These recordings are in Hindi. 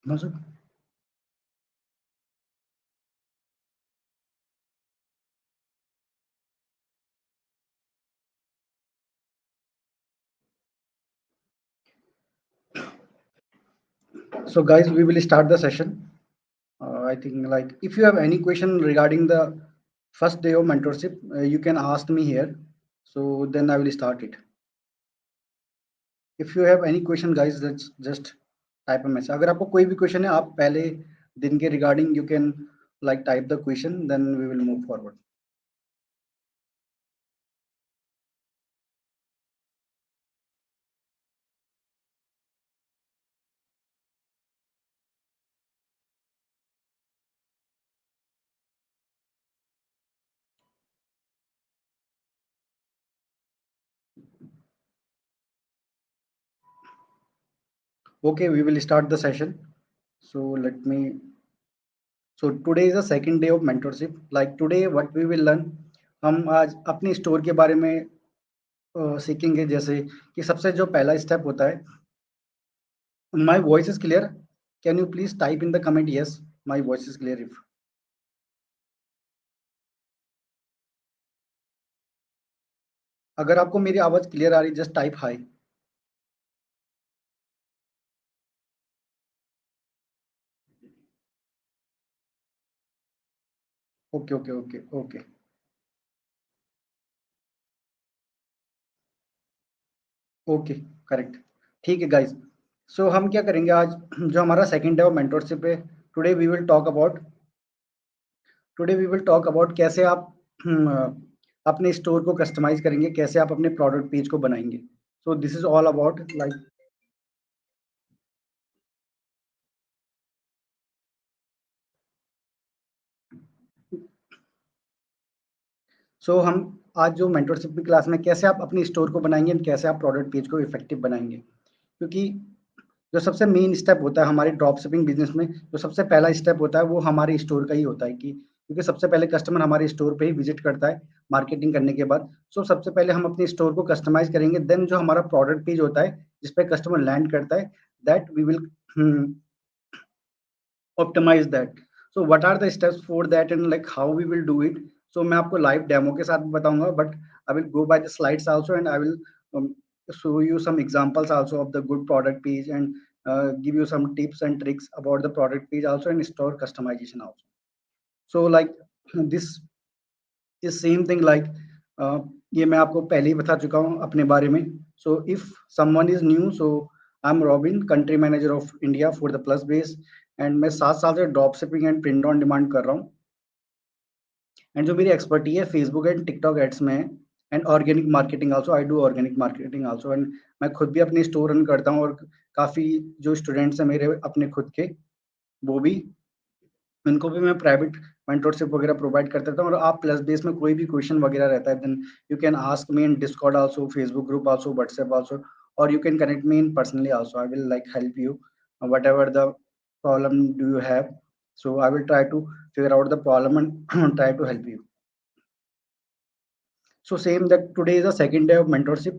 मौजूद। So guys, we will start the session. I think like if you have any question regarding the first day of mentorship, you can ask me here. So then I will start it. If you have any question, guys, let's just type a message. अगर आपको कोई भी question है, आप पहले दिन के regarding you can like type the question, then we will move forward. Okay, we will start the session. So let me. So today is the second day of mentorship. Like today, what we will learn, हम आज अपनी स्टोर के बारे में सीखेंगे। जैसे कि सबसे जो पहला स्टेप होता है, my voice is clear, can you please type in the comment yes my voice is clear. If अगर आपको मेरी आवाज क्लियर आ रही, just type high. Okay okay okay okay okay, correct. ठीक है गाइज, सो हम क्या करेंगे आज, जो हमारा सेकंड डे ऑफ मेंटरशिप है, today we will talk about कैसे आप अपने स्टोर को कस्टमाइज करेंगे, कैसे आप अपने प्रोडक्ट पेज को बनाएंगे। So this is all about like, so हम आज जो मेंटरशिप की क्लास में कैसे आप अपनी स्टोर को बनाएंगे and कैसे आप प्रोडक्ट पेज को इफेक्टिव बनाएंगे। क्योंकि जो सबसे मेन स्टेप होता है हमारे ड्रॉप शिपिंग बिजनेस में, जो सबसे पहला स्टेप होता है वो हमारे स्टोर का ही होता है। कि क्योंकि सबसे पहले कस्टमर हमारे स्टोर पे ही विजिट करता है मार्केटिंग करने के बाद। सो सबसे पहले हम अपने स्टोर को कस्टमाइज करेंगे, देन जो हमारा प्रोडक्ट पेज होता है जिस पे कस्टमर लैंड करता है, that we will optimize that. So what are the steps for that and like how we will do it? So मैं आपको लाइव डेमो के साथ बताऊंगा, but I will go by the slides also and I will um, show you some examples also of the good product page and give you some tips and tricks about the product page also and store customization also. So like this is same thing like uh, ये मैं आपको पहले ही बता चुका हूँ अपने बारे में. So if someone is new, so I'm Robin, country manager of India for the Plus Base, and मैं 7 साल से drop shipping and print on demand कर रहा हूँ। एंड जो मेरी एक्सपर्टी है फेसबुक एंड टिकटॉक एड्स में है, and organic marketing also, I do organic marketing also. And मैं खुद भी अपनी स्टोर रन करता हूँ, और काफ़ी जो स्टूडेंट्स हैं मेरे अपने खुद के, वो भी, उनको भी मैं प्राइवेट मेंटरशिप वगैरह प्रोवाइड करता था। और आप प्लस बेस में कोई भी क्वेश्चन वगैरह रहता है, then you can ask me in Discord also, Facebook group also, WhatsApp also, और you can connect me in personally also. I will like help you whatever the problem do you have. So I will try to figure out the problem and try to help you. So same that today is the second day of mentorship.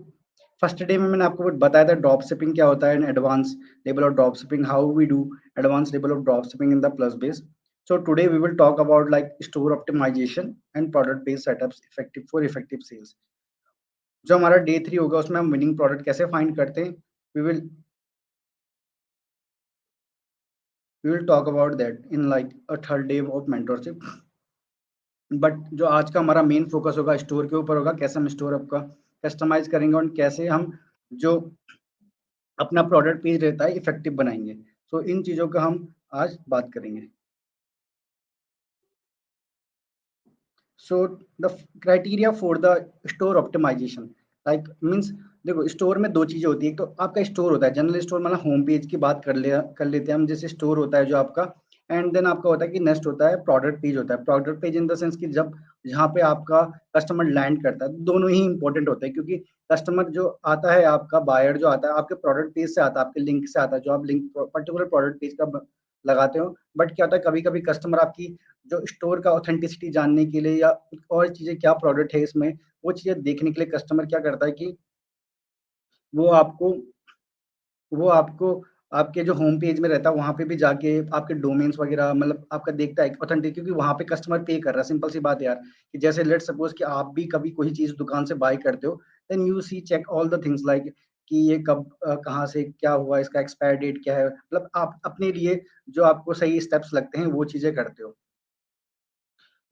First day में मैंने आपको बताया था ड्रॉप शिपिंग क्या होता है, and advance level of drop shipping, how we do advance level of drop shipping in the plus base. So today we will talk about like store optimisation and product based setups effective for effective sales. जो हमारा डे 3 होगा उसमें हम विनिंग प्रोडक्ट कैसे फाइंड करते हैं, we will talk about that in like a third day of mentorship. But जो आज का हमारा मेन फोकस होगा स्टोर के ऊपर होगा, कैसे हम स्टोर आपका कस्टमाइज करेंगे और कैसे हम जो अपना प्रोडक्ट पेज रहता है इफेक्टिव बनाएंगे. सो इन चीजों का हम आज बात करेंगे. So the criteria for the store optimisation like means, देखो स्टोर में दो चीजें होती है. एक तो आपका स्टोर होता है जनरल स्टोर, मतलब होम पेज की बात कर लेते हैं हम, जैसे स्टोर होता है जो आपका. एंड देन आपका होता है कि नेक्स्ट होता है प्रोडक्ट पेज होता है. Product page in the sense कि जब जहाँ पे आपका कस्टमर लैंड करता है, दोनों ही इंपॉर्टेंट होते हैं. क्योंकि कस्टमर जो आता है, आपका बायर जो आता है, आपके प्रोडक्ट पेज से आता है, आपके लिंक से आता है, जो आप लिंक पर्टिकुलर प्रोडक्ट पेज का लगाते हो. बट क्या होता है, कभी कभी कस्टमर आपकी जो स्टोर का ऑथेंटिसिटी जानने के लिए या और चीजें क्या प्रोडक्ट है इसमें, वो चीजें देखने के लिए कस्टमर क्या करता है कि वो आपको वो आपको आपके जो होम पेज में रहता है वहाँ पे भी जाके आपके डोमेन्स वगैरह मतलब आपका देखता है ऑथेंटिक, क्योंकि वहाँ पे कस्टमर पे कर रहा है, सिंपल सी बात है यार। कि जैसे लेट्स सपोज कि आप भी कभी कोई चीज़ दुकान से बाय करते हो, then you see check all the things like कि ये कब कहाँ से क्या हुआ, इसका एक्सपायर डेट क्या है, मतलब आप अपने लिए जो आपको सही स्टेप्स लगते हैं वो चीज़ें करते हो।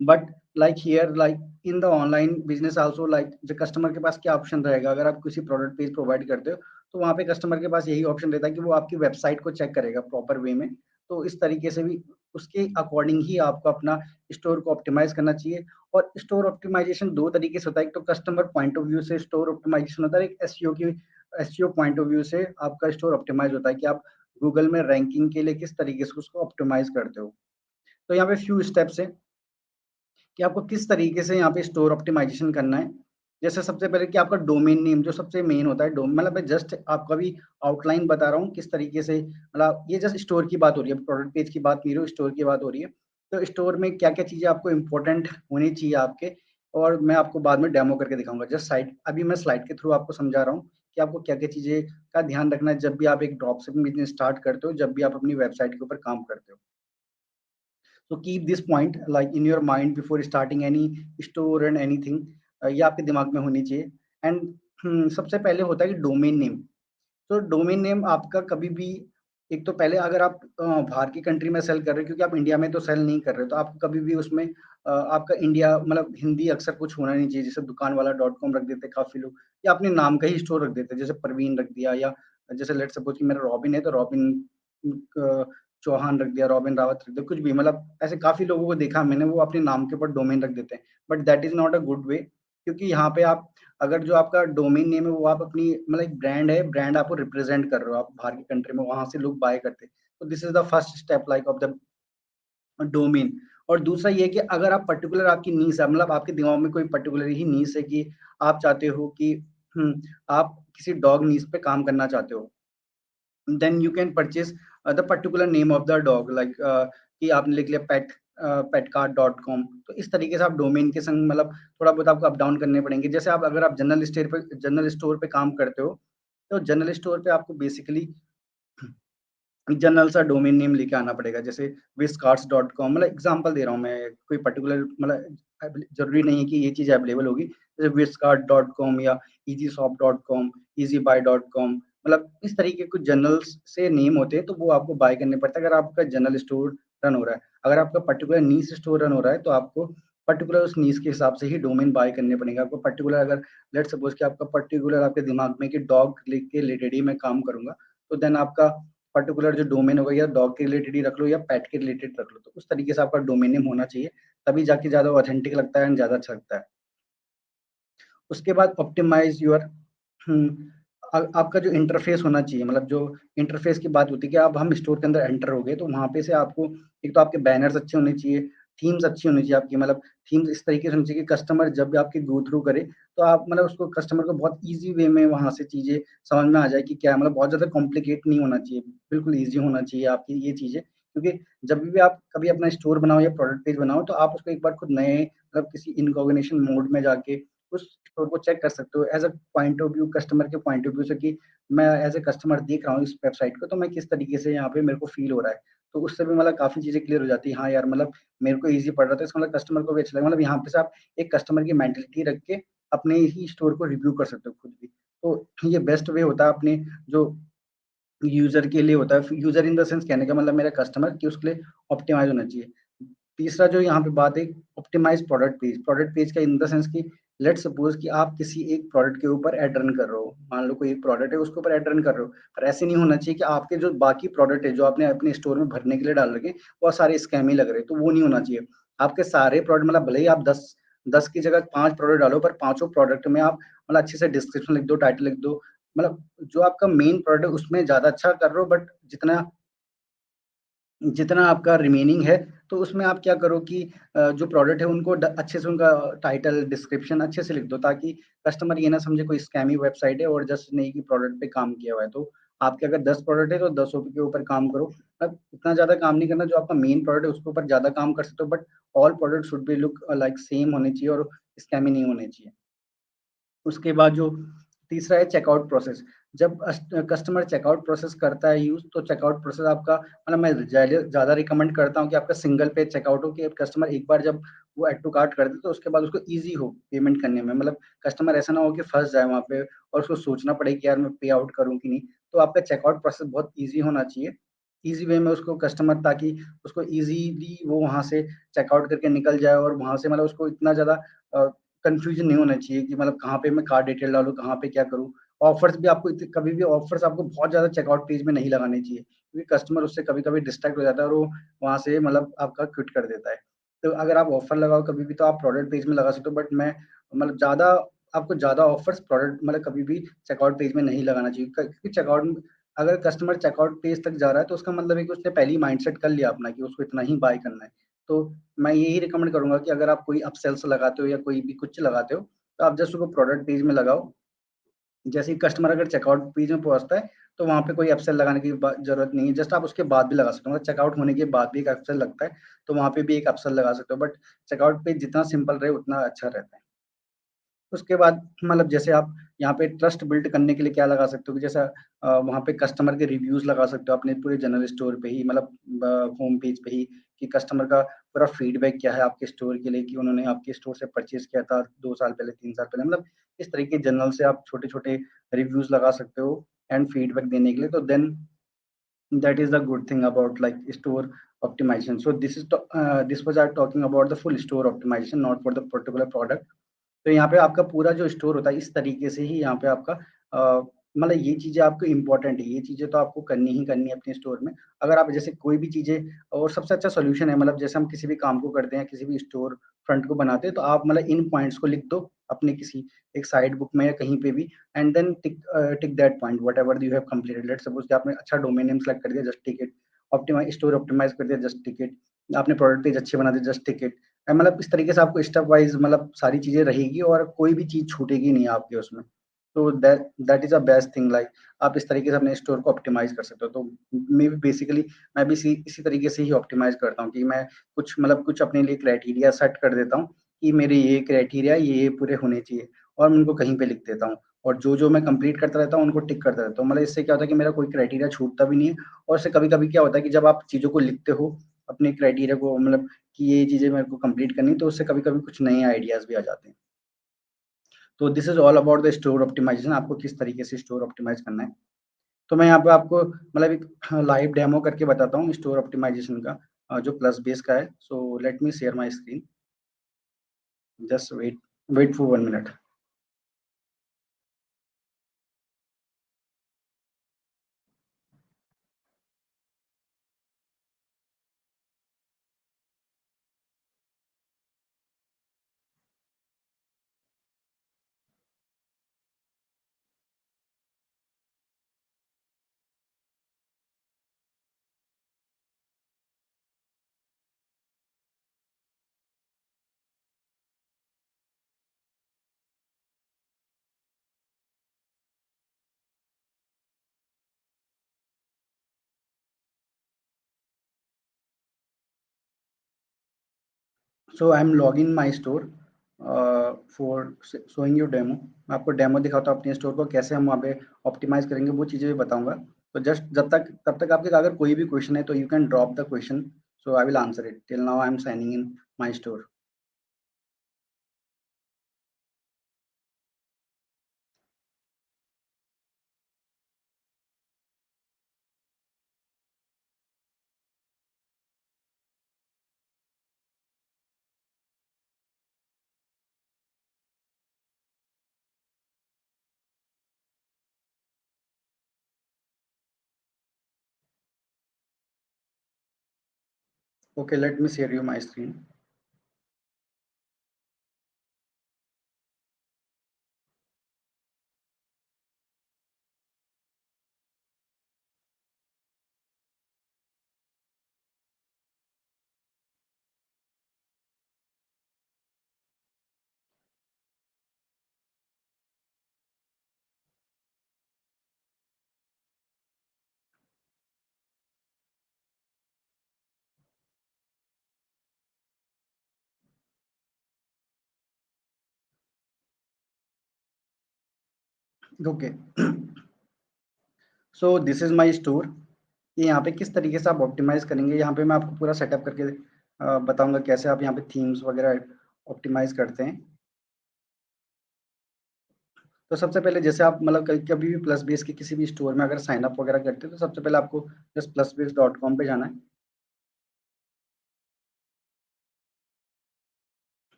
But like here like in the online business also like जो कस्टमर के पास क्या ऑप्शन रहेगा, अगर आप किसी प्रोडक्ट पेज प्रोवाइड करते हो तो वहाँ पे कस्टमर के पास यही ऑप्शन रहता है कि वो आपकी वेबसाइट को चेक करेगा प्रॉपर वे में। तो इस तरीके से भी उसके अकॉर्डिंग ही आपको अपना स्टोर को ऑप्टिमाइज करना चाहिए। और स्टोर ऑप्टिमाइजेशन दो तरीके से होता है, एक तो कस्टमर पॉइंट ऑफ व्यू से स्टोर ऑप्टिमाइजेशन होता है, एक एसईओ की एसईओ पॉइंट ऑफ व्यू से आपका स्टोर ऑप्टिमाइज होता है कि आप गूगल में रैंकिंग के लिए किस तरीके से उसको ऑप्टिमाइज करते हो। तो यहाँ पे फ्यू स्टेप्स है कि आपको किस तरीके से यहाँ पे स्टोर ऑप्टिमाइजेशन करना है। जैसे सबसे पहले कि आपका डोमेन नेम जो सबसे मेन होता है, मतलब मैं जस्ट आपका भी आउटलाइन बता रहा हूँ किस तरीके से, मतलब ये जस्ट स्टोर की बात हो रही है, प्रोडक्ट पेज की बात नहीं हो रही, स्टोर की बात हो रही है। तो स्टोर में क्या-क्या चीज़ें आपको इम्पोर्टेंट होनी चाहिए आपके, और मैं आपको बाद में डेमो करके दिखाऊँगा। जस्ट साइड अभी मैं स्लाइड के थ्रू आपको समझा रहा हूँ कि आपको क्या-क्या चीज़ें का ध्यान रखना है जब भी आप एक ड्रॉप शिपिंग बिज़नेस स्टार्ट करते हो, जब भी आप अपनी वेबसाइट के ऊपर काम करते हो। So keep this point like in your mind before starting any store and anything, ये आपके दिमाग में होनी चाहिए। एंड सबसे पहले होता है कि डोमेन नेम। तो डोमेन नेम आपका कभी भी, एक तो पहले अगर आप बाहर की कंट्री में सेल कर रहे हो, क्योंकि आप इंडिया में तो सेल नहीं कर रहे हो, तो आपको कभी भी उसमें आपका इंडिया मतलब हिंदी अक्सर कुछ होना नहीं चाहिए। जैसे दुकान वाला डॉट कॉम रख देते हैं काफ़ी लोग, या अपने नाम का ही स्टोर रख देते हैं, जैसे परवीन रख दिया, या जैसे लेट्स सपोज कि मेरा रॉबिन है तो रॉबिन चौहान रख दिया, रॉबिन रावत रख दिया, कुछ भी, मतलब ऐसे काफ़ी लोगों को देखा मैंने, वो अपने नाम के ऊपर डोमेन रख देते हैं। But that is not a good way, क्योंकि यहाँ पे आप अगर जो आपका डोमेन नेम है वो आप अपनी मतलब एक ब्रांड है, ब्रांड आप रिप्रेजेंट कर रहे हो, आप बाहर की कंट्री में वहाँ से लोग बाय करते हैं। तो this is the first step like of the domain. और दूसरा ये है कि अगर आप पर्टिकुलर आपकी नीश है, मतलब आपके दिमाग में कोई पर्टिकुलर ही नीश है कि आप चाहते हो कि आप किसी डॉग नीश पे काम करना चाहते हो, then you can purchase the particular name of the dog like कि आपने लिख लिया petcart.com। तो इस तरीके से आप डोमेन के संग मतलब थोड़ा बहुत आपको अप डाउन करने पड़ेंगे। जैसे आप अगर आप जनरल स्टोर पे काम करते हो, तो जनरल स्टोर पे आपको बेसिकली जनरल सा डोमेन नेम लेके आना पड़ेगा। जैसे विस्कार्ट्स.com, मतलब एग्जांपल दे रहा हूँ मैं, कोई पर्टिकुलर मतलब जरूरी नहीं है कि ये चीज अवेलेबल होगी। जैसे विस्कार्ट.com या easyshop.com, easybuy.com, मतलब इस तरीके के कुछ जनरल से नेम होते हैं, तो वो आपको बाय करने पड़ता है अगर आपका जनरल स्टोर रन हो रहा है। अगर आपका पर्टिकुलर नीश स्टोर रन हो रहा है तो आपको पर्टिकुलर उस नीश के हिसाब से ही डोमेन बाय करने पड़ेंगे आपको। पर्टिकुलर अगर लेट्स सपोज कि आपका पर्टिकुलर आपके दिमाग में कि डॉग के रिलेटेड ही मैं काम करूंगा, तो देन आपका पर्टिकुलर जो डोमेन होगा या डॉग के रिलेटेड ही रख लो या पेट के रिलेटेड रख लो। तो उस तरीके से आपका डोमेन नेम होना चाहिए, तभी जाके ज़्यादा ऑथेंटिक लगता है एंड ज़्यादा अच्छा लगता है। उसके बाद ऑप्टिमाइज़ योर आपका जो इंटरफ़ेस होना चाहिए, मतलब जो इंटरफ़ेस की बात होती है कि अब हम स्टोर के अंदर एंटर हो गए, तो वहाँ पे से आपको एक तो आपके बैनर्स अच्छे होने चाहिए, थीम्स अच्छी होनी चाहिए आपकी, मतलब थीम्स इस तरीके से होनी चाहिए कि कस्टमर जब भी आपके गो थ्रू करे, तो आप मतलब उसको कस्टमर को बहुत ईज़ी वे में वहाँ से चीज़ें समझ में आ जाए कि क्या है, मतलब बहुत ज़्यादा कॉम्प्लिकेट नहीं होना चाहिए, बिल्कुल ईज़ी होना चाहिए आपकी ये चीज़ें। क्योंकि जब भी आप कभी अपना स्टोर बनाओ या प्रोडक्ट पेज बनाओ, तो आप उसको एक बार खुद नए मतलब किसी इनकॉग्निशन मोड में जाके उस स्टोर को चेक कर सकते हो as a point of view, customer के पॉइंट ऑफ व्यू से कि मैं एज़ अ कस्टमर देख रहा हूँ इस वेबसाइट को, तो मैं किस तरीके से यहाँ पे मेरे को फ़ील हो रहा है। तो उससे भी मतलब काफ़ी चीज़ें क्लियर हो जाती है। हाँ यार, मतलब मेरे को ईज़ी पड़ रहा था, इसका मतलब कस्टमर को भी अच्छा लगा। मतलब यहाँ पे से आप एक कस्टमर की मेंटालिटी रख के अपने ही स्टोर को रिव्यू कर सकते हो खुद भी। तो ये बेस्ट वे होता है अपने जो यूज़र के लिए होता है। यूज़र इन द सेंस कहने का मतलब मेरा कस्टमर, कि उसके लिए ऑप्टिमाइज़ होना चाहिए। तीसरा जो यहाँ पे बात है, optimise product page. Product page का इन द सेंस कि लेट्स सपोज़ कि आप किसी एक प्रोडक्ट के ऊपर एड रन कर रहे हो। मान लो कोई एक प्रोडक्ट है, उसके ऊपर एड रन कर रहे हो। पर ऐसे नहीं होना चाहिए कि आपके जो बाकी प्रोडक्ट है, जो आपने अपने स्टोर में भरने के लिए डाल रखे हैं, वो सारे स्कैम ही लग रहे हैं, तो वो नहीं होना चाहिए। आपके सारे प्रोडक्ट, मतलब भले ही आप 10 की जगह 5 प्रोडक्ट डालो, पर पाँचों प्रोडक्ट में आप मतलब अच्छे से डिस्क्रिप्शन लिख दो, टाइटल लिख दो। मतलब जो आपका मेन प्रोडक्ट है उसमें ज़्यादा अच्छा कर रहे हो, बट जितना जितना आपका रिमेनिंग है, तो उसमें आप क्या करो कि जो प्रोडक्ट है उनको अच्छे से उनका टाइटल डिस्क्रिप्शन अच्छे से लिख दो, ताकि कस्टमर ये ना समझे कोई स्कैमी वेबसाइट है और जस्ट नहीं कि प्रोडक्ट पे काम किया हुआ है। तो आपके अगर 10 प्रोडक्ट है तो 10 के ऊपर काम करो। अब इतना ज़्यादा काम नहीं करना, जो आपका मेन प्रोडक्ट है उसके ऊपर ज़्यादा काम कर सकते हो, but all product should be look like same होने चाहिए और स्कैमी नहीं होने चाहिए। उसके बाद जो तीसरा है चेकआउट प्रोसेस। जब कस्टमर चेकआउट प्रोसेस करता है यूज़, तो चेकआउट प्रोसेस आपका मतलब मैं ज़्यादा रिकमेंड करता हूँ कि आपका सिंगल पेज चेकआउट हो, कि कस्टमर एक बार जब वो ऐड टू कार्ट कर दे तो उसके बाद उसको ईज़ी हो पेमेंट करने में। मतलब कस्टमर ऐसा ना हो कि फँस जाए वहाँ पे और उसको सोचना पड़े कि यार मैं पे आउट करूँ कि नहीं। तो आपका चेकआउट प्रोसेस बहुत ईज़ी होना चाहिए। ईज़ी वे में उसको कस्टमर, ताकि उसको ईज़िली वो वहाँ से चेकआउट करके निकल जाए और वहाँ से मतलब उसको इतना ज़्यादा कन्फ्यूज़न नहीं होना चाहिए कि मतलब कहाँ पे मैं कार्ड डिटेल डालूँ, कहाँ पे क्या करूँ। ऑफ़र्स भी आपको कभी भी ऑफ़र्स आपको बहुत ज़्यादा चेकआउट पेज में नहीं लगाने चाहिए, क्योंकि कस्टमर उससे कभी-कभी डिस्ट्रैक्ट हो जाता है और वो वहाँ से मतलब आपका क्विट कर देता है। तो अगर आप ऑफ़र लगाओ कभी भी, तो आप प्रोडक्ट पेज में लगा सकते हो, बट मैं मतलब आपको ज़्यादा ऑफ़र्स प्रोडक्ट मतलब कभी भी चेकआउट पेज में नहीं लगाना चाहिए। क्योंकि चेकआउट अगर कस्टमर चेकआउट पेज तक जा रहा है, तो उसका मतलब है कि उसने पहले ही माइंडसेट कर लिया अपना कि उसको इतना ही बाय करना है। तो मैं यही रिकमेंड करूँगा कि अगर आप कोई अपसेल्स लगाते हो या कोई भी कुछ लगाते हो, तो आप जस्ट उसको प्रोडक्ट पेज में लगाओ। जैसे ही कस्टमर अगर चेकआउट पेज में पहुँचता है, तो वहाँ पे कोई अपसेल लगाने की ज़रूरत नहीं है। जस्ट आप उसके बाद भी लगा सकते हो, मतलब चेकआउट होने के बाद भी एक अपसेल लगता है, तो वहाँ पे भी एक अपसेल लगा सकते हो। बट चेकआउट पेज जितना सिंपल रहे उतना अच्छा रहता है। उसके बाद मतलब जैसे आप यहाँ पे ट्रस्ट बिल्ड करने के लिए क्या लगा सकते हो कि जैसा वहाँ पे कस्टमर के रिव्यूज़ लगा सकते हो अपने पूरे जनरल स्टोर पे ही, मतलब होम पेज पे ही, कि कस्टमर का पूरा फीडबैक क्या है आपके स्टोर के लिए, कि उन्होंने आपके स्टोर से परचेज़ किया था 2 साल पहले, 3 साल पहले, मतलब इस तरीके जनरल से आप छोटे-छोटे रिव्यूज़ लगा सकते हो एंड फीडबैक देने के लिए। तो then that is the good thing about like store optimization. So this was I talking about the full store optimization, not for the particular product. तो यहाँ पे आपका पूरा जो स्टोर होता है इस तरीके से ही यहाँ पे आपका मतलब ये चीज़ें आपको इम्पोर्टेंट है, ये चीज़ें तो आपको करनी ही करनी है अपने स्टोर में। अगर आप जैसे कोई भी चीज़ें, और सबसे अच्छा सॉल्यूशन है, मतलब जैसे हम किसी भी काम को करते हैं, किसी भी स्टोर फ्रंट को बनाते हैं, तो आप मतलब इन पॉइंट्स को लिख दो अपने किसी एक साइड बुक में या कहीं पे भी, and then tick that point whatever you have completed. Let's suppose कि आपने अच्छा डोमेन नेम सेलेक्ट कर दिया, just tick it. Optimise store optimise कर दिया, जस्ट टिक इट। आपने प्रोडक्ट पेज अच्छे बना दिए, जस्ट टिक इट। मतलब इस तरीके से आपको स्टेप वाइज़ मतलब सारी चीज़ें रहेगी और कोई भी चीज़ छूटेगी नहीं आपके उसमें। तो that is a best thing, like आप इस तरीके से अपने स्टोर को ऑप्टिमाइज़ कर सकते हो। तो मे बी बेसिकली मैं भी इसी तरीके से ही ऑप्टिमाइज़ करता हूँ कि मैं कुछ अपने लिए क्राइटेरिया सेट कर देता हूँ कि मेरे ये क्राइटेरिया ये पूरे होने चाहिए, और मैं उनको कहीं पे लिख देता हूँ। और जो-जो मैं कंप्लीट करता रहता हूँ उनको टिक करता रहता हूँ। मतलब इससे क्या होता है कि मेरा कोई क्राइटेरिया छूटता भी नहीं है। और इससे कभी-कभी क्या होता है कि जब आप चीज़ों को लिखते हो, अपने क्राइटेरिया को, मतलब कि ये चीज़ें मेरे को कंप्लीट करनी है, तो उससे कभी-कभी कुछ नए आइडियाज़ भी आ जाते हैं। तो this is all about the store optimisation, आपको किस तरीके से स्टोर ऑप्टिमाइज़ करना है। तो मैं यहाँ पे आपको मतलब एक लाइव डेमो करके बताता हूँ स्टोर ऑप्टिमाइज़ेशन का, जो प्लस बेस का है। So let me share my screen, just wait for 1 minute. So I am login my store for showing you demo. मैं आपको डेमो दिखाता हूँ अपने स्टोर को कैसे हम वहाँ पे ऑप्टिमाइज़ करेंगे, वो चीज़ें भी बताऊँगा। तो जस्ट तब तक आपके अगर कोई भी क्वेश्चन है तो you can drop the question, so I will answer it. Till now I am signing in my store. Okay, late me share you my screen. Okay, so this is my store. ये यहाँ पे किस तरीके से आप ऑप्टिमाइज करेंगे, यहाँ पे मैं आपको पूरा सेटअप करके बताऊंगा कैसे आप यहाँ पे थीम्स वगैरह ऑप्टिमाइज करते हैं। तो सबसे पहले जैसे आप मतलब कभी भी प्लस बेस के किसी भी स्टोर में अगर साइन अप वगैरह करते हैं तो सबसे पहले आपको जस्ट plusbase.com पे जाना है।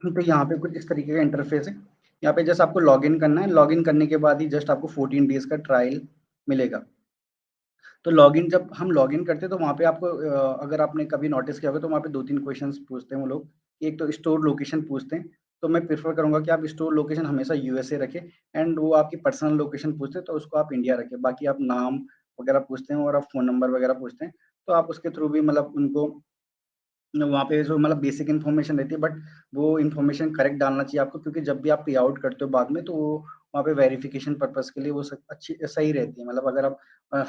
तो यहाँ पे कुछ इस तरीके का इंटरफेस है। यहाँ पे जस्ट आपको लॉगिन करना है, लॉगिन करने के बाद ही जस्ट आपको 14 डेज का ट्रायल मिलेगा। तो लॉगिन जब हम लॉगिन करते हैं तो वहाँ पे आपको अगर आपने कभी नोटिस किया होगा तो वहाँ पे 2-3 क्वेश्चंस पूछते हैं वो लोग। एक तो स्टोर लोकेशन पूछते हैं, तो मैं प्रेफ़र करूँगा कि आप स्टोर लोकेशन हमेशा यूएसए रखें, एंड वो आपकी पर्सनल लोकेशन पूछते हैं तो उसको आप इंडिया रखें। बाकी आप नाम वगैरह पूछते हैं और आप फ़ोन नंबर वगैरह पूछते हैं, तो आप उसके थ्रू भी मतलब उनको वहाँ पे जो मतलब बेसिक इन्फॉर्मेशन रहती है, बट वो इन्फॉर्मेशन करेक्ट डालना चाहिए आपको, क्योंकि जब भी आप पे आउट करते हो बाद में तो वो वहाँ पे वेरिफिकेशन पर्पस के लिए वो अच्छी सही रहती है। मतलब अगर आप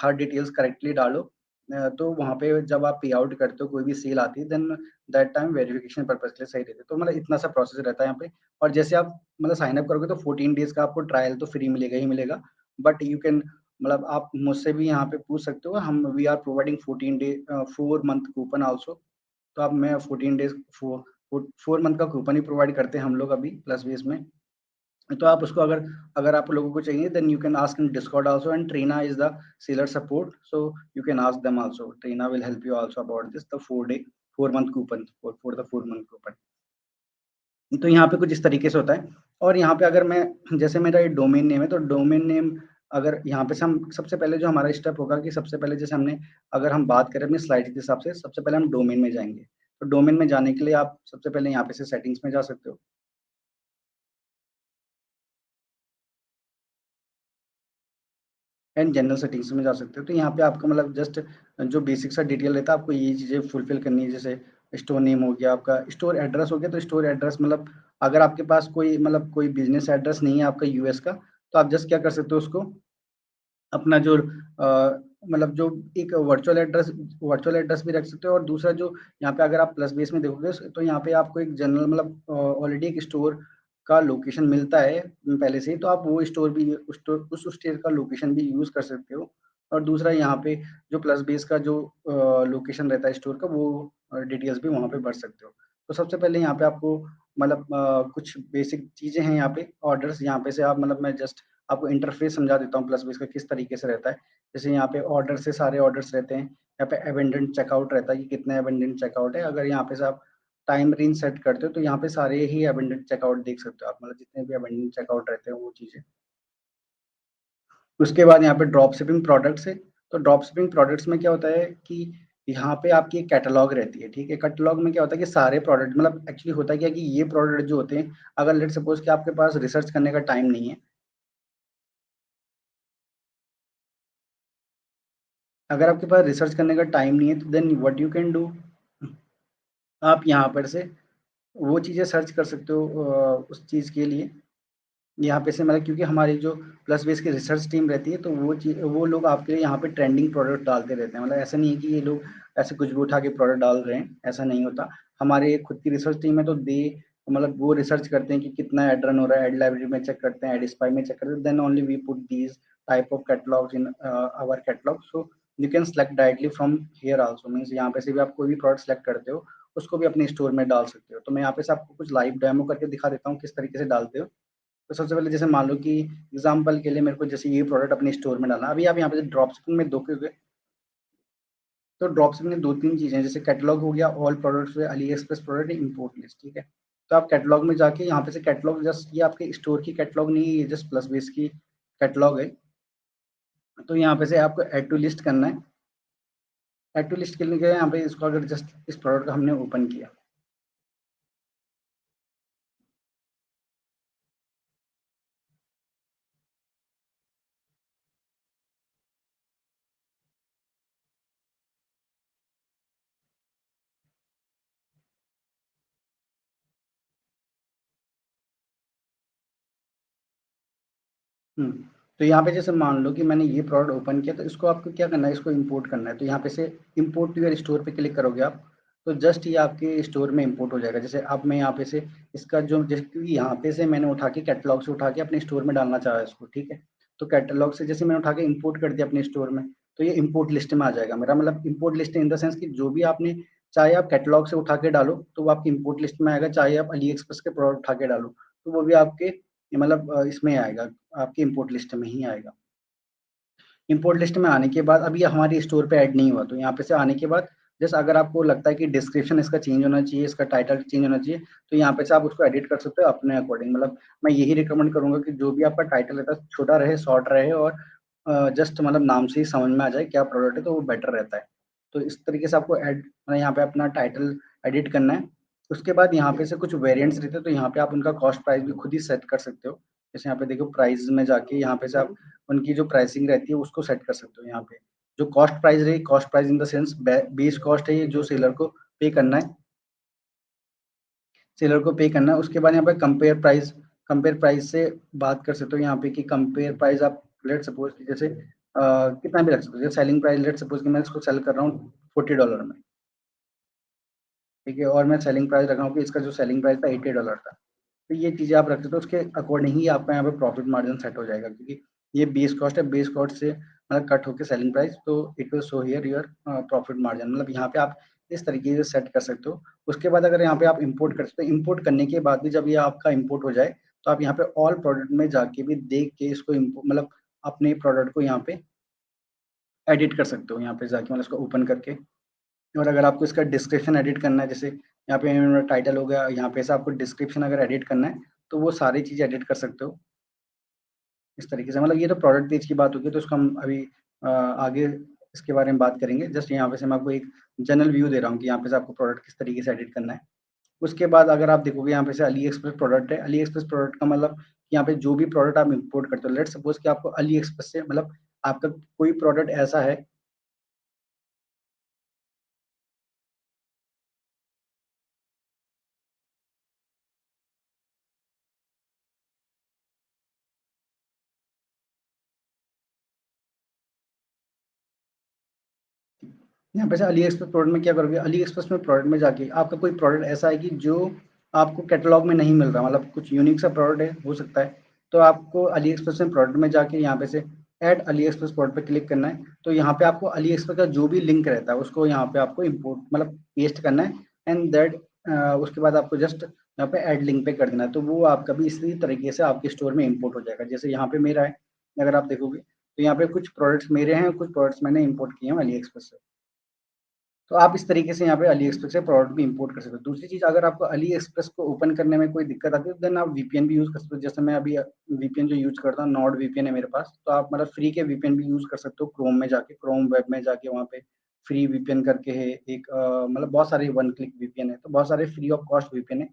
हर डिटेल्स करेक्टली डालो तो वहाँ पे जब आप पे आउट करते हो कोई भी सेल आती है then that time verification purpose के लिए सही रहती है। तो मतलब इतना सा प्रोसेस रहता है यहाँ पे। और जैसे आप मतलब साइन अप करोगे तो 14 डेज का आपको ट्रायल तो फ्री मिलेगा ही मिलेगा, बट यू कैन मतलब आप मुझसे भी यहाँ पे पूछ सकते हो। हम we are providing 4 month coupon also. तो अब मैं 14 डेज 4 मंथ का कूपन ही प्रोवाइड करते हैं हम लोग अभी प्लस बेस में। तो आप उसको अगर अगर आप लोगों को चाहिए then you can ask in Discord also, and Trina is the seller support, so you can ask them also. Trina will help you also about this the 4 month coupon for the 4 month coupon. तो यहाँ पे कुछ इस तरीके से होता है। और यहाँ पे अगर मैं जैसे मेरा ये डोमेन नेम है तो डोमेन नेम अगर यहाँ पे से हम सबसे पहले जो हमारा स्टेप होगा कि सबसे पहले जैसे हमने अगर हम बात करें अपनी स्लाइड के हिसाब से सबसे पहले हम डोमेन में जाएंगे। तो डोमेन में जाने के लिए आप सबसे पहले यहाँ पे से सेटिंग्स में जा सकते हो, एंड जनरल सेटिंग्स में जा सकते हो। तो यहाँ पे आपका मतलब जस्ट जो बेसिक सा डिटेल रहता है आपको ये चीज़ें फुलफिल करनी है। जैसे स्टोर नेम हो गया, आपका स्टोर एड्रेस हो गया। तो स्टोर एड्रेस मतलब अगर आपके पास कोई मतलब कोई बिजनेस एड्रेस नहीं है आपका यूएस का, तो आप जस्ट क्या कर सकते हो उसको अपना जो मतलब जो एक वर्चुअल एड्रेस भी रख सकते हो। और दूसरा जो यहाँ पे अगर आप प्लस बेस में देखोगे तो यहाँ पे आपको एक जनरल मतलब ऑलरेडी एक स्टोर का लोकेशन मिलता है पहले से ही, तो आप वो स्टोर भी उस स्टोर का लोकेशन भी यूज कर सकते हो। और दूसरा यहाँ पे जो प्लस बेस का जो लोकेशन रहता है स्टोर का वो डिटेल्स भी वहाँ पे भर सकते हो। तो सबसे पहले यहाँ पे आपको मतलब कुछ बेसिक चीजें हैं यहाँ पे ऑर्डर्स। यहाँ पे से आप मतलब मैं जस्ट आपको इंटरफेस समझा देता हूँ प्लस बेस का किस तरीके से रहता है। जैसे यहाँ पे ऑर्डर से सारे ऑर्डर्स रहते हैं। यहाँ पे अबेंडेंट चेकआउट रहता है कि कितने अबेंडेंट चेकआउट है। अगर यहाँ पे से आप टाइम रेंज सेट करते हो तो यहाँ पे सारे ही अबेंडेंट चेकआउट देख सकते हो आप, मतलब जितने भी अबेंडेंट चेकआउट रहते हैं वो चीजें। उसके बाद यहाँ पे ड्रॉप शिपिंग प्रोडक्ट्स है। तो ड्रॉप शिपिंग प्रोडक्ट्स में क्या होता है कि यहाँ पे आपकी एक कैटलॉग रहती है, ठीक है। कैटलॉग में क्या होता है कि सारे प्रोडक्ट मतलब एक्चुअली होता है क्या कि ये प्रोडक्ट जो होते हैं अगर लेट सपोज कि आपके पास रिसर्च करने का टाइम नहीं है, अगर आपके पास रिसर्च करने का टाइम नहीं है तो then what you can do, आप यहाँ पर से वो चीज़ें सर्च कर सकते हो उस चीज़ के लिए। यहाँ पे से मतलब क्योंकि हमारी जो प्लस बेस की रिसर्च टीम रहती है तो वो लोग आपके लिए यहाँ पे ट्रेंडिंग प्रोडक्ट डालते रहते हैं। मतलब ऐसा नहीं है कि ये लोग ऐसे कुछ भी उठा के प्रोडक्ट डाल रहे हैं, ऐसा नहीं होता। हमारे खुद की रिसर्च टीम है तो दे मतलब वो रिसर्च करते हैं कि कितना एड रन हो रहा है, एड लाइब्रेरी में चेक करते हैं, एड स्पाई में चेक करते हैं, then only we put these type of catalogues in our catalogue. So you can select directly from here also, means यहाँ पे से भी आप कोई भी प्रोडक्ट सेलेक्ट करते हो उसको भी अपने स्टोर में डाल सकते हो। तो मैं यहाँ पे से आपको कुछ लाइव डेमो करके दिखा देता हूँ किस तरीके से डालते हो। तो सबसे पहले जैसे मान लो कि एग्जांपल के लिए मेरे को जैसे ये प्रोडक्ट अपने स्टोर में डालना। अभी आप यहाँ पे ड्रॉप शिपिंग में देखोगे तो ड्रॉप शिपिंग में 2-3 चीजें हैं। जैसे कैटलॉग हो गया, all products, Ali express product, import list, ठीक है। तो आप कैटलॉग में जाके यहाँ पे से कैटलॉग जस्ट ये आपके स्टोर की कैटलॉग नहीं है, ये जस्ट प्लस बेस की कैटलॉग है। तो यहाँ पे से आपको एड टू लिस्ट करना है। एड टू लिस्ट करने के लिए यहाँ पे इसको अगर जस्ट इस प्रोडक्ट को हमने ओपन किया, तो यहाँ पे जैसे मान लो कि मैंने ये प्रोडक्ट ओपन किया तो इसको आपको क्या करना है, इसको इंपोर्ट करना है। तो यहाँ पे से इंपोर्ट टू योर स्टोर पे क्लिक करोगे आप। तो जस्ट ये आपके स्टोर में इंपोर्ट हो जाएगा। जैसे अब मैं यहाँ पे से इसका जो जैसे कि यहाँ पे से मैंने उठा के कैटलॉग से उठा के अपने स्टोर में डालना चाहा इसको, ठीक है। तो कैटलॉग से जैसे मैंने उठा के इंपोर्ट कर दिया अपने स्टोर में, तो ये इंपोर्ट लिस्ट में आ जाएगा मेरा। मतलब import list in the sense कि जो भी आपने, चाहे आप कैटलॉग से उठा के डालो तो वो आपकी इंपोर्ट लिस्ट में आएगा, चाहे आप अली एक्सप्रेस के प्रोडक्ट उठा के डालो तो वो भी आपके मतलब इसमें आएगा, आपकी इंपोर्ट लिस्ट में ही आएगा। इंपोर्ट लिस्ट में आने के बाद अब ये हमारी स्टोर पे ऐड नहीं हुआ, तो यहाँ पे से आने के बाद जैसे अगर आपको लगता है कि डिस्क्रिप्शन इसका चेंज होना चाहिए, इसका टाइटल चेंज होना चाहिए, तो यहाँ पे से आप उसको एडिट कर सकते हो अपने अकॉर्डिंग। मतलब मैं यही रिकमेंड करूंगा कि जो भी आपका टाइटल रहता है छोटा रहे, शॉर्ट रहे और जस्ट मतलब नाम से ही समझ में आ जाए क्या प्रोडक्ट है, तो वो बेटर रहता है। तो इस तरीके से आपको ऐड मतलब यहाँ पे अपना टाइटल एडिट करना है। उसके बाद यहाँ पे से कुछ वेरिएंट्स रहते हैं, तो यहाँ पे आप उनका कॉस्ट प्राइस भी खुद ही सेट कर सकते हो। जैसे यहाँ पे देखो प्राइस में जाके यहाँ पे से आप उनकी जो प्राइसिंग रहती है उसको सेट कर सकते हो। यहाँ पे जो कॉस्ट प्राइस रही, cost price in the sense base cost है ये जो सेलर को पे करना है, सेलर को पे करना है। उसके बाद यहाँ पे कंपेयर प्राइस से बात कर सकते हो यहाँ पे कि कंपेयर प्राइस आप लेट सपोज जैसे कितना भी रख सकते हो। जैसे सेलिंग प्राइस लेट सपोज कि मैं इसको सेल कर रहा हूँ $40 में, ठीक है, और मैं सेलिंग प्राइस रख रहा हूँ कि इसका जो सेलिंग प्राइस था $80 था। तो ये चीज़ें आप रख सकते हो, उसके अकॉर्डिंग ही आपका यहाँ पे प्रॉफिट मार्जिन सेट हो जाएगा, क्योंकि ये बेस कॉस्ट है, बेस कॉस्ट से मतलब कट होकर सेलिंग प्राइस, तो it will show here your profit margin. मतलब यहाँ पे आप इस तरीके से सेट कर सकते हो। उसके बाद अगर यहाँ पे आप इंपोर्ट कर सकते हो, इंपोर्ट करने के बाद भी जब ये आपका इंपोर्ट हो जाए तो आप यहाँ पे ऑल प्रोडक्ट में जाके भी देख के इसको मतलब अपने प्रोडक्ट को यहाँ पे एडिट कर सकते हो, यहाँ पे जाके मतलब इसको ओपन करके। और अगर आपको इसका डिस्क्रिप्शन एडिट करना है, जैसे यहाँ पे टाइटल हो गया, यहाँ पे से आपको डिस्क्रिप्शन अगर एडिट करना है तो वो सारी चीज़ एडिट कर सकते हो इस तरीके से। मतलब ये तो प्रोडक्ट पेज की बात होगी, तो उसको हम अभी आगे इसके बारे में बात करेंगे। जस्ट यहाँ पे से मैं आपको एक जनरल व्यू दे रहा हूँ कि यहाँ पे से आपको प्रोडक्ट किस तरीके से एडिट करना है। उसके बाद अगर आप देखोगे यहाँ पे से अली एक्सप्रेस प्रोडक्ट है, अली एक्सप्रेस प्रोडक्ट का मतलब यहाँ पे जो भी प्रोडक्ट आप इंपोर्ट करते हो, लेट सपोज कि आपको अली एक्सप्रेस से मतलब आपका कोई प्रोडक्ट ऐसा है, यहाँ पे से अली एक्सप्रेस प्रोडक्ट में क्या करोगे, अली एक्सप्रेस में प्रोडक्ट में जाके आपका कोई प्रोडक्ट ऐसा है कि जो आपको कैटलॉग में नहीं मिल रहा, मतलब कुछ यूनिक सा प्रोडक्ट है हो सकता है, तो आपको अली एक्सप्रेस में प्रोडक्ट में जाके यहाँ पे से ऐड अली एक्सप्रेस प्रोडक्ट पे क्लिक करना है। तो यहाँ पे आपको अली एक्सप्रेस का जो भी लिंक रहता है उसको यहाँ पे आपको इम्पोर्ट मतलब पेस्ट करना है, एंड दैट उसके बाद आपको जस्ट यहाँ पे ऐड लिंक पे कर देना है, तो वो आपका भी इसी तरीके से आपके स्टोर में इम्पोर्ट हो जाएगा। जैसे यहाँ पे मेरा है, अगर आप देखोगे तो यहाँ पे कुछ प्रोडक्ट्स मेरे हैं, कुछ प्रोडक्ट्स मैंने इम्पोर्ट किए हैं अली एक्सप्रेस से। तो आप इस तरीके से यहाँ पे अली एक्सप्रेस से प्रोडक्ट भी इंपोर्ट कर सकते हो। दूसरी चीज़, अगर आपको अली एक्सप्रेस को ओपन करने में कोई दिक्कत आती है, देन आप वीपीएन भी यूज़ कर सकते हो। जैसे मैं अभी वीपीएन जो यूज़ करता हूँ, नॉर्ड वीपीएन है मेरे पास, तो आप मतलब फ्री के वीपीएन भी यूज़ कर सकते हो। क्रोम में जाके, क्रोम वेब में जाके वहाँ पे फ्री वीपीएन करके है एक, मतलब बहुत सारे वन क्लिक वीपीएन है, तो बहुत सारे फ्री ऑफ कॉस्ट वीपीएन है,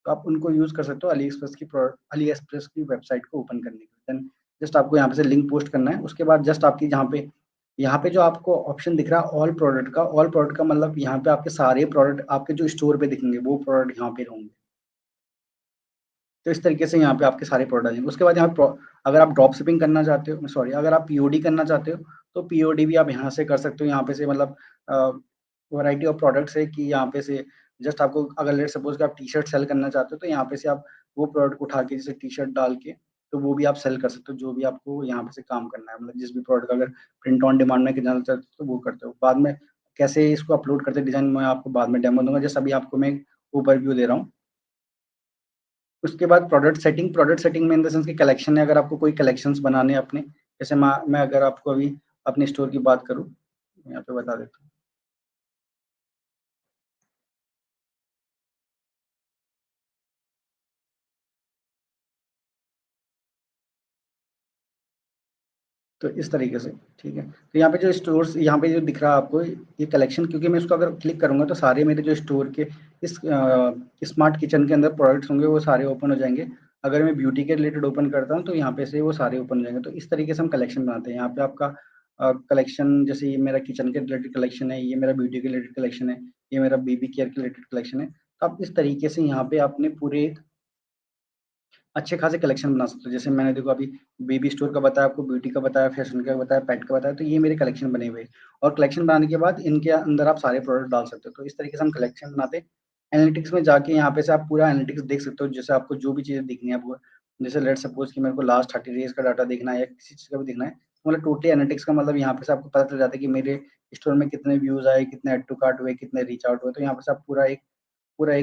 तो आप उनको यूज़ कर सकते हो अली एक्सप्रेस की वेबसाइट को ओपन करने के लिए। देन जस्ट आपको यहाँ पे से लिंक पोस्ट करना है। उसके बाद जस्ट आपकी यहाँ पे जो आपको ऑप्शन दिख रहा है ऑल प्रोडक्ट का मतलब यहाँ पे आपके सारे प्रोडक्ट आपके जो स्टोर पे दिखेंगे वो प्रोडक्ट यहाँ पे होंगे। तो इस तरीके से यहाँ पे आपके सारे प्रोडक्ट आ जाएंगे। उसके बाद अगर आप ड्रॉप शिपिंग करना चाहते हो, सॉरी, अगर आप पीओडी करना चाहते हो तो पीओडी भी आप यहाँ से कर सकते हो। यहाँ पे से मतलब वैरायटी ऑफ प्रोडक्ट्स है कि यहाँ पे से जस्ट आपको अगर लेट सपोज कि आप टी शर्ट सेल करना चाहते हो तो यहाँ पे से आप वो प्रोडक्ट उठा के जैसे टी शर्ट डाल के तो वो भी आप सेल कर सकते हो। जो भी आपको यहाँ पे से काम करना है, मतलब जिस भी प्रोडक्ट का अगर प्रिंट ऑन डिमांड में जाना चाहते हो तो वो करते हो। बाद में कैसे इसको अपलोड करते हैं डिजाइन, मैं आपको बाद में डेमो दूंगा। जैसे अभी आपको मैं ओवरव्यू दे रहा हूँ। उसके बाद प्रोडक्ट सेटिंग में इन द सेंस की कलेक्शन है, अगर आपको कोई कलेक्शंस बनाने हैं अपने, जैसे मैं अगर आपको अभी अपने स्टोर की बात करूँ, यहाँ पे बता देता हूँ। तो इस तरीके से, ठीक है। तो यहाँ पे जो स्टोर्स यहाँ पे जो दिख रहा है आपको ये कलेक्शन, क्योंकि मैं इसको अगर क्लिक करूंगा तो सारे मेरे जो स्टोर के इस स्मार्ट किचन के अंदर प्रोडक्ट्स होंगे वो सारे ओपन हो जाएंगे। अगर मैं ब्यूटी के रिलेटेड ओपन करता हूँ तो यहाँ पे से वो सारे ओपन हो जाएंगे। तो इस तरीके से हम कलेक्शन बनाते हैं। यहाँ पे आपका कलेक्शन, जैसे ये मेरा किचन के रिलेटेड कलेक्शन है, ये मेरा ब्यूटी के रिलेटेड कलेक्शन है, ये मेरा बेबी केयर के रिलेटेड कलेक्शन है। तो आप इस तरीके से यहाँ पे आपने पूरे अच्छे खासे कलेक्शन बना सकते हो। जैसे मैंने देखो अभी बेबी स्टोर का बताया, आपको ब्यूटी का बताया, फैशन का बताया, पेट का बताया, तो ये मेरे कलेक्शन बने हुए हैं। और कलेक्शन बनाने के बाद इनके अंदर आप सारे प्रोडक्ट डाल सकते हो। तो इस तरीके से हम कलेक्शन बनाते हैं। एनालिटिक्स में जाके यहाँ पे से आप पूरा एनालिटिक्स देख सकते हो। जैसे आपको जो भी चीज़ें दिखनी है आपको, जैसे लेट्स सपोज कि मेरे को लास्ट 30 डेज का डाटा देखना है या किसी चीज़ का भी देखना है, तो मतलब टोटली एनालिटिक्स का मतलब यहाँ पे से आपको पता चल जाता है कि मेरे स्टोर में कितने व्यूज़ आए, कितने ऐड टू कार्ट हुए, कितने रीच आउट हुए। तो यहाँ पे से आप पूरा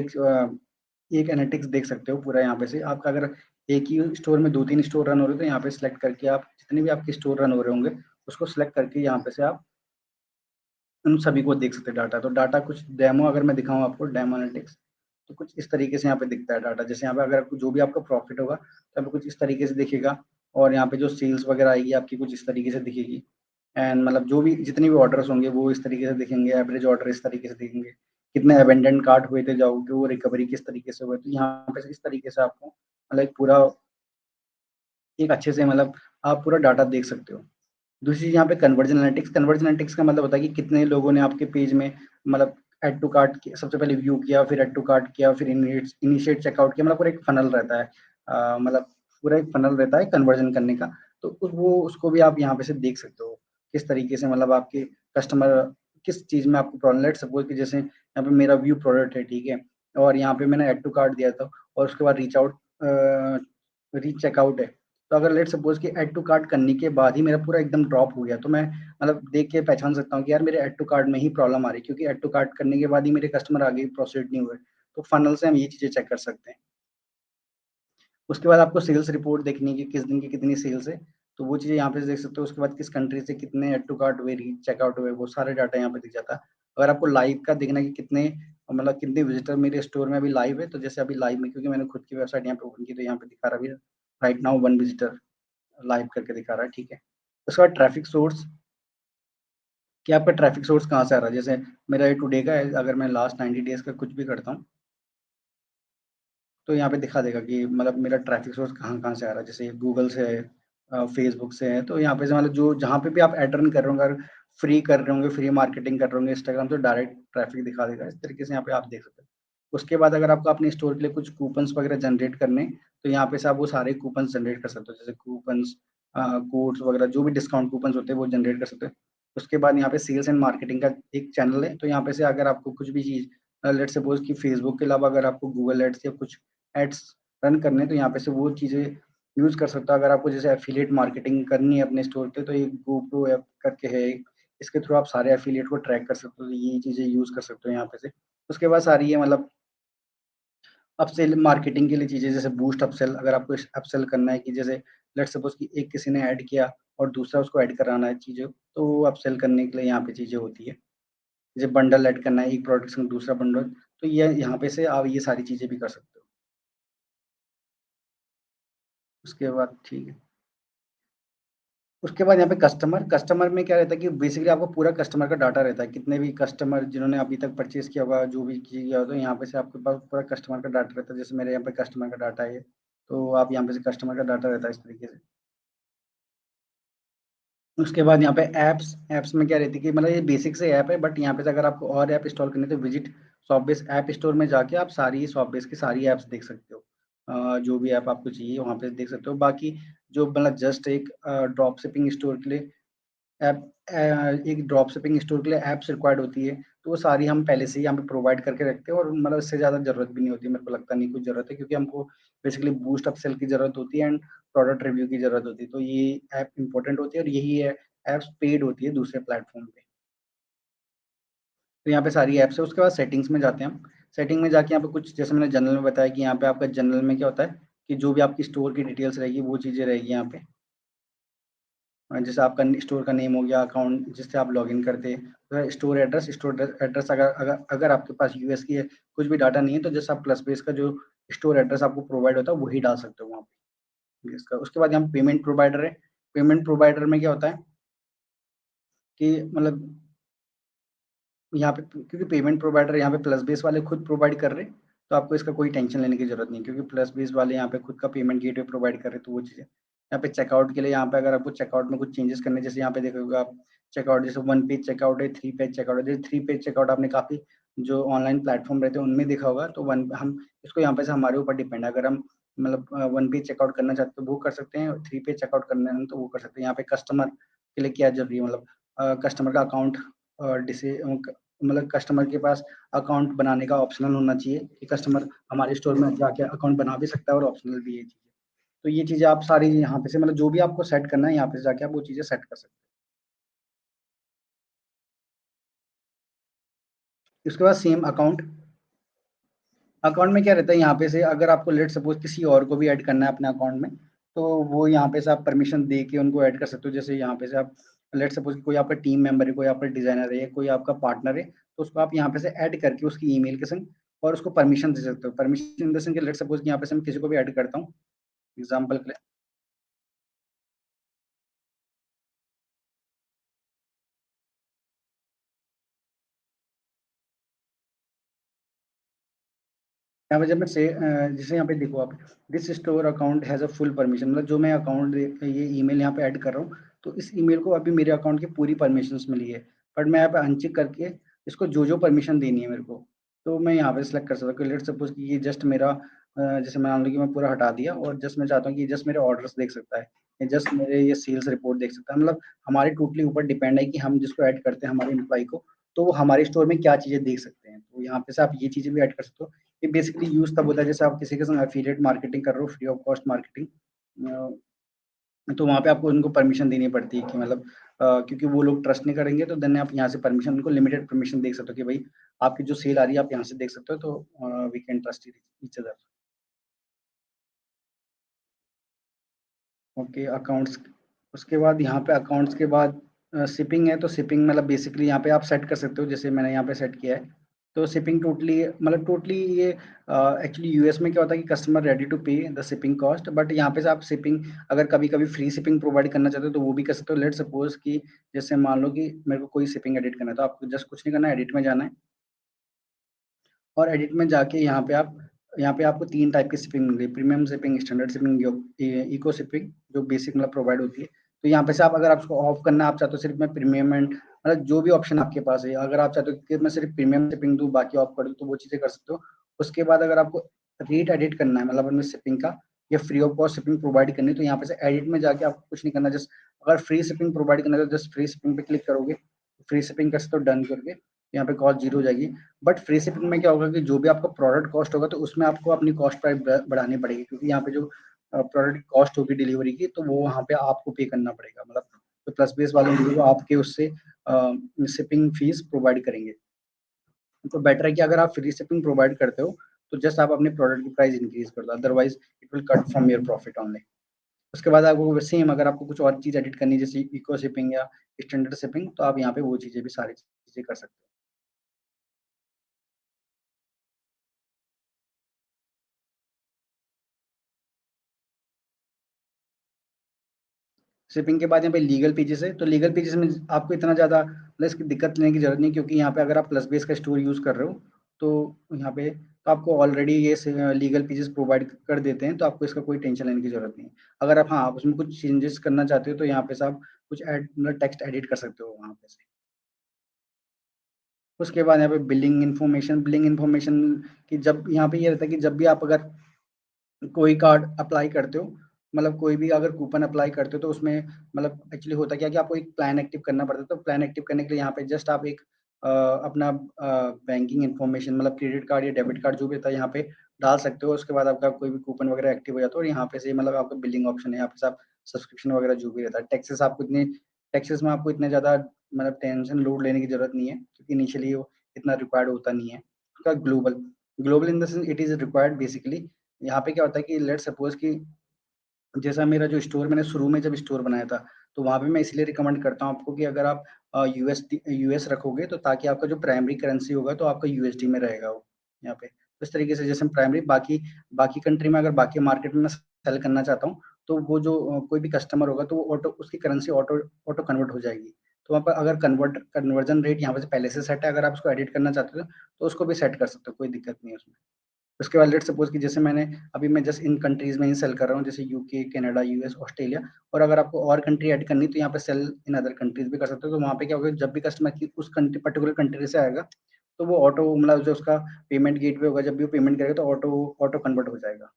एक एनालिटिक्स देख सकते हो पूरा यहाँ पे से। आपका अगर एक ही स्टोर में 2-3 स्टोर रन हो रहे हो, तो यहाँ पे सिलेक्ट करके आप जितने भी आपके स्टोर रन हो रहे होंगे, उसको सिलेक्ट करके यहाँ पे से आप उन सभी को देख सकते हैं डाटा। तो डाटा कुछ डेमो अगर मैं दिखाऊँ आपको, डेमो एनालिटिक्स, तो कुछ इस तरीके से यहाँ पे दिखता है डाटा। जैसे यहाँ पे अगर आपको जो भी आपका प्रॉफिट होगा, तो यहाँ पे कुछ इस तरीके से दिखेगा। और यहाँ पे जो सेल्स वगैरह आएगी आपकी कुछ इस तरीके से दिखेगी। एंड मतलब जो भी जितने भी ऑर्डर्स होंगे वो इस तरीके से दिखेंगे, एवरेज ऑर्डर इस तरीके से दिखेंगे, कितने अबेंडेंट कार्ट हुए थे जाओगे, वो रिकवरी किस तरीके से हुए। तो यहाँ पे इस तरीके से आपको मतलब एक पूरा एक अच्छे से मतलब आप पूरा डाटा देख सकते हो। दूसरी चीज़ यहाँ पे कन्वर्जन एनालिटिक्स। कन्वर्जन एनालिटिक्स का मतलब होता है कि कितने लोगों ने आपके पेज में मतलब ऐड टू कार्ट सबसे पहले व्यू किया, फिर ऐड टू कार्ट किया, फिर इनिशिएट चेकआउट किया। मतलब पूरा एक फनल रहता है। मतलब पूरा एक फनल रहता है कन्वर्जन करने का। तो वो उसको भी आप यहाँ पे से देख सकते हो किस तरीके से मतलब आपके कस्टमर किस चीज़ में आपको प्रॉब्लम। लेट्स सपोज कि जैसे यहाँ पे मेरा व्यू प्रोडक्ट है, ठीक है, और यहाँ पे मैंने ऐड टू कार्ट दिया था और उसके बाद रीच चेकआउट है। तो अगर लेट्स सपोज कि ऐड टू कार्ट करने के बाद ही मेरा पूरा एकदम ड्रॉप हो गया, तो मैं मतलब देख के पहचान सकता हूँ कि यार मेरे ऐड टू कार्ट में ही प्रॉब्लम आ रही है, क्योंकि ऐड टू कार्ट करने के बाद ही मेरे कस्टमर आगे प्रोसीड नहीं हुए। तो फनल से हम ये चीज़ें चेक कर सकते हैं। उसके बाद आपको सेल्स रिपोर्ट देखनी है कि किस दिन की कितनी सेल्स है, तो वो चीज़ें यहाँ पे देख सकते हो। उसके बाद किस कंट्री से कितने ऐड टू कार्ट हुए, रीच चेकआउट हुए, वो सारे डाटा यहाँ पे दिख जाता है। अगर आपको लाइव का देखना है कि कितने मतलब कितने विजिटर मेरे स्टोर में अभी लाइव है, तो जैसे अभी लाइव में क्योंकि मैंने खुद की वेबसाइट यहाँ पे ओपन की, तो यहाँ पे दिखा रहा है अभी राइट नाउ 1 विजिटर लाइव करके दिखा रहा है, ठीक है। उसके बाद ट्रैफिक सोर्स, कि आपका ट्रैफिक सोर्स कहाँ से आ रहा है। जैसे मेरा ये टुडे का है, अगर मैं लास्ट 90 डेज का कुछ भी करता हूँ, तो यहाँ पे दिखा देगा कि मतलब मेरा ट्रैफिक सोर्स कहाँ-कहाँ से आ रहा है। जैसे गूगल से है, फेसबुक से है, तो यहाँ पे से मतलब जो जहाँ पे भी आप एड रन कर रहे होंगे, अगर फ्री कर रहे होंगे, फ्री मार्केटिंग कर रहे होंगे इंस्टाग्राम, तो डायरेक्ट ट्रैफिक दिखा देगा। इस तरीके से यहाँ पे आप देख सकते हो। उसके बाद अगर आपको अपने स्टोर के लिए कुछ कूपन्स वगैरह जनरेट करने, तो यहाँ पे से आप वो सारे कूपन्स जनरेट कर सकते हो। जैसे कूपन्स, कोड्स वगैरह जो भी डिस्काउंट कूपन्स होते हैं वो जनरेट कर सकते हो। उसके बाद यहाँ पे सेल्स एंड मार्केटिंग का एक चैनल है, तो यहाँ पे से अगर आपको कुछ भी चीज़ लेट्स सपोज कि फेसबुक के अलावा अगर आपको गूगल एड्स या कुछ एड्स रन करने हैं, तो यहाँ पे से वो चीज़ें यूज़ कर सकते हो। अगर आपको जैसे एफिलिएट मार्केटिंग करनी है अपने स्टोर पे, तो एक गोप्रो ऐप करके है, इसके थ्रू आप सारे एफिलिएट को ट्रैक कर सकते हो। तो ये चीज़ें यूज़ कर सकते हो यहाँ पे से। उसके बाद सारी ये मतलब अपसेल मार्केटिंग के लिए चीज़ें, जैसे बूस्ट अपसेल, अगर आपको अपसेल करना है कि जैसे लेट्स सपोज कि एक किसी ने ऐड किया और दूसरा उसको ऐड कराना है चीज़ें, तो वो अपसेल करने के लिए यहाँ पे चीज़ें होती है। जैसे बंडल ऐड करना है, एक प्रोडक्ट से दूसरा बंडल, तो ये यहाँ पे से आप ये सारी चीज़ें भी कर सकते हो। उसके बाद ठीक है। उसके बाद यहाँ पे कस्टमर में क्या रहता है कि बेसिकली आपको पूरा कस्टमर का डाटा रहता है। कितने भी कस्टमर जिन्होंने अभी तक परचेज़ किया होगा, जो भी किया होगा, तो यहाँ पे से आपके पास पूरा कस्टमर का डाटा रहता है। जैसे मेरे यहाँ पे कस्टमर का डाटा है, तो आप यहाँ पे से कस्टमर का डाटा रहता है इस तरीके से। उसके बाद यहाँ पे ऐप्स में क्या रहती है कि मतलब ये बेसिक से ऐप है, बट यहाँ पे से अगर आपको और ऐप इंस्टॉल करनी है, तो विजिट शॉपबेस ऐप स्टोर में जाके आप सारी शॉपबेस की सारी ऐप्स देख सकते हो। जो भी ऐप आपको चाहिए वहाँ पे देख सकते हो। बाकी जो मतलब जस्ट एक ड्रॉप शिपिंग स्टोर के लिए ऐप एक ड्रॉप शिपिंग स्टोर के लिए ऐप्स रिक्वायर्ड होती है, तो वो सारी हम पहले से ही यहाँ पे प्रोवाइड करके रखते हैं, और मतलब इससे ज़्यादा ज़रूरत भी नहीं होती है। मेरे को लगता नहीं कुछ ज़रूरत है, क्योंकि हमको बेसिकली बूस्ट अपसेल की ज़रूरत होती है एंड प्रोडक्ट रिव्यू की ज़रूरत होती है। तो ये ऐप इम्पोर्टेंट होती है, और यही है ऐप्स पेड होती है दूसरे प्लेटफ़ॉर्म पे। तो यहाँ पे सारी ऐप्स है। उसके बाद सेटिंग्स में जाते हैं हम। सेटिंग में जाके यहाँ पे कुछ जैसे मैंने जनरल में बताया कि यहाँ पे आपका जनरल में क्या होता है कि जो भी आपकी स्टोर की डिटेल्स रहेगी वो चीज़ें रहेगी यहाँ पे। जैसे आपका स्टोर का नेम हो गया, अकाउंट जिससे आप लॉगिन करते हैं, तो स्टोर एड्रेस अगर अगर अगर आपके पास यूएस की है, कुछ भी डाटा नहीं है, तो जैसे आप प्लस बेस का जो स्टोर एड्रेस आपको प्रोवाइड होता है वही डाल सकते हो वहाँ पे इसका। उसके बाद यहाँ पेमेंट प्रोवाइडर है। पेमेंट प्रोवाइडर में क्या होता है कि मतलब यहाँ पे क्योंकि पेमेंट प्रोवाइडर यहाँ पे प्लस बेस वाले खुद प्रोवाइड कर रहे हैं, तो आपको इसका कोई टेंशन लेने की जरूरत नहीं, क्योंकि प्लस बेस वाले यहाँ पे खुद का पेमेंट गेटवे प्रोवाइड कर रहे हैं। तो वो चीज़ें यहाँ पे चेकआउट के लिए, यहाँ पे अगर आपको चेकआउट में कुछ चेंजेस करने, जैसे यहाँ पे देखोगे आप चेकआउट, जैसे 1 पेज चेकआउट है, 3 पेज चेकआउट है। जैसे 3 पेज चेकआउट आपने काफ़ी जो ऑनलाइन प्लेटफॉर्म रहते हैं उनमें देखा होगा, तो वन हम इसको यहाँ पे से हमारे ऊपर डिपेंड है। अगर हम मतलब 1 पेज चेकआउट करना चाहते हो वो कर सकते हैं, 3 पेज चेकआउट करना है तो वो कर सकते हैं। यहाँ पे कस्टमर के लिए क्या ज़रूरी है, मतलब कस्टमर का अकाउंट डिसे मतलब कस्टमर के पास अकाउंट बनाने का ऑप्शनल होना चाहिए कि कस्टमर हमारे स्टोर में जाके अकाउंट बना भी सकता है और ऑप्शनल भी है चीज़ें। तो ये चीज़ें आप सारी यहाँ पे से मतलब जो भी आपको सेट करना है यहाँ पे जाके आप वो चीज़ें सेट कर सकते हैं। उसके बाद सेम अकाउंट अकाउंट में क्या रहता है यहाँ पे से अगर आपको लेट सपोज किसी और को भी ऐड करना है अपने अकाउंट में, तो वो यहाँ पे से आप परमिशन दे के उनको ऐड कर सकते हो। जैसे यहाँ पे से आप लेट सपोज कोई आपका टीम मेंबर है, कोई आपका डिजाइनर है, कोई आपका पार्टनर है, तो उसको आप यहाँ पे से ऐड करके उसकी ईमेल के संग और उसको परमिशन दे सकते हो। परमिशन इन द सेंस कि लेट सपोज यहाँ पे से मैं किसी को भी ऐड करता हूँ एग्जाम्पल के लिए। यहाँ पे जब मैं से जैसे यहाँ पे देखो आप, this store account has a full permission, मतलब जो मैं अकाउंट ये ईमेल यहाँ पे ऐड कर रहा हूँ, तो इस ईमेल को अभी मेरे अकाउंट की पूरी परमिशंस मिली है। बट मैं यहाँ पे अनचेक करके इसको जो परमिशन देनी है मेरे को, तो मैं यहाँ पे सिलेक्ट कर सकता हूँ कि लेट सपोज कि ये जस्ट मेरा जैसे मान लो कि मैं पूरा हटा दिया और जस्ट मैं चाहता हूँ कि जस्ट मेरे ऑर्डर्स देख सकता है, या जस्ट मेरे ये सेल्स रिपोर्ट देख सकता है। मतलब हमारे टोटली ऊपर डिपेंड है कि हम जिसको ऐड करते हैं हमारे एम्प्लॉय को, तो वो हमारे स्टोर में क्या चीज़ें देख सकते हैं। तो यहाँ पे से आप ये चीज़ें भी ऐड कर सकते हो। ये बेसिकली यूज़ तब होता है जैसे आप किसी के संग एफिलिएट मार्केटिंग कर रहे हो, फ्री ऑफ कॉस्ट मार्केटिंग, तो वहाँ पे आपको उनको परमिशन देनी पड़ती है कि मतलब क्योंकि वो लोग ट्रस्ट नहीं करेंगे, तो देन आप यहाँ से परमिशन उनको लिमिटेड परमिशन देख सकते हो कि भाई आपकी जो सेल आ रही है आप यहाँ से देख सकते हो, तो we can trust each other. Okay accounts, उसके बाद यहाँ पे अकाउंट्स के बाद शिपिंग है, तो शिपिंग मतलब बेसिकली यहाँ पे आप सेट कर सकते हो जैसे मैंने यहाँ पे सेट किया है। तो शिपिंग टोटली मतलब टोटली ये एक्चुअली यूएस में क्या होता है कि कस्टमर रेडी टू पे द शिपिंग कॉस्ट, बट यहाँ पे से आप शिपिंग अगर कभी कभी फ्री शिपिंग प्रोवाइड करना चाहते हो तो वो भी कर सकते हो। लेट सपोज कि जैसे मान लो कि मेरे को कोई शिपिंग एडिट करना है, तो आपको जस्ट कुछ नहीं करना है, एडिट में जाना है और एडिट में जाके यहाँ पे आपको 3 टाइप की शिपिंग मिल रही है, premium shipping, standard shipping, eco shipping, जो बेसिक मतलब प्रोवाइड होती है। तो यहाँ पे से आप अगर आपको ऑफ करना है, आप चाहते हो सिर्फ मैं प्रीमियम एंड मतलब जो भी ऑप्शन आपके पास है, अगर आप चाहते हो कि मैं सिर्फ प्रीमियम शिपिंग दूँ बाकी ऑफ कर दूँ, तो वो चीज़ें कर सकते हो। उसके बाद अगर आपको रेट एडिट करना है मतलब अपने शिपिंग का या free of cost shipping provide करनी है, तो यहाँ पे से एडिट में जाके आपको कुछ नहीं करना, जस्ट अगर फ्री शिपिंग प्रोवाइड करना है तो जस्ट फ्री शिपिंग पे क्लिक करोगे, फ्री शिपिंग कर सकते हो डन करके, यहाँ पे कॉस्ट जीरो हो जाएगी। बट फ्री शिपिंग में क्या होगा कि जो भी आपका प्रोडक्ट कॉस्ट होगा तो उसमें आपको अपनी कॉस्ट प्राइस बढ़ानी पड़ेगी, क्योंकि यहाँ पे जो प्रोडक्ट कॉस्ट होगी डिलीवरी की तो वो वहाँ पे आपको पे करना पड़ेगा। मतलब तो प्लस बेस वाले जो आपके उससे शिपिंग फीस प्रोवाइड करेंगे। तो बेटर है कि अगर आप फ्री शिपिंग प्रोवाइड करते हो तो जस्ट आप अपने प्रोडक्ट की प्राइस इंक्रीज कर दो, otherwise it will cut from your profit only. उसके बाद आपको सेम अगर आपको कुछ और चीज़ एडिट करनी है जैसे इको शिपिंग या स्टैंडर्ड शिपिंग, तो आप यहाँ पे वो चीज़ें भी सारी चीज़ें कर सकते हो। शिपिंग के बाद यहाँ पे लीगल पेजेस है, तो लीगल पेजेस में आपको इतना ज़्यादा मतलब इसकी दिक्कत लेने की जरूरत नहीं, क्योंकि यहाँ पे अगर आप प्लस बेस का स्टोर यूज़ कर रहे हो तो यहाँ पे तो आपको ऑलरेडी ये लीगल पेजेस प्रोवाइड कर देते हैं, तो आपको इसका कोई टेंशन लेने की जरूरत नहीं है। अगर आप हाँ आप उसमें कुछ चेंजेस करना चाहते हो तो यहाँ पे से आप कुछ एड मतलब टेक्स्ट एडिट कर सकते हो वहाँ पे से। उसके बाद यहाँ पे बिलिंग इन्फॉर्मेशन की जब यहाँ पे ये रहता है कि जब भी आप अगर कोई कार्ड अप्लाई करते हो, मतलब कोई भी अगर कूपन अप्लाई करते हो तो उसमें मतलब एक्चुअली होता क्या है कि आपको एक प्लान एक्टिव करना पड़ता है। तो प्लान एक्टिव करने के लिए यहाँ पे जस्ट आप एक अपना बैंकिंग इन्फॉर्मेशन मतलब क्रेडिट कार्ड या डेबिट कार्ड जो भी होता है यहाँ पे डाल सकते हो। उसके बाद आपका कोई भी कूपन वगैरह एक्टिव हो जाता है और यहाँ पे से मतलब आपका बिलिंग ऑप्शन है, यहाँ पे से आप सब्सक्रिप्शन वगैरह जो भी रहता है। टैक्सेस में आपको इतने ज़्यादा मतलब टेंशन लोड लेने की जरूरत नहीं है, क्योंकि इनिशियली वो इतना रिक्वायर्ड होता नहीं है। उसका global global in the sense it is required basically. यहाँ पे क्या होता है कि लेट सपोज कि जैसा मेरा जो स्टोर मैंने शुरू में जब स्टोर बनाया था, तो वहाँ पे मैं इसलिए रिकमेंड करता हूँ आपको कि अगर आप यूएस रखोगे तो ताकि आपका जो प्राइमरी करेंसी होगा तो आपका यूएसडी में रहेगा वो यहाँ पे। तो इस तरीके से जैसे प्राइमरी बाकी बाकी कंट्री में अगर बाकी मार्केट में मैं सेल करना चाहता हूँ, तो वो जो कोई भी कस्टमर होगा तो वो ऑटो उसकी करेंसी ऑटो ऑटो कन्वर्ट हो जाएगी। तो वहाँ पर अगर कन्वर्जन रेट यहाँ पे से पहले से सेट है, अगर आप उसको एडिट करना चाहते हो तो उसको भी सेट कर सकते हो, कोई दिक्कत नहीं है उसमें। उसके बाद लेट्स सपोज कि जैसे मैंने अभी मैं जस्ट इन कंट्रीज में ही सेल कर रहा हूँ जैसे यूके, कनाडा, यूएस, ऑस्ट्रेलिया, और अगर आपको और कंट्री ऐड करनी तो यहाँ पे सेल इन अदर कंट्रीज भी कर सकते हो। तो वहाँ पे क्या होगा जब भी कस्टमर की उस कंट्री पर्टिकुलर कंट्री से आएगा तो वो ऑटो मतलब जो उसका पेमेंट गेटवे होगा जब भी वो पेमेंट करेगा तो ऑटो ऑटो कन्वर्ट हो जाएगा।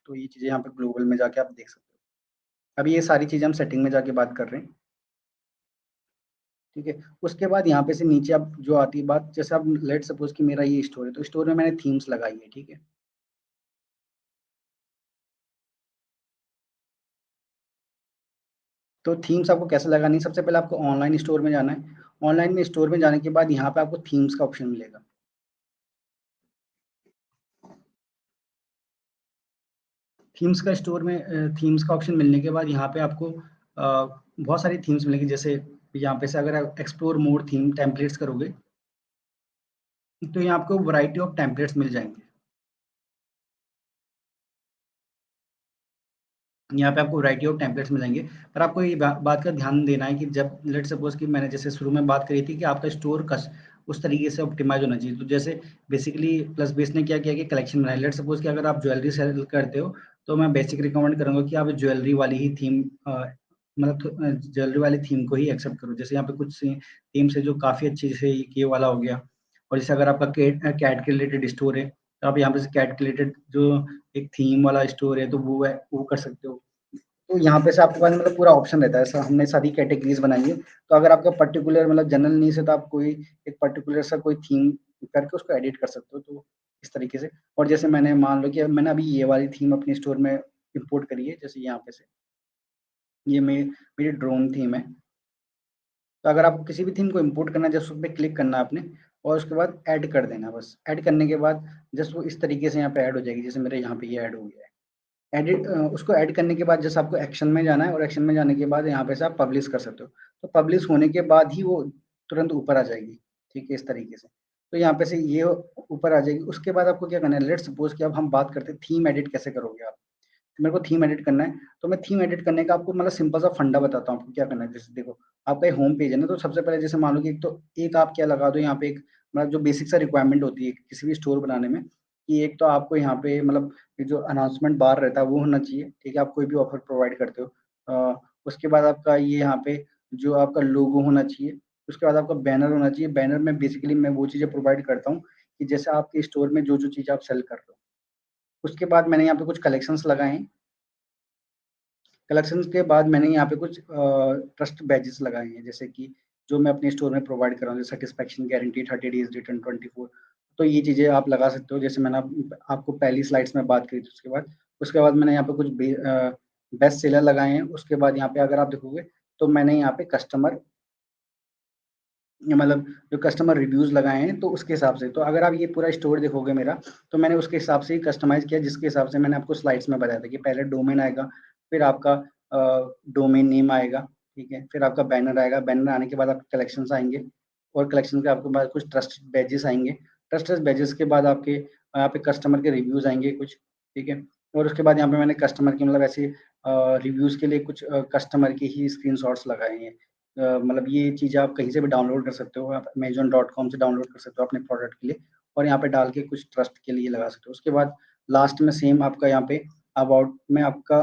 तो ये चीज़ें यहाँ पे ग्लोबल में जाके आप देख सकते हो। अभी ये सारी चीज़ें हम सेटिंग में जाके बात कर रहे हैं, ठीक है। उसके बाद यहाँ पे से नीचे अब जो आती है बात, जैसे अब लेट्स सपोज कि मेरा ये स्टोर है, तो स्टोर में मैंने थीम्स लगाई है, ठीक है। तो थीम्स आपको कैसे लगानी है, सबसे पहले आपको ऑनलाइन स्टोर में जाना है। ऑनलाइन में स्टोर में जाने के बाद यहाँ पे आपको थीम्स का ऑप्शन मिलेगा। थीम्स का स्टोर में थीम्स का ऑप्शन मिलने के बाद यहाँ पे आपको बहुत सारी थीम्स मिलेंगी। जैसे यहाँ पे से अगर आप एक्सप्लोर मोर थीम टेम्पलेट्स करोगे, तो यहाँ आपको वैरायटी ऑफ टेम्पलेट्स मिल जाएंगे। यहाँ पे आपको वैरायटी ऑफ टेम्पलेट्स मिलेंगे, पर आपको ये बात का ध्यान देना है कि जब लेट सपोज कि मैंने जैसे शुरू में बात करी थी कि आपका स्टोर उस तरीके से ऑप्टिमाइज होना चाहिए। तो जैसे बेसिकली प्लस बेस ने क्या किया कि कलेक्शन बनाया। लेट सपोज कि अगर आप ज्वेलरी सेल करते हो, तो मैं बेसिक रिकमेंड करूंगा कि आप ज्वेलरी वाली ही थीम, मतलब ज्वेलरी वाली थीम को ही एक्सेप्ट करो। जैसे यहाँ पे कुछ थीम्स है जो काफ़ी अच्छी, जैसे ये वाला हो गया। और जैसे अगर आपका कैट के रिलेटेड स्टोर है, तो आप यहाँ पे से कैट के रिलेटेड जो एक थीम वाला स्टोर है, तो वो है, वो कर सकते हो। तो यहाँ पे से आपके पास मतलब पूरा ऑप्शन रहता है। हमने सारी कैटेगरीज बनाई है। तो अगर आपका पर्टिकुलर मतलब जनरल नहीं है, तो आप कोई एक पर्टिकुलर सा कोई थीम करके उसको एडिट कर सकते हो। तो इस तरीके से। और जैसे मैंने मान लो कि अब मैंने अभी ये वाली थीम अपने स्टोर में इंपोर्ट करी है, जैसे यहाँ पे से ये मेरी ड्रोन थीम है। तो अगर आपको किसी भी थीम को इंपोर्ट करना है, जस्ट उस पर क्लिक करना है आपने, और उसके बाद ऐड कर देना। बस ऐड करने के बाद जस्ट वो इस तरीके से यहाँ पे ऐड हो जाएगी, जैसे मेरे यहाँ पे ये ऐड हो गया है। उसको ऐड करने के बाद जैसे आपको एक्शन में जाना है, और एक्शन में जाने के बाद यहाँ पे से आप पब्लिश कर सकते हो। तो पब्लिश होने के बाद ही वो तुरंत ऊपर आ जाएगी, ठीक है, इस तरीके से। तो यहाँ पे से ये ऊपर आ जाएगी। उसके बाद आपको क्या करना है, लेट्स सपोज कि अब हम बात करते हैं थीम एडिट कैसे करोगे आप। तो मेरे को थीम एडिट करना है, तो मैं थीम एडिट करने का आपको मतलब सिंपल सा फंडा बताता हूँ आपको क्या करना है। जैसे देखो, आपका ये होम पेज है ना, तो सबसे पहले जैसे मान लो कि एक आप क्या लगा दो यहाँ पे, एक मतलब जो बेसिक सा रिक्वायरमेंट होती है किसी भी स्टोर बनाने में, कि एक तो आपको यहाँ पे मतलब ये जो अनाउंसमेंट बार रहता है वो होना चाहिए, ठीक है। आप कोई भी ऑफर प्रोवाइड करते हो। उसके बाद आपका ये यहाँ पे जो आपका लोगो होना चाहिए। उसके बाद आपका बैनर होना चाहिए। बैनर में बेसिकली मैं वो चीज़ें प्रोवाइड करता हूँ कि जैसे आपके स्टोर में जो जो चीज़ आप सेल कर रहे हो। उसके बाद मैंने यहाँ पे कुछ कलेक्शंस लगाए हैं। कलेक्शंस के बाद मैंने यहाँ पे कुछ ट्रस्ट बैजेस लगाए हैं, जैसे कि जो मैं अपने स्टोर में प्रोवाइड कर रहा हूँ, जैसे सेटिस्फैक्शन गारंटी 30 डेज रिटर्न 24। तो ये चीज़ें आप लगा सकते हो। जैसे मैंने आपको पहली स्लाइड्स में बात करी थी। उसके बाद मैंने यहाँ पे कुछ बेस्ट सेलर लगाए हैं। उसके बाद यहाँ पे अगर आप देखोगे, तो मैंने यहाँ पे कस्टमर मतलब जो कस्टमर रिव्यूज लगाए हैं, तो उसके हिसाब से, तो अगर आप ये पूरा स्टोर देखोगे मेरा, तो मैंने उसके हिसाब से ही कस्टमाइज किया, जिसके हिसाब से मैंने आपको स्लाइड्स में बताया था कि पहले डोमेन आएगा, फिर आपका डोमेन नेम आएगा, ठीक है, फिर आपका बैनर आएगा। बैनर आने के बाद आपके कलेक्शंस आएंगे, और कलेक्शन के आपके पास कुछ ट्रस्ट बैजेस आएंगे। ट्रस्ट बैजेस के बाद आपके यहाँ पे कस्टमर के रिव्यूज आएंगे कुछ, ठीक है। और उसके बाद यहाँ पे मैंने कस्टमर के मतलब ऐसे रिव्यूज के लिए कुछ कस्टमर के ही स्क्रीनशॉट्स लगाए हैं। मतलब ये चीज़ आप कहीं से भी डाउनलोड कर सकते हो। आप अमेजन.com से डाउनलोड कर सकते हो अपने प्रोडक्ट के लिए, और यहाँ पे डाल के कुछ ट्रस्ट के लिए लगा सकते हो। उसके बाद लास्ट में सेम आपका यहाँ पे अबाउट में आपका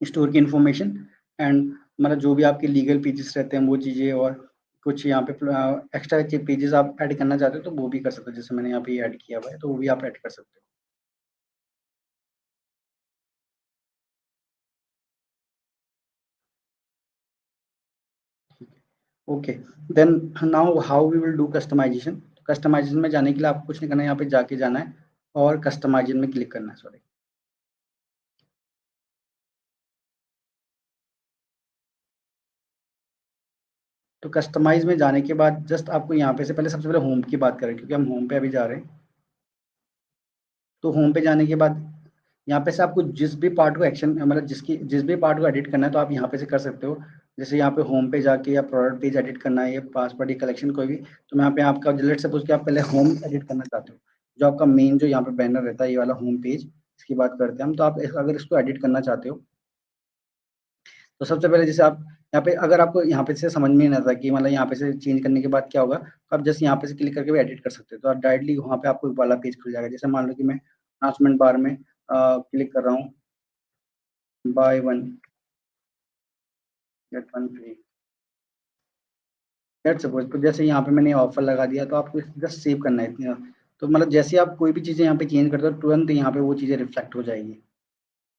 स्टोर की इन्फॉर्मेशन, एंड मतलब जो भी आपके लीगल पेजेस रहते हैं वो चीज़ें, और कुछ यहाँ पे एक्स्ट्रा पेजेस आप ऐड करना चाहते हो तो वो भी कर सकते हो। जैसे मैंने यहाँ पे ऐड किया हुआ है, तो वो भी आप ऐड कर सकते हो। Okay, then now how we will do customisation. Customisation में जाने के लिए आपको कुछ नहीं करना है, यहाँ पे जाके जाना है और कस्टमाइजेशन में क्लिक करना है, सॉरी। तो कस्टमाइज में जाने के बाद जस्ट आपको यहाँ पे से पहले सबसे पहले होम की बात करें, क्योंकि हम होम पे अभी जा रहे हैं। तो होम पे जाने के बाद यहाँ पे से आपको जिस भी पार्ट को एक्शन मतलब जिस भी पार्ट को एडिट करना है, तो आप यहाँ पे से कर सकते हो। जैसे यहाँ पे होम पे जाके या प्रोडक्ट पेज एडिट करना है, या पासवर्ड या कलेक्शन कोई भी, तो मैं यहाँ पे आपका लेट सपोज कि आप पहले होम एडिट करना चाहते हो, जो आपका मेन जो यहाँ पे बैनर रहता है, ये वाला होम पेज, इसकी बात करते हैं हम। तो आप अगर इसको एडिट करना चाहते हो, तो सबसे पहले जैसे आप यहाँ पे, अगर आपको यहाँ पे से समझ में नहीं आता कि मतलब यहाँ पे से चेंज करने के बाद क्या होगा, तो आप जस्ट यहाँ पे से क्लिक करके भी एडिट कर सकते हो। तो आप डायरेक्टली वहाँ पे आपको वाला पेज खुल जाएगा। जैसे मान लो कि मैं अनाउंसमेंट बार में क्लिक कर रहा हूँ, by one get one free, let's suppose. तो जैसे यहाँ पे मैंने ऑफर लगा दिया, तो आपको जस्ट सेव करना है इतना। तो मतलब जैसे आप कोई भी चीज़ें यहाँ पे चेंज करते हो, तुरंत यहाँ पे वो चीज़ें रिफ्लेक्ट हो जाएगी।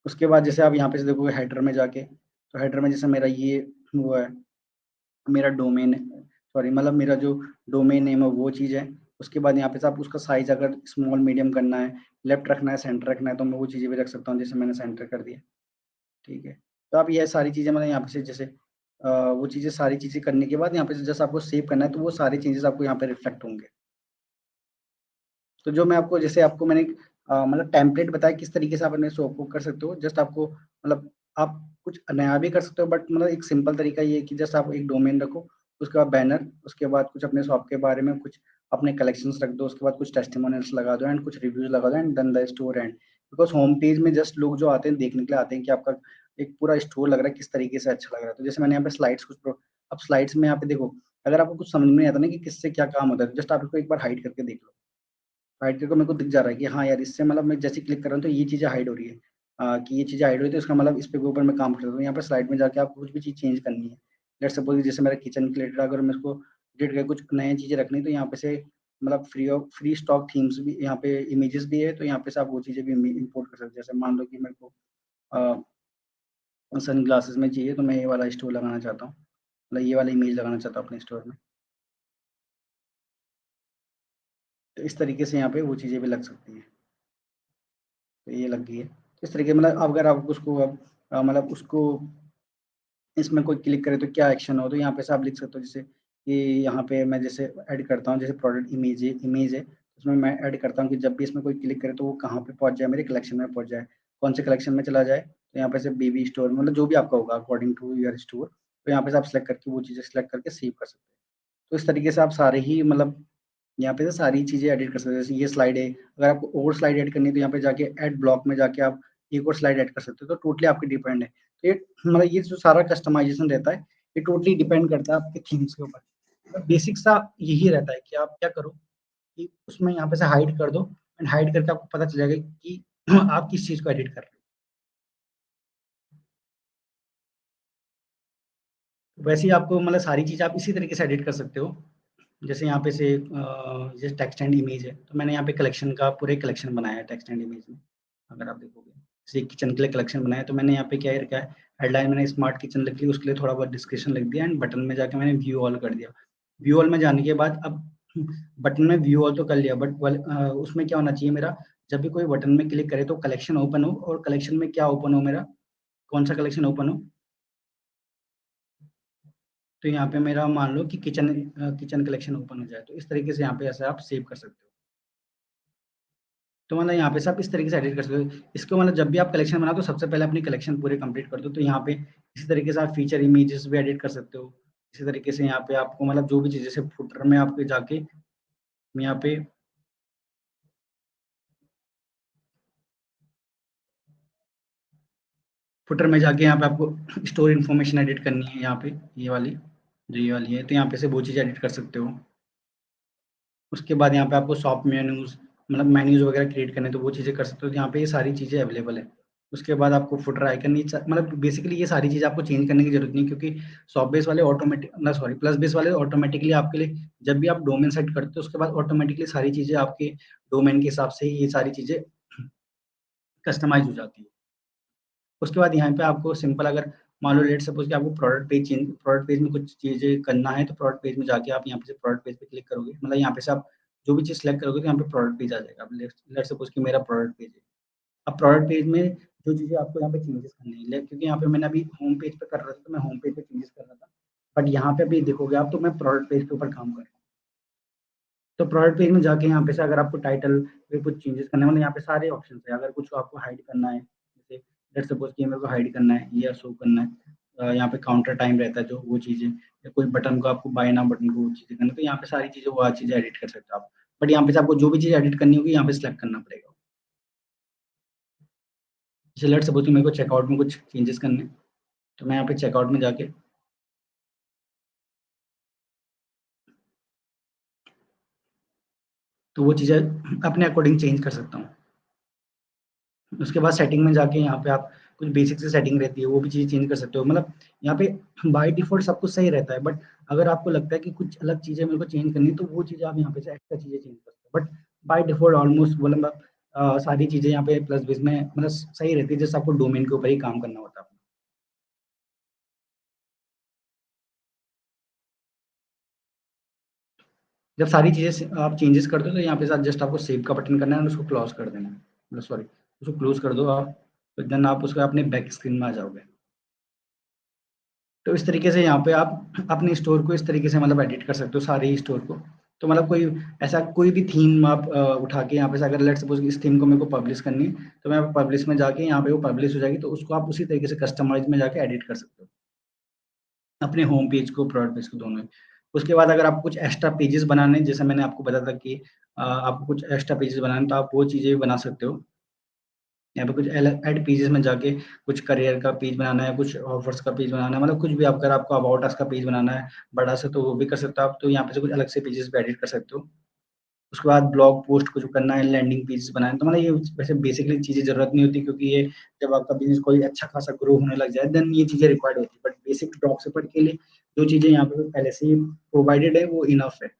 उसके बाद जैसे आप यहाँ पे से देखोगे हेडर में जाके, तो हेडर में जैसे मेरा ये वो है, मेरा डोमेन सॉरी मतलब मेरा जो डोमेन नेम है वो चीज़ है। उसके बाद यहाँ पे से आप उसका साइज़ अगर स्मॉल मीडियम करना है, लेफ्ट रखना है, सेंटर रखना है, तो मैं वो चीज़ें भी रख सकता हूँ, जैसे मैंने सेंटर कर दिया, ठीक है। तो आप ये सारी चीज़ें मतलब यहाँ पे से जैसे वो चीज़ें सारी चीज़ें करने के बाद यहाँ पे से जैसे आपको सेव करना है, तो वो सारी चेंजेज़ आपको यहाँ पे रिफ्लेक्ट होंगे। तो जो मैं आपको जैसे आपको मैंने मतलब टेम्पलेट बताया किस तरीके से आप अपने शॉप को कर सकते हो। जस्ट आपको मतलब आप कुछ नया भी कर सकते हो, बट मतलब एक सिंपल तरीका ये है कि जस्ट आप एक डोमेन रखो, उसके बाद बैनर, उसके बाद कुछ अपने शॉप के बारे में कुछ अपने कलेक्शंस रख दो, उसके बाद कुछ टेस्टिमोनियल्स लगा दो एंड कुछ रिव्यूज़ लगा दो and then the store and because home page में जस्ट लोग जो आते हैं देखने के लिए आते हैं कि आपका एक पूरा स्टोर लग रहा है, किस तरीके से अच्छा लग रहा है। तो जैसे मैंने यहाँ पे स्लाइड्स कुछ प्रो अब स्लाइड्स में यहाँ पे देखो, अगर आपको कुछ समझ में नहीं आता ना कि किससे क्या काम होता है, जस्ट आप इसको एक बार हाइड करके देख लो। हाइड करके मेरे को दिख जा रहा है कि हाँ यार, इससे मतलब मैं जैसे क्लिक कर रहा हूँ तो ये चीज़ें हाइड हो रही है, कि ये चीज़ें हाइड हो रही है, तो इसका मतलब इस पे के ऊपर मैं काम कर सकता हूँ। यहाँ पर स्लाइड में जाके आपको कुछ भी चीज़ चेंज करनी है, लेट्स सपोज जैसे मेरा किचन के रिलेटेड अगर मैं इसको एडिट करके कुछ नई चीज़ें रखनी है, तो यहाँ पे से मतलब फ्री स्टॉक थीम्स भी यहाँ पे, इमेजेस भी है, तो यहाँ पे से आप वो चीज़ें भी इम्पोर्ट कर सकते हैं। जैसे मान लो कि मेरे को सन ग्लासेस में चाहिए, तो मैं ये वाला स्टोर लगाना चाहता हूँ, मतलब ये वाला इमेज लगाना चाहता हूँ अपने स्टोर में। तो इस तरीके से यहाँ पे वो चीज़ें भी लग सकती हैं। तो ये लग गई है। तो इस तरीके मतलब अगर आप उसको अब मतलब उसको इसमें कोई क्लिक करे तो क्या एक्शन हो, तो यहाँ पे से आप लिख सकते हो जैसे कि यहाँ पे मैं जैसे ऐड करता हूँ, जैसे प्रोडक्ट इमेज है, उसमें मैं ऐड करता हूँ कि जब भी इसमें कोई क्लिक करे तो वो कहाँ पे पहुँच जाए, मेरे कलेक्शन में पहुँच जाए, कौन से कलेक्शन में चला जाए। तो यहाँ पे से बेबी स्टोर मतलब जो भी आपका होगा अकॉर्डिंग टू योर स्टोर, तो यहाँ पे से आप सेलेक्ट करके वो चीज़ें सेलेक्ट करके सेव कर सकते हैं। तो इस तरीके से आप सारे ही मतलब यहाँ पे से सारी चीज़ें एडिट कर सकते हैं। जैसे ये स्लाइड है, अगर आपको और स्लाइड ऐड करनी है तो यहाँ पे जाके ऐड ब्लॉक में जाके आप एक और स्लाइड ऐड कर सकते हो, तो टोटली आपके डिपेंड है। तो ये मतलब ये जो सारा कस्टमाइजेशन रहता है, ये टोटली डिपेंड करता है आपके थीम्स के ऊपर। बेसिक सा यही रहता है कि आप क्या करो कि उसमें यहाँ पे से हाइड कर दो एंड हाइड करके आपको पता चल जाएगा कि आप किस चीज़ को एडिट कर रहे हो। वैसे ही आपको मतलब सारी चीज़ आप इसी तरीके से एडिट कर सकते हो। जैसे यहाँ पे से जैसे टेक्स्ट एंड इमेज है, तो मैंने यहाँ पे कलेक्शन का पूरे कलेक्शन बनाया है टेक्स्ट एंड इमेज में। अगर आप देखोगे, जैसे किचन के लिए कलेक्शन बनाया है, तो मैंने यहाँ पे क्या ही रखा है, हेडलाइन मैंने स्मार्ट किचन लिख ली, उसके लिए थोड़ा बहुत डिस्क्रिप्शन लिख दिया एंड बटन में जाके मैंने व्यू ऑल कर दिया। व्यू ऑल में जाने के बाद अब बटन में व्यू ऑल तो कर लिया, बट उसमें क्या होना चाहिए मेरा, जब भी कोई बटन में क्लिक करे तो कलेक्शन ओपन हो, और कलेक्शन में क्या ओपन हो मेरा, कौन सा कलेक्शन ओपन हो, तो यहाँ पे मेरा मान लो कि किचन कलेक्शन ओपन हो जाए, तो इस तरीके से यहाँ पे ऐसे आप सेव कर सकते हो। तो मतलब यहाँ पे से आप इस तरीके से एडिट कर सकते हो। इसको मतलब जब भी आप कलेक्शन बनाओ तो सबसे पहले अपनी कलेक्शन पूरे कंप्लीट कर दो। तो यहाँ पे इसी तरीके से आप फीचर इमेजेस भी एडिट कर सकते हो। इसी तरीके से यहाँ पे आपको मतलब जो भी चीज़, जैसे फुटर में आपके जाके यहाँ पे फुटर में जाके यहाँ पे आपको स्टोर इन्फॉर्मेशन एडिट करनी है, यहाँ पे ये वाली, जो ये वाली है, तो यहाँ पे से वो चीज़ एडिट कर सकते हो। उसके बाद यहाँ पे आपको शॉप मेन्यूज़ मतलब मेन्यूज़ वगैरह क्रिएट करने हैं, तो वो चीज़ें कर सकते हो। तो यहाँ पे ये सारी चीज़ें अवेलेबल है। उसके बाद आपको फुटर आइकन नीचे मतलब बेसिकली ये सारी चीज़ें आपको चेंज करने की ज़रूरत नहीं है, क्योंकि शॉप बेस वाले ऑटोमेटिक ना सॉरी प्लस बेस वाले ऑटोमेटिकली आपके लिए, जब भी आप डोमेन सेट करते हो उसके बाद ऑटोमेटिकली सारी चीज़ें आपके डोमेन के हिसाब से ही ये सारी चीज़ें कस्टमाइज़ हो जाती है। उसके बाद यहाँ पे आपको सिंपल अगर मान लो लेट सपोज़ कि आपको प्रोडक्ट पेज में कुछ चीज़ें करना है, तो प्रोडक्ट पेज में जाके आप यहाँ पे से प्रोडक्ट पेज पे क्लिक करोगे, मतलब यहाँ पे से आप जो भी चीज़ सेलेक्ट करोगे तो यहाँ पे प्रोडक्ट पेज आ जाएगा। अब लेट्स सपोज़ कि मेरा प्रोडक्ट पेज है। अब प्रोडक्ट पेज में जो चीज़ें आपको यहाँ पे चेंजेस करनी है, क्योंकि यहाँ पे मैंने अभी होम पेज पे कर रहा था, तो मैं होम पेज पे चेंजेस कर रहा था। बट यहाँ पे अभी देखोगे आप, तो मैं प्रोडक्ट पेज के ऊपर काम कर रहा हूँ। तो प्रोडक्ट पेज में जाके यहाँ पे से अगर आपको टाइटल पे कुछ चेंजेस करने हैं, मतलब यहाँ पे सारे ऑप्शन है। अगर कुछ आपको हाइड करना है, जैसे लेट्स सपोज कि मेरे को हाइड करना है या शो करना है, यहाँ पे काउंटर टाइम रहता है जो वो चीज़ें, या कोई बटन को आपको बाय नाउ बटन को वो चीज़ें करना है, तो यहाँ पे सारी चीज़ें वो चीज़ें एडिट कर सकते हो आप। बट यहाँ पे से आपको जो भी चीज़ एडिट करनी होगी यहाँ पे सिलेक्ट करना पड़ेगा। जैसे लेट्स सपोज कि मेरे को चेकआउट में कुछ चेंजेस करने हैं, तो मैं यहाँ पे चेकआउट में जाके तो वो चीज़ें अपने अकॉर्डिंग चेंज कर सकता हूँ। उसके बाद सेटिंग में जाके यहाँ पे आप कुछ बेसिक सी सेटिंग रहती है, वो भी चीज़ें चेंज कर सकते हो। मतलब यहाँ पे बाय डिफ़ॉल्ट सब कुछ सही रहता है, बट अगर आपको लगता है कि कुछ अलग चीज़ें मेरे को चेंज करनी है, तो वो चीज़ें आप यहाँ पे से एक्स्ट्रा चीज़ें चेंज कर सकते हो। बट बाय डिफॉल्ट ऑलमोस्ट मतलब सारी चीजें यहाँ पे प्लस बेस में मतलब सही रहती है, जैसे आपको डोमेन के ऊपर ही काम करना होता है। जब सारी चीजें आप चेंजेस कर दो तो यहाँ पे साथ जस्ट आपको सेव का बटन करना है और उसको क्लोज कर देना है, मतलब सॉरी उसको क्लोज कर दो आप, तो देन आप उसके अपने बैक स्क्रीन में आ जाओगे। तो इस तरीके से यहाँ पे आप अपने स्टोर को इस तरीके से मतलब एडिट कर सकते हो सारे ही स्टोर को। तो मतलब कोई ऐसा कोई भी थीम आप उठा के यहाँ पे से अगर लेट्स सपोज इस थीम को मेरे को पब्लिश करनी है, तो मैं पब्लिश में जाके यहाँ पे वो पब्लिश हो जाएगी, तो उसको आप उसी तरीके से कस्टमाइज में जाके एडिट कर सकते हो अपने होम पेज को, प्रोडक्ट पेज को, दोनों ही। उसके बाद अगर आपको कुछ एक्स्ट्रा पेजेस बनाने हैं, जैसे मैंने आपको बताया था कि आपको कुछ एक्स्ट्रा पेजेस बनाने हैं, तो आप वो चीज़ें भी बना सकते हो। यहाँ पे कुछ ऐड पेजेस में जाके कुछ करियर का पेज बनाना है, कुछ ऑफर्स का पेज बनाना है, मतलब कुछ भी आप अगर आपको अबाउट अस का पेज बनाना है बड़ा सा, तो वो भी कर सकते हो आप। तो यहाँ पे से कुछ अलग से पेजेस भी एडिट कर सकते हो। उसके बाद ब्लॉग पोस्ट कुछ करना है, लैंडिंग पेजेस बनाना है, तो मतलब ये वैसे बेसिकली चीज़ें ज़रूरत नहीं होती, क्योंकि ये जब आपका बिज़नेस कोई अच्छा खासा ग्रो होने लग जाए, देन ये चीज़ें रिक्वायर्ड होती है। बट बेसिक ड्रॉप शिपर के लिए जो चीज़ें यहाँ पे पहले से ही प्रोवाइडेड है, वो इनफ है।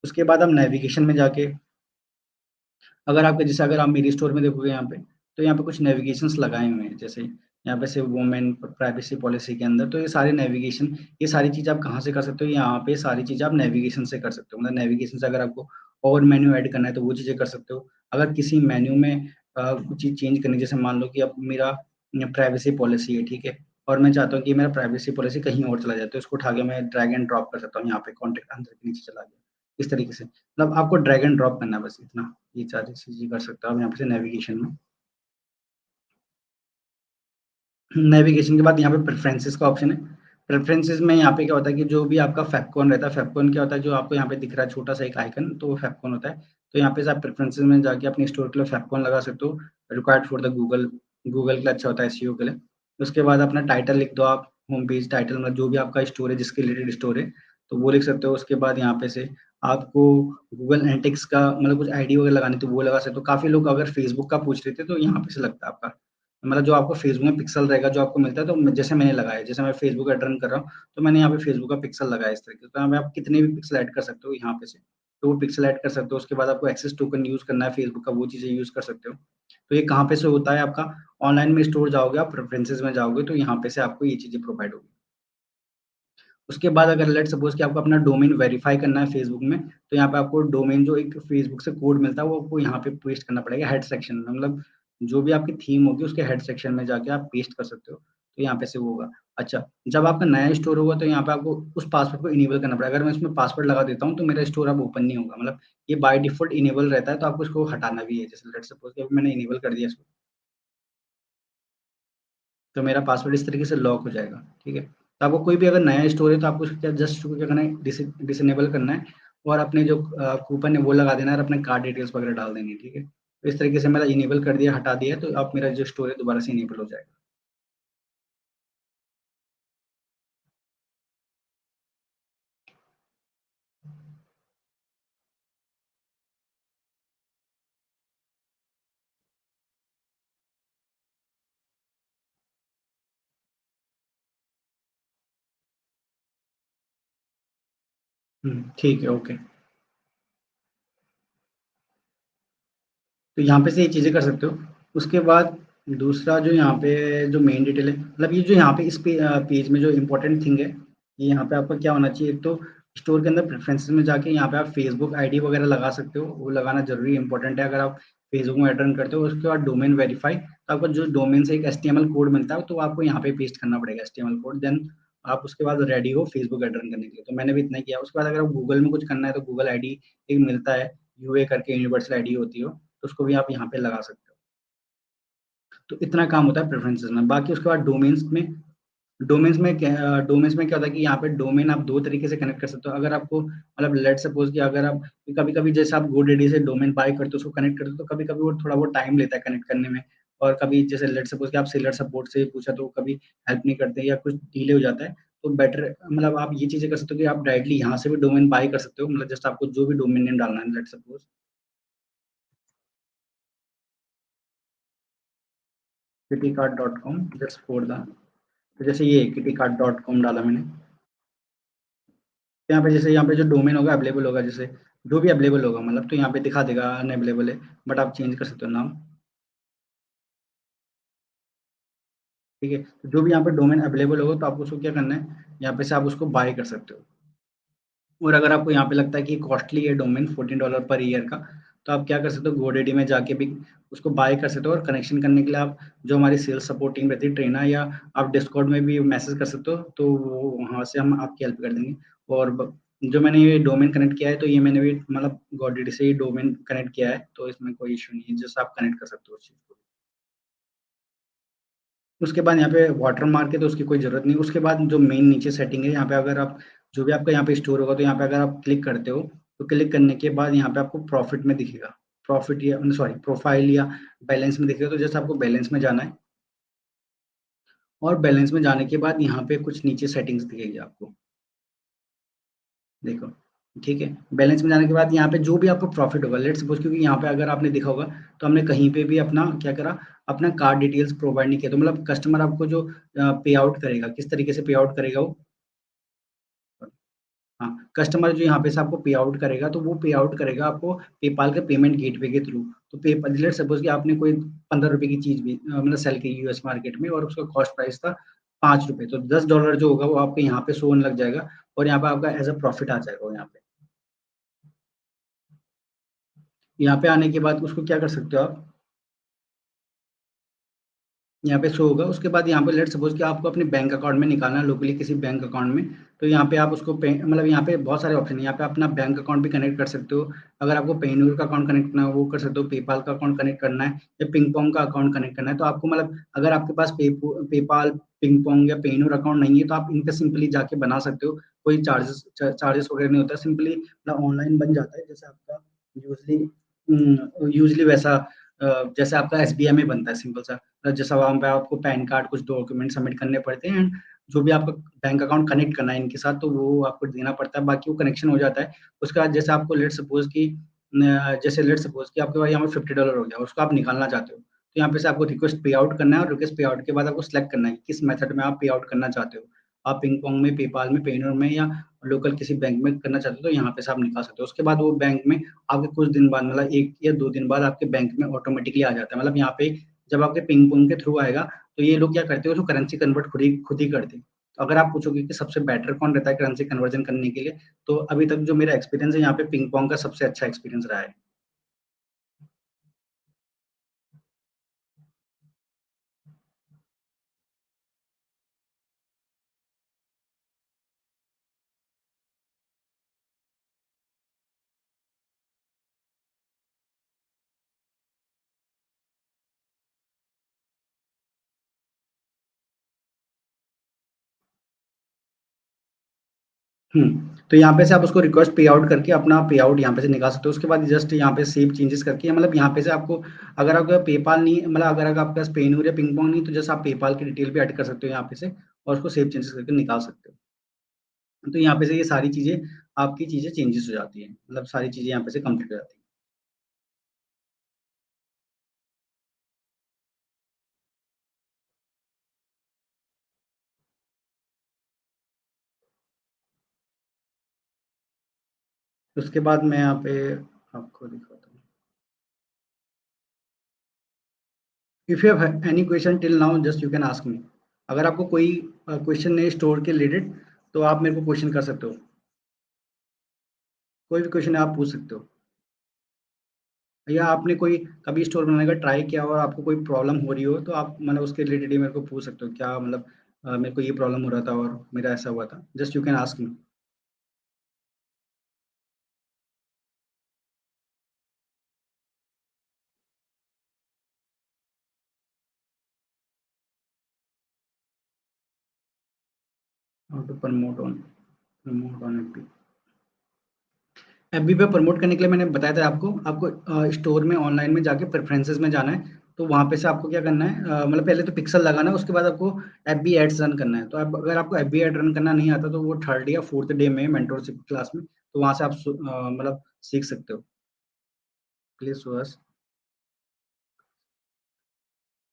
उसके बाद हम नेविगेशन में जाके, अगर आपके जैसे अगर आप मेरी स्टोर में देखोगे यहाँ पे, तो यहाँ पे कुछ नेविगेशंस लगाए हुए हैं, जैसे यहाँ पे से वुमेन प्राइवेसी पॉलिसी के अंदर, तो ये सारे नेविगेशन, ये सारी चीज़ आप कहाँ से कर सकते हो, यहाँ पे सारी चीज़ आप नेविगेशन से कर सकते हो। मतलब नेविगेशन से अगर आपको और मेन्यू ऐड करना है तो वो चीज़ें कर सकते हो। अगर किसी मेन्यू में कुछ चीज़ चेंज करनी है, जैसे मान लो कि अब मेरा प्राइवेसी पॉलिसी है, ठीक है, और मैं चाहता हूँ कि मेरा प्राइवेसी पॉलिसी कहीं और चला जाए, तो इसको उठा के मैं ड्रैग एंड ड्रॉप कर सकता हूँ, यहाँ पे कॉन्टेक्ट आंसर के नीचे चला गया, इस तरीके से। मतलब आपको ड्रैग एंड ड्रॉप करना है, बस इतना, ये सारी चीज़ें कर सकते हो आप यहाँ पे से नेविगेशन में। नेविगेशन के बाद यहाँ पे प्रेफरेंसेस का ऑप्शन है। प्रेफरेंसेस में यहाँ पे क्या होता है कि जो भी आपका फेपकॉन रहता है, फेपकॉन क्या होता है, जो आपको यहाँ पे दिख रहा है छोटा सा एक आइकन, तो वो फेपकॉन होता है। तो यहाँ पे से आप प्रेफरेंसेस में जाके अपने स्टोर के लिए फेपकॉन लगा सकते हो, required for the Google, Google के लिए अच्छा होता है एसईओ के लिए। उसके बाद अपना टाइटल लिख दो आप, होम पेज टाइटल, मतलब जो भी आपका स्टोर है, जिसके रिलेटेड स्टोर है, तो वो लिख सकते हो। उसके बाद यहाँ पे से आपको गूगल एनालिटिक्स का मतलब कुछ आईडी वगैरह लगानी, तो वो लगा सकते हो। काफ़ी लोग अगर फेसबुक का पूछ रहे थे, तो यहाँ पे से लगता है आपका, मतलब जो आपको फेसबुक में पिक्सल रहेगा जो आपको मिलता है, तो जैसे मैंने लगाया, जैसे मैं फेसबुक ऐड रन कर रहा हूँ, तो मैंने यहाँ पे फेसबुक का पिक्सल लगाया इस तरीके से। तो यहाँ पे आप कितने भी पिक्सल ऐड कर सकते हो यहाँ पे से, तो वो पिक्सल ऐड कर सकते हो। उसके बाद आपको एक्सेस टोकन यूज़ करना है फेसबुक का, वो चीज़ें यूज़ कर सकते हो। तो ये कहाँ पे से होता है आपका, ऑनलाइन में स्टोर जाओगे आप, प्रेफरेंसेस में जाओगे, तो यहाँ पे से आपको ये चीज़ें प्रोवाइड होगी। उसके बाद अगर लेट्स सपोज कि आपको अपना डोमेन वेरीफाई करना है फेसबुक में, तो यहाँ पे आपको डोमेन जो एक फेसबुक से कोड मिलता है, वो आपको यहाँ पे पेस्ट करना पड़ेगा हेड सेक्शन में। मतलब जो भी आपकी थीम होगी उसके हेड सेक्शन में जाके आप पेस्ट कर सकते हो, तो यहाँ पे से वो होगा। अच्छा, जब आपका नया स्टोर होगा, तो यहाँ पे आपको उस पासवर्ड को इनेबल करना पड़ेगा। अगर मैं इसमें पासवर्ड लगा देता हूँ, तो मेरा स्टोर अब ओपन नहीं होगा, मतलब ये बाय डिफॉल्ट इनेबल रहता है, तो आपको इसको हटाना भी है। जैसे लेट्स सपोज कि अभी मैंने इनेबल कर दिया इसको, तो मेरा पासवर्ड इस तरीके से लॉक हो जाएगा, ठीक है। तो आपको कोई भी अगर नया स्टोर है, तो आपको क्या जस्ट क्या करना है, डिसेबल करना है, और अपने जो कूपन है वो लगा देना है, और अपने कार्ड डिटेल्स वगैरह डाल देनी है, ठीक है। तो इस तरीके से मैंने इनेबल कर दिया, हटा दिया, तो अब मेरा जो स्टोर है दोबारा से इनेबल हो जाएगा। ठीक है, ओके। तो यहाँ पे से ये चीज़ें कर सकते हो। उसके बाद दूसरा जो यहाँ पे जो मेन डिटेल है, मतलब ये जो यहाँ पे इस पेज में जो इम्पोर्टेंट थिंग है, ये यहाँ पे आपका क्या होना चाहिए, एक तो स्टोर के अंदर प्रेफरेंसेस में जाके यहाँ पे आप फेसबुक आईडी वगैरह लगा सकते हो, वो लगाना जरूरी इंपॉर्टेंट है। अगर आप फेसबुक में रिटर्न करते हो, उसके बाद डोमेन वेरीफाई, तो आपको जो डोमेन से एक एचटीएमएल कोड मिलता है, तो आपको यहाँ पे पेस्ट करना पड़ेगा एचटीएमएल कोड, देन आप उसके बाद रेडी हो फेसबुक रिटर्न करने के लिए। तो मैंने भी इतना किया। उसके बाद अगर आप गूगल में कुछ करना है, तो गूगल आईडी एक मिलता है, यूए करके यूनिवर्सल आईडी होती है, तो उसको भी आप यहाँ पे लगा सकते हो। तो इतना काम होता है प्रेफरेंसेस में। बाकी उसके बाद डोमेन्स में क्या होता है कि यहाँ पे डोमेन आप 2 तरीके से कनेक्ट कर सकते हो। अगर आपको मतलब लेट्स सपोज़ कि अगर आप कभी-कभी जैसे आप गोडैडी से डोमेन बाय करते हो, उसको कनेक्ट करते हो, तो कभी-कभी वो थोड़ा बहुत टाइम लेता है कनेक्ट करने में। और कभी जैसे लेट्स सपोज़ कि आप सेलर सपोर्ट से पूछा, तो कभी हेल्प नहीं करते या कुछ डिले हो जाता है। तो बेटर मतलब आप ये चीज़ें कर सकते हो कि आप डायरेक्टली यहाँ से भी डोमेन बाय कर सकते हो। मतलब जस्ट आपको जो भी डोमेन नेम डालना है, let's suppose kittycart.com, just for the, तो जैसे ये kittycart.com डाला मैंने, यहाँ पे जैसे यहाँ पे जो डोमेन होगा अवेलेबल होगा, जैसे जो भी अवेलेबल होगा मतलब, तो यहाँ पे दिखा देगा अनअवेलेबल है, बट आप चेंज कर सकते हो नाम। ठीक है, तो जो भी यहाँ पे डोमेन अवेलेबल होगा तो आपको उसको क्या करना है, यहाँ पे से आप उसको बाय कर सकते हो। और अगर आपको यहाँ पे लगता है कि कॉस्टली है डोमेन $14 पर ईयर का, तो आप क्या कर सकते हो, गोडेडी में जाके भी उसको बाय कर सकते हो। और कनेक्शन करने के लिए आप जो हमारी सेल्स सपोर्ट टीम रहती है ट्रेना, या आप डिस्कॉर्ड में भी मैसेज कर सकते हो, तो वो वहाँ से हम आपकी हेल्प कर देंगे। और जो मैंने ये डोमेन कनेक्ट किया है, तो ये मैंने भी मतलब गोडेडी से ही डोमेन कनेक्ट किया है, तो इसमें कोई इशू नहीं है, जैसे आप कनेक्ट कर सकते हो उस चीज़ को। उसके बाद यहाँ पे वाटर मार्क है, तो उसकी कोई ज़रूरत नहीं। उसके बाद जो मेन नीचे सेटिंग है, यहाँ पे अगर आप जो भी आपका यहाँ पे स्टोर होगा, तो यहाँ पे अगर आप क्लिक करते हो, तो क्लिक करने के बाद यहाँ पे आपको प्रॉफिट में दिखेगा, प्रॉफिट या सॉरी प्रोफाइल या बैलेंस में दिखेगा। तो जैसे आपको बैलेंस में जाना है, और बैलेंस में जाने के बाद यहाँ पे कुछ नीचे सेटिंग्स दिखेगी आपको, देखो। ठीक है, बैलेंस में जाने के बाद यहाँ पे जो भी आपको प्रॉफिट होगा, लेट्स सपोज, क्योंकि यहाँ पे अगर आपने देखा होगा, तो हमने कहीं पे भी अपना क्या करा, अपना कार्ड डिटेल्स प्रोवाइड नहीं किया। तो मतलब कस्टमर आपको जो पे आउट करेगा, किस तरीके से पे आउट करेगा वो, हाँ, कस्टमर जो यहाँ पे से आपको पे आउट करेगा, तो वो पे आउट करेगा आपको पेपाल के पेमेंट गेटवे के थ्रू। तो पेपाल, लेट्स सपोज कि आपने कोई ₹15 की चीज़ भी मतलब सेल की यूएस मार्केट में, और उसका कॉस्ट प्राइस था ₹5, तो $10 जो होगा वो आपको यहाँ पे शो होने लग जाएगा, और यहाँ पे आपका एज़ अ प्रॉफिट आ जाएगा वो यहाँ पे। यहाँ पे आने के बाद उसको क्या कर सकते हो आप, यहाँ पे शो होगा। उसके बाद यहाँ पे लेट्स सपोज कि आपको अपने बैंक अकाउंट में निकालना है लोकली किसी बैंक अकाउंट में, तो यहाँ पे आप उसको पे मतलब यहाँ पे बहुत सारे ऑप्शन है। यहाँ पे अपना बैंक अकाउंट भी कनेक्ट कर सकते हो, अगर आपको पेयूर का अकाउंट कनेक्ट करना है वो कर सकते हो, पेपाल का अकाउंट कनेक्ट करना है, या पिंग पोंग का अकाउंट कनेक्ट करना है। तो आपको मतलब अगर आपके पास पेपाल, पिंग पोंग या पेयूर अकाउंट नहीं है, तो आप इन पे सिंपली जाके बना सकते हो। कोई चार्जेस वगैरह नहीं होता, सिंपली ऑनलाइन बन जाता है, जैसे आपका यूजली वैसा जैसे आपका एसबीआई में बनता है सिंपल सा। जैसा वहाँ पे आपको पैन कार्ड, कुछ डॉक्यूमेंट सबमिट करने पड़ते हैं, एंड जो भी आपका बैंक अकाउंट कनेक्ट करना है इनके साथ, तो वो आपको देना पड़ता है, बाकी वो कनेक्शन हो जाता है। उसके बाद जैसे आपको लेट सपोज कि आपके पास यहाँ पे $50 हो गया, उसको आप निकालना चाहते हो, तो यहाँ पे से आपको रिक्वेस्ट पे आउट करना है, और रिक्वेस्ट पे आउट के बाद आपको सिलेक्ट करना है कि किस मेथड में आप पे आउट करना चाहते हो। आप पिंग पोंग में, पेपाल में, पेनर में, या लोकल किसी बैंक में करना चाहते हो, तो यहाँ पे से आप निकाल सकते हो। उसके बाद वो बैंक में आपके कुछ दिन बाद, मतलब 1 या 2 दिन बाद, आपके बैंक में ऑटोमेटिकली आ जाता है। मतलब यहाँ पे जब आपके पिंग पोंग के थ्रू आएगा, तो ये लोग क्या करते हैं, उसको करेंसी कन्वर्ट खुद ही करते हैं। तो अगर आप पूछोगे कि सबसे बेटर कौन रहता है करेंसी कन्वर्जन करने के लिए, तो अभी तक जो मेरा एक्सपीरियंस है यहाँ पे पिंग पोंग का सबसे अच्छा एक्सपीरियंस रहा है। तो यहाँ पे से आप उसको रिक्वेस्ट पे आउट करके अपना पे आउट यहाँ पे से निकाल सकते हो। उसके बाद जस्ट यहाँ पे सेव चेंजेस करके, मतलब यहाँ पे से आपको, अगर आपका पेपाल नहीं, मतलब अगर आपके पास पेनूर या पिंग पोंग नहीं, तो जैसे आप पेपाल की डिटेल भी ऐड कर सकते हो यहाँ पे से, और उसको सेव चेंजेस करके निकाल सकते हो। तो यहाँ पे से ये सारी चीज़ें, आपकी चीज़ें चेंजेस हो जाती हैं, मतलब सारी चीज़ें यहाँ पे से कंप्लीट हो जाती हैं। उसके बाद मैं यहाँ पे आपको दिखाता हूँ। If you have any question till now, just you can ask मी। अगर आपको कोई क्वेश्चन है स्टोर के रिलेटेड, तो आप मेरे को क्वेश्चन कर सकते हो, कोई भी क्वेश्चन है आप पूछ सकते हो। या आपने कोई कभी स्टोर बनाने का ट्राई किया और आपको कोई प्रॉब्लम हो रही हो, तो आप मतलब उसके रिलेटेड ही मेरे को पूछ सकते हो, क्या मतलब मेरे को ये प्रॉब्लम हो रहा था और मेरा ऐसा हुआ था, just you can ask me. How to promote on FB. FB पे प्रमोट करने के लिए मैंने बताया था आपको, स्टोर में ऑनलाइन में जाके प्रेफरेंसेस में जाना है। तो वहाँ पे से आपको क्या करना है, मतलब पहले तो पिक्सल लगाना है, उसके बाद आपको एफबी एड्स रन करना है। तो आप, अगर आपको एफबी एड रन करना नहीं आता, तो वो थर्ड या फोर्थ डे में मेंटोरशिप क्लास में, तो वहाँ से आप मतलब सीख सकते हो। प्लीज सुहास।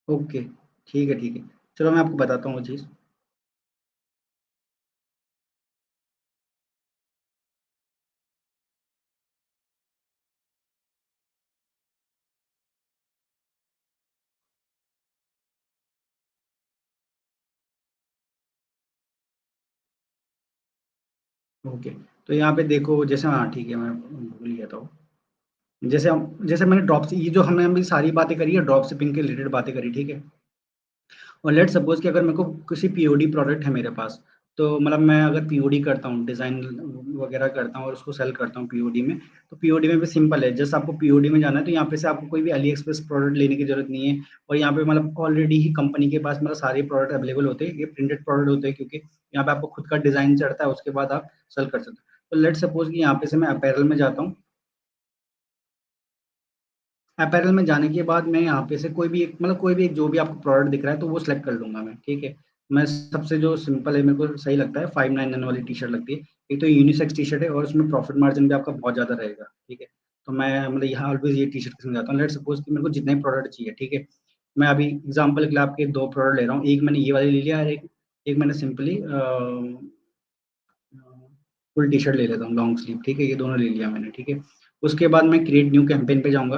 ओके, ठीक है ठीक है। चलो मैं आपको बताता हूँ वो चीज़। ओके, तो यहाँ पे देखो जैसे, हाँ ठीक है, मैं भूल गया था। जैसे मैंने ड्रॉप, ये जो हमने अभी सारी बातें करी है ड्रॉप शिपिंग के रिलेटेड बातें करी, ठीक है। और लेट्स सपोज कि अगर मेरे को किसी पीओडी प्रोडक्ट है मेरे पास, तो मतलब मैं अगर पीओडी करता हूँ, डिजाइन वगैरह करता हूँ और उसको सेल करता हूँ पीओडी में, तो पीओडी में भी सिंपल है, जस्ट आपको पीओडी में जाना है, तो यहाँ पे से आपको कोई भी अली एक्सप्रेस प्रोडक्ट लेने की जरूरत नहीं है। और यहाँ पे मतलब ऑलरेडी ही कंपनी के पास मतलब सारे प्रोडक्ट अवेलेबल होते हैं, ये प्रिंटेड प्रोडक्ट होते हैं, क्योंकि यहाँ पे आपको खुद का डिजाइन चढ़ता है, उसके बाद आप सेल कर सकते हो। तो लेट्स सपोज कि यहाँ पे से मैं अपैरल में जाता हूँ। अपैरल में जाने के बाद मैं यहाँ पे से कोई भी एक, मतलब कोई भी एक जो भी आपको प्रोडक्ट दिख रहा है तो वो सिलेक्ट कर लूंगा मैं, ठीक है। मैं सबसे जो सिंपल है, मेरे को सही लगता है, 599 वाली टी शर्ट लगती है। एक तो यूनिसेक्स टी शर्ट है और उसमें प्रॉफिट मार्जिन भी आपका बहुत ज्यादा रहेगा, ठीक है। तो मैं मतलब यहाँ ऑलवेज ये टी शर्ट के संग जाता हूँ। लेट सपोज कि मेरे को जितने प्रोडक्ट चाहिए, ठीक है। मैं अभी एग्जाम्पल के लिए आपके दो प्रोडक्ट ले रहा हूँ, एक मैंने ये वाली ले लिया और एक एक मैंने सिंपली फुल टी शर्ट ले लेता हूँ लॉन्ग स्लीव, ठीक है, ये दोनों ले लिया मैंने, ठीक है। उसके बाद मैं क्रिएट न्यू कैंपेन पे जाऊंगा।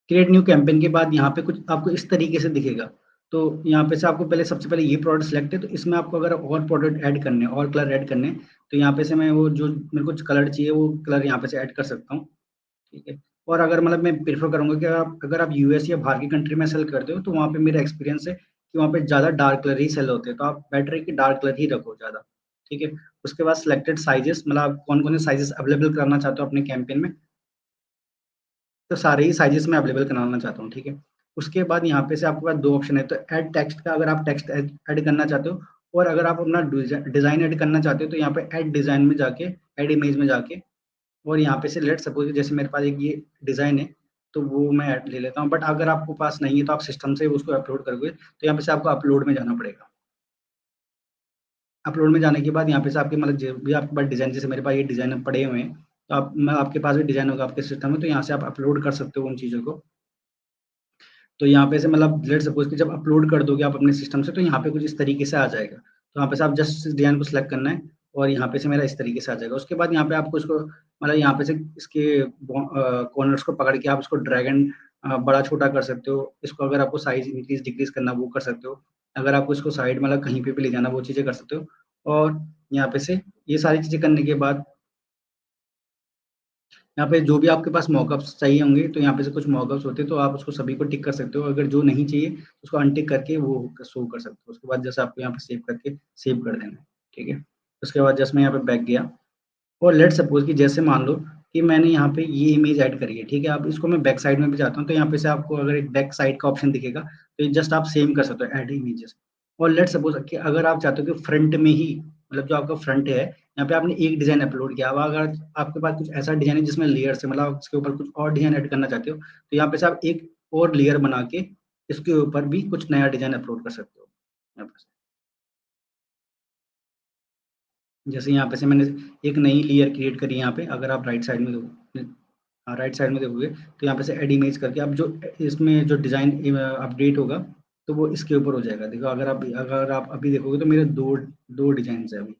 क्रिएट न्यू कैंपेन के बाद यहाँ पे कुछ आपको इस तरीके से दिखेगा। तो यहाँ पे से आपको पहले, सबसे पहले ये प्रोडक्ट सिलेक्ट है, तो इसमें आपको अगर और प्रोडक्ट ऐड करने और कलर ऐड करने हैं, तो यहाँ पे से मैं वो जो मेरे को कलर चाहिए वो कलर यहाँ पे से ऐड कर सकता हूँ, ठीक है। और अगर मतलब मैं प्रेफर करूंगा कि आप अगर आप यूएस या बाहर की कंट्री में सेल करते हो, तो वहाँ पे मेरा एक्सपीरियंस है कि वहाँ पे ज़्यादा डार्क कलर ही सेल होते हैं, तो आप बेटर है कि डार्क कलर ही रखो ज़्यादा, ठीक है। उसके बाद सिलेक्टेड साइजेस, मतलब आप कौन कौन से साइजेस अवेलेबल करना चाहते हो अपने कैंपेन में, तो सारे ही साइजेस में अवेलेबल कराना चाहता हूँ, ठीक है। उसके बाद यहाँ पे से आपके पास दो ऑप्शन है, तो ऐड टेक्स्ट का, अगर आप टेक्स्ट ऐड करना चाहते हो, और अगर आप अपना डिजाइन ऐड करना चाहते हो, तो यहाँ पे ऐड डिजाइन में जाके, ऐड इमेज में जाके, और यहाँ पे से लेट सपोज जैसे मेरे पास एक ये डिजाइन है, तो वो मैं ले लेता हूँ। बट अगर आपको पास नहीं है तो आप सिस्टम से उसको अपलोड करोगे, तो यहाँ पे से आपको अपलोड में जाना पड़ेगा। अपलोड में जाने के बाद यहाँ पे से आपके मतलब जो भी आपके पास डिजाइन, जैसे मेरे पास ये डिजाइन पड़े हुए हैं, तो आप, मैं आपके पास भी डिजाइन होगा आपके सिस्टम में, तो यहाँ से आप अपलोड कर सकते हो उन चीज़ों को। तो यहाँ पे से मतलब लेट सपोज कि जब अपलोड कर दोगे आप अपने सिस्टम से, तो यहाँ पे कुछ इस तरीके से आ जाएगा। तो यहाँ पे से आप जस्ट डिजाइन को सिलेक्ट करना है, और यहाँ पे से मेरा इस तरीके से आ जाएगा। उसके बाद यहाँ पे आपको इसको मतलब यहाँ पे से इसके कॉर्नर्स को पकड़ के आप इसको ड्रैग एंड बड़ा छोटा कर सकते हो। इसको अगर आपको साइज इंक्रीज डिक्रीज करना वो कर सकते हो। अगर आपको इसको साइड मतलब कहीं पे भी ले जाना वो चीज़ें कर सकते हो। और यहाँ पे से ये सारी चीज़ें करने के बाद यहाँ पे जो भी आपके पास मॉकअप्स चाहिए होंगे, तो यहाँ पे से कुछ मॉकअप्स होते हैं, तो आप उसको सभी को टिक कर सकते हो। अगर जो नहीं चाहिए उसको अनटिक करके वो शो कर सकते हो। उसके बाद जैसे आपको यहाँ पे सेव करके सेव कर देना है, ठीक है। उसके बाद जैसे मैं यहाँ पे बैक गया, और लेट सपोज कि जैसे मान लो कि मैंने यहाँ पे ये इमेज ऐड करी है, ठीक है। अब इसको मैं बैक साइड में भी जाता हूँ, तो यहाँ पे से आपको अगर एक बैक साइड का ऑप्शन दिखेगा, तो ये जस्ट आप सेम कर सकते हो, ऐड इमेजेस। और लेट सपोज कि अगर आप चाहते हो कि फ्रंट में ही, मतलब जो आपका फ्रंट है, यहाँ पे आपने एक डिजाइन अपलोड किया, अब अगर आपके पास कुछ ऐसा डिजाइन है जिसमें लेयर से, मतलब आप इसके ऊपर कुछ और डिजाइन ऐड करना चाहते हो, तो यहाँ पे से आप एक और लेयर बना के इसके ऊपर भी कुछ नया डिजाइन अपलोड कर सकते हो यहाँ पे से। जैसे यहाँ पे से मैंने एक नई लेयर क्रिएट करी है यहाँ पे, अगर आप राइट साइड में देखो, हाँ राइट साइड में देखोगे, तो यहाँ पे से एड इमेज करके आप जो इसमें जो डिजाइन अपडेट होगा, तो वो इसके ऊपर हो जाएगा। देखो अगर आप अभी देखोगे तो मेरे दो दो डिजाइन है अभी।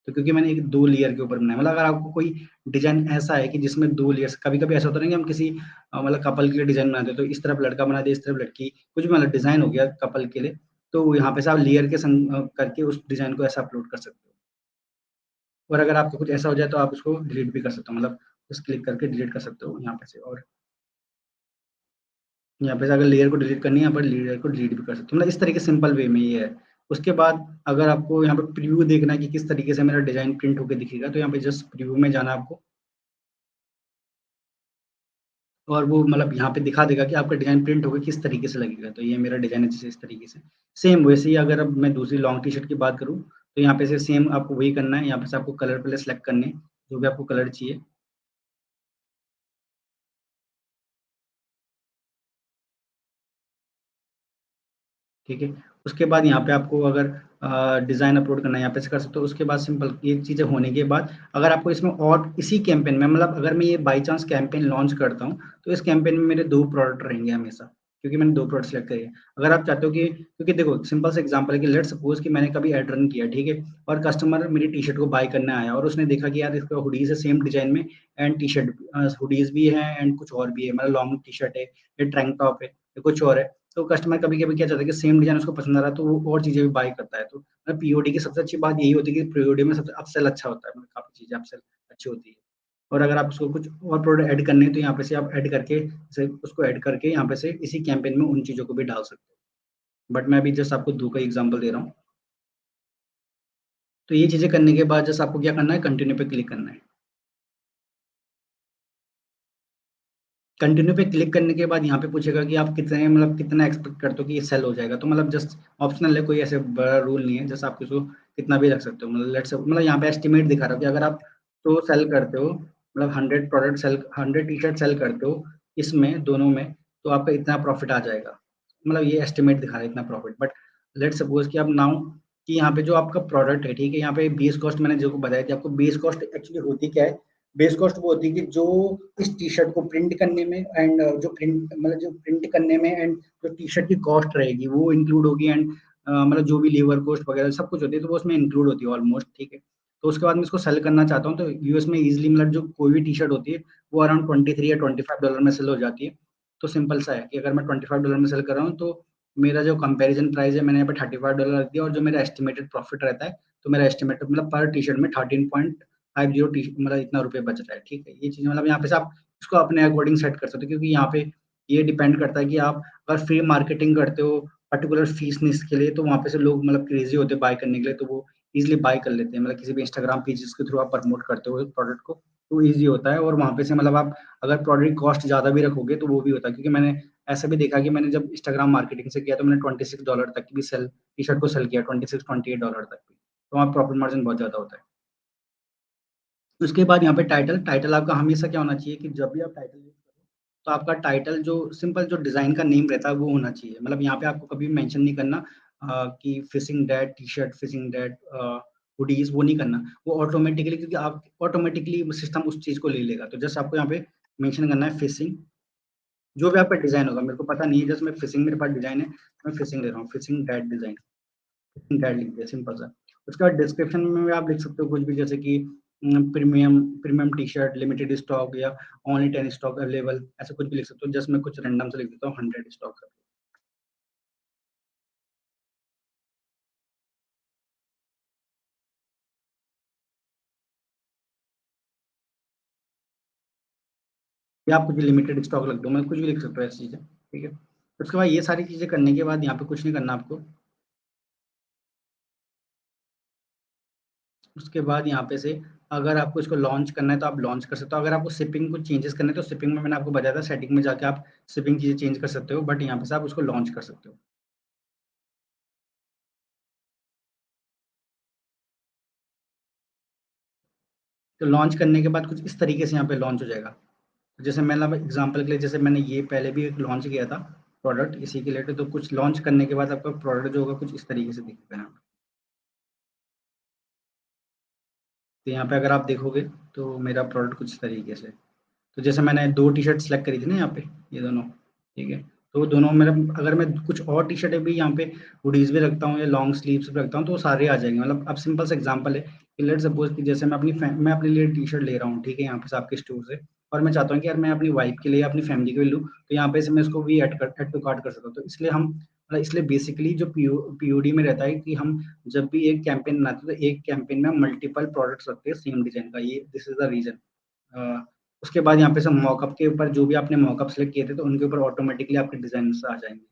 तो क्योंकि मैंने एक दो लेयर के ऊपर बनाया, मतलब अगर आपको कोई डिजाइन ऐसा है कि जिसमें दो लेयर्स, कभी कभी ऐसा होता है ना कि हम किसी मतलब कपल के लिए डिजाइन बनाते हैं, तो इस तरफ लड़का बना दे, इस तरफ लड़की, कुछ भी मतलब डिजाइन हो गया कपल के लिए, तो यहाँ पे से आप लेयर के संग करके उस डिजाइन को ऐसा अपलोड कर सकते हो। और अगर आपको कुछ ऐसा हो जाए तो आप उसको डिलीट भी कर सकते हो, मतलब उस क्लिक करके डिलीट कर सकते हो यहाँ पे से। और यहाँ पे से अगर लेयर को डिलीट करनी है, यहाँ पर लेयर को डिलीट भी कर सकते हो, मतलब इस तरीके सिंपल वे में ये है। उसके बाद अगर आपको यहाँ पे प्रीव्यू देखना है कि किस तरीके से मेरा डिजाइन प्रिंट होकर दिखेगा, तो यहाँ पे जस्ट प्रीव्यू में जाना है आपको, और वो मतलब यहाँ पे दिखा देगा कि आपका डिजाइन प्रिंट होकर किस तरीके से लगेगा। तो ये मेरा डिजाइन है जैसे इस तरीके से। सेम वैसे ही अगर अब मैं दूसरी लॉन्ग टी शर्ट की बात करूँ, तो यहाँ पे से सेम आपको वही करना है। यहाँ पे से आपको कलर पहले सेलेक्ट करने हैं, जो भी आपको कलर चाहिए, ठीक है। उसके बाद यहाँ पे आपको अगर डिजाइन अपलोड करना है, यहाँ पे से कर सकते हो। उसके बाद सिंपल ये चीजें होने के बाद, अगर आपको इसमें और इसी कैंपेन में, मतलब अगर मैं ये बाई चांस कैंपेन लॉन्च करता हूँ, तो इस कैंपेन में मेरे दो प्रोडक्ट रहेंगे हमेशा, क्योंकि मैंने दो प्रोडक्ट सेलेक्ट करे हैं। अगर आप चाहते हो कि, क्योंकि देखो सिंपल सा एग्जांपल है कि लेट सपोज कि मैंने कभी एड रन किया, ठीक है, और कस्टमर मेरी टी शर्ट को बाय करने आया, और उसने देखा कि यार इसका हुडीज है सेम डिजाइन में, एंड टी शर्ट हुडीज भी है एंड कुछ और भी है, मतलब लॉन्ग टी शर्ट है, ये टैंक टॉप है, ये कुछ और है। तो कस्टमर कभी-कभी क्या चाहता है कि सेम डिज़ाइन उसको पसंद आ रहा है, तो वो और चीज़ें भी बाय करता है। तो पीओडी की सबसे अच्छी बात यही होती है कि पीओडी में सबसे अपसेल अच्छा होता है, मतलब काफ़ी चीज़ें अपसेल अच्छी होती है। और अगर आप उसको कुछ और प्रोडक्ट ऐड करने हैं, तो यहाँ पे से आप ऐड करके जैसे उसको ऐड करके यहाँ पे से इसी कैंपेन में उन चीज़ों को भी डाल सकते हो। बट मैं अभी जस्ट आपको 2 का एग्ज़ाम्पल दे रहा हूँ। तो ये चीज़ें करने के बाद जस्ट आपको क्या करना है, कंटिन्यू पे क्लिक करना है। कंटिन्यू पे क्लिक करने के बाद यहाँ पे पूछेगा कि आप कितने मतलब कितना एक्सपेक्ट करते हो कि ये सेल हो जाएगा। तो मतलब जस्ट ऑप्शनल है, कोई ऐसे बड़ा रूल नहीं है, जस्ट आप इसको कितना भी रख सकते हो। मतलब लेट्स से मतलब यहाँ पे एस्टिमेट दिखा रहा है कि अगर आप तो सेल करते हो, मतलब 100 प्रोडक्ट सेल 100 टी-शर्ट सेल करते हो, इसमें दोनों में, तो आपका इतना प्रॉफिट आ जाएगा। मतलब ये एस्टिमेट दिखा रहा है इतना प्रॉफिट। बट लेट्स सपोज़ कि अब नाउ कि यहाँ पे जो आपका प्रोडक्ट है, ठीक है? यहाँ पे बेस कॉस्ट मैंने जो बताया कि आपको बेस कॉस्ट एक्चुअली होती क्या है? बेस कॉस्ट वो होती है कि जो इस टी-शर्ट को प्रिंट करने में एंड जो प्रिंट करने में एंड जो टी-शर्ट की कॉस्ट रहेगी वो इंक्लूड होगी एंड मतलब जो भी लेबर कॉस्ट वगैरह सब कुछ होती है, तो वो उसमें इंक्लूड होती है ऑलमोस्ट, ठीक है। तो उसके बाद मैं इसको सेल करना चाहता हूँ, तो यूएस में इजीली मतलब जो कोई भी टी-शर्ट होती है वो अराउंड 23 या $25 में सेल हो जाती है। तो सिंपल सा है कि अगर मैं $25 में सेल कर रहा हूँ, तो मेरा जो कंपैरिजन प्राइस है मैंने यहाँ पे $35 रख दिया, और जो मेरा एस्टिमेटेड प्रॉफिट रहता है, तो मेरा एस्टिमेटेड मतलब पर टी-शर्ट में 13.50 मतलब इतना रुपए बच रहा है, ठीक है। ये चीज़ें मतलब यहाँ पे से आप इसको अपने अकॉर्डिंग सेट कर सकते हो, क्योंकि यहाँ पे ये डिपेंड करता है कि आप अगर फ्री मार्केटिंग करते हो पर्टिकुलर फीस निश के लिए, तो वहाँ पे से लोग मतलब क्रेजी होते हैं बाय करने के लिए, तो वो इजीली बाय कर लेते हैं। मतलब किसी भी इंस्टाग्राम पेजेस के थ्रू आप प्रमोट करते हो प्रोडक्ट को, तो ईज़ी होता है, और वहाँ पे से मतलब आप अगर प्रोडक्ट कॉस्ट ज़्यादा भी रखोगे तो वो भी होता है, क्योंकि मैंने ऐसा भी देखा कि मैंने जब इंस्टाग्राम मार्केटिंग से किया, तो मैंने $26 तक की भी सेल टी-शर्ट को सेल किया, 26-28 डॉलर तक भी। तो वहाँ प्रॉफिट मार्जिन बहुत ज़्यादा होता है। उसके बाद यहाँ पे टाइटल आपका हमेशा क्या होना चाहिए कि जब भी आप टाइटल यूज़ करो, तो आपका टाइटल जो सिंपल जो डिज़ाइन का नेम रहता है वो होना चाहिए। मतलब यहाँ पे आपको कभी मेंशन नहीं करना कि fishing dad T-shirt, fishing dad hoodies, वो नहीं करना। वो ऑटोमैटिकली, क्योंकि आप ऑटोमैटिकली सिस्टम उस चीज़ को ले लेगा। तो जस्ट आपको यहाँ पे मेंशन करना है फिशिंग, जो भी आपका डिज़ाइन होगा, मेरे को पता नहीं है, जस्ट मैं फिशिंग, मेरे पास डिज़ाइन है, मैं फिशिंग ले रहा हूँ, फिशिंग डैड डिज़ाइन। डैड लिख दिया, सिंपल सा। उसके बाद डिस्क्रिप्शन में आप लिख सकते हो कुछ भी, जैसे कि premium premium T-shirt, limited stock, या ओनली 10 स्टॉक अवेलेबल, ऐसा कुछ भी लिख सकते हो। जस्ट मैं कुछ रैंडम से लिख देता हूँ, 100 स्टॉक। या आप कुछ भी लिमिटेड स्टॉक लिख दो, मैं कुछ भी लिख सकता हूँ ऐसी चीज़ें, ठीक है। उसके बाद ये सारी चीज़ें करने के बाद यहाँ पे कुछ नहीं करना आपको। उसके बाद यहाँ पे से अगर आपको इसको लॉन्च करना है तो आप लॉन्च कर सकते हो। अगर आपको शिपिंग कुछ चेंजेस करने हैं, तो शिपिंग में मैंने आपको बताया था, सेटिंग में जाके आप शिपिंग चीज़ें चेंज कर सकते हो, बट यहाँ पे से आप उसको लॉन्च कर सकते हो। तो लॉन्च करने के बाद कुछ इस तरीके से यहाँ पे लॉन्च हो जाएगा। जैसे मतलब एग्जांपल के लिए, जैसे मैंने ये पहले भी एक लॉन्च किया था प्रोडक्ट इसी के रिलेटेड, तो कुछ लॉन्च करने के बाद आपका प्रोडक्ट जो होगा कुछ इस तरीके से दिखेगा यहाँ पे। तो यहाँ पे अगर आप देखोगे तो मेरा प्रोडक्ट कुछ इस तरीके से, तो जैसे मैंने 2 टी-शर्ट सेलेक्ट करी थी ना यहाँ पे, ये दोनों, ठीक है? तो दोनों मेरा, अगर मैं कुछ और टी-शर्टें भी यहाँ पे हुडीज़ भी रखता हूँ या लॉन्ग स्लीव्स भी रखता हूँ, तो वो सारे आ जाएँगे। मतलब अब सिंपल सा एग्ज़ाम्पल है कि लेट्स सपोज़ कि जैसे मैं अपने लिए टी-शर्ट ले रहा हूँ, ठीक है? यहाँ पे से आपके स्टोर से, और मैं चाहता हूँ कि यार मैं अपनी वाइफ़ के लिए, अपनी फैमिली के लिए लूँ, तो यहाँ पे से मैं इसको भी ऐड टू कार्ट कर सकता हूँ। तो इसलिए हम मतलब इसलिए बेसिकली जो पीओडी में रहता है कि हम जब भी एक कैंपेन बनाते हैं, तो एक कैंपेन में हम मल्टीपल प्रोडक्ट्स रखते हैं सेम डिज़ाइन का, ये दिस इज़ द रीज़न। अ, उसके बाद यहाँ पे सब मॉकअप के ऊपर जो भी आपने मॉकअप सेलेक्ट किए थे, तो उनके ऊपर ऑटोमेटिकली आपके डिज़ाइन्स आ जाएँगे,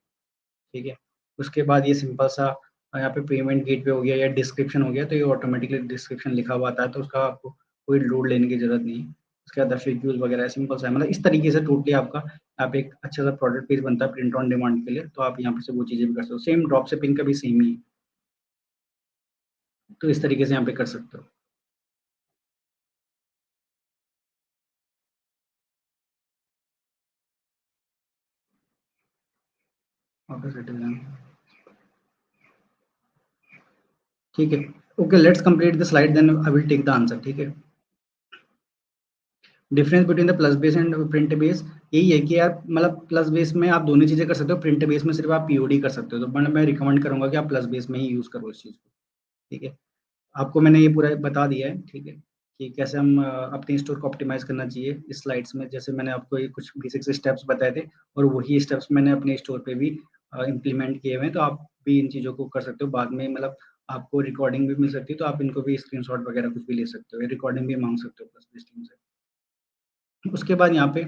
ठीक है? उसके बाद ये सिंपल सा यहाँ पे पेमेंट गेटवे हो गया या डिस्क्रिप्शन हो गया, तो ये ऑटोमेटिकली डिस्क्रिप्शन लिखा हुआ आता है, तो उसका आपको कोई लोड लेने की ज़रूरत नहीं है। उसके बाद FAQs वगैरह सिंपल सा है, मतलब इस तरीके से टोटली आपका आप एक अच्छा सा प्रोडक्ट पेज बनता है प्रिंट ऑन डिमांड के लिए, तो आप यहाँ पे से वो चीज़ें भी कर सकते हो। सेम ड्रॉप शिपिंग का भी सेम ही है, तो इस तरीके से यहाँ पे कर सकते हो। ऑटो सेटल, ठीक है। Okay, let's complete the slide, then I will take the answer, ठीक है। Difference between the plus base and print base यही है कि यार मतलब प्लस बेस में आप दोनों चीजें कर सकते हो, प्रिंट बेस में सिर्फ आप पीओडी कर सकते हो। तो मैं रिकमेंड करूंगा कि आप प्लस बेस में ही यूज करो इस चीज को, ठीक है। आपको मैंने ये पूरा बता दिया है, ठीक है, कि कैसे हम अपने स्टोर को ऑप्टिमाइज करना चाहिए इस स्लाइड्स में। जैसे मैंने आपको ये कुछ बेसिक स्टेप्स बताए थे, और वही स्टेप्स मैंने अपने स्टोर पे भी इम्प्लीमेंट किए हुए हैं, तो आप भी इन चीज़ों को कर सकते हो। बाद में मतलब आपको रिकॉर्डिंग भी मिल सकती है, तो आप इनको भी स्क्रीनशॉट वगैरह कुछ भी ले सकते हो, रिकॉर्डिंग भी माँग सकते हो प्लस लिस्टिंग से। उसके बाद यहाँ पे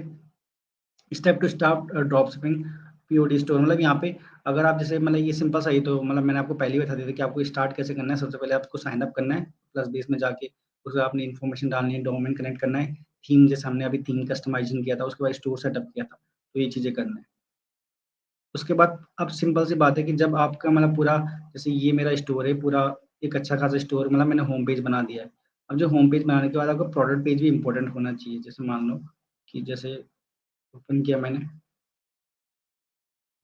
step two start drop shipping POD store, मतलब यहाँ पे अगर आप जैसे मतलब ये सिंपल सा ही, तो मतलब मैंने आपको पहले ही बता दिया था कि आपको स्टार्ट कैसे करना है। सबसे पहले आपको साइन अप करना है प्लस बेस में जाके, उसमें आपने इन्फॉर्मेशन डालनी है, डोमेन कनेक्ट करना है, थीम जैसे हमने अभी थीम कस्टमाइजेशन किया था, उसके बाद स्टोर सेटअप किया था, तो ये चीज़ें करना है। उसके बाद अब सिंपल सी बात है कि जब आपका मतलब पूरा, जैसे ये मेरा स्टोर है पूरा, एक अच्छा खासा स्टोर, मतलब मैंने होम पेज बना दिया है। अब जो होम पेज बनाने के बाद आपका प्रोडक्ट पेज भी इम्पोर्टेंट होना चाहिए। जैसे मान लो कि जैसे ओपन किया मैंने,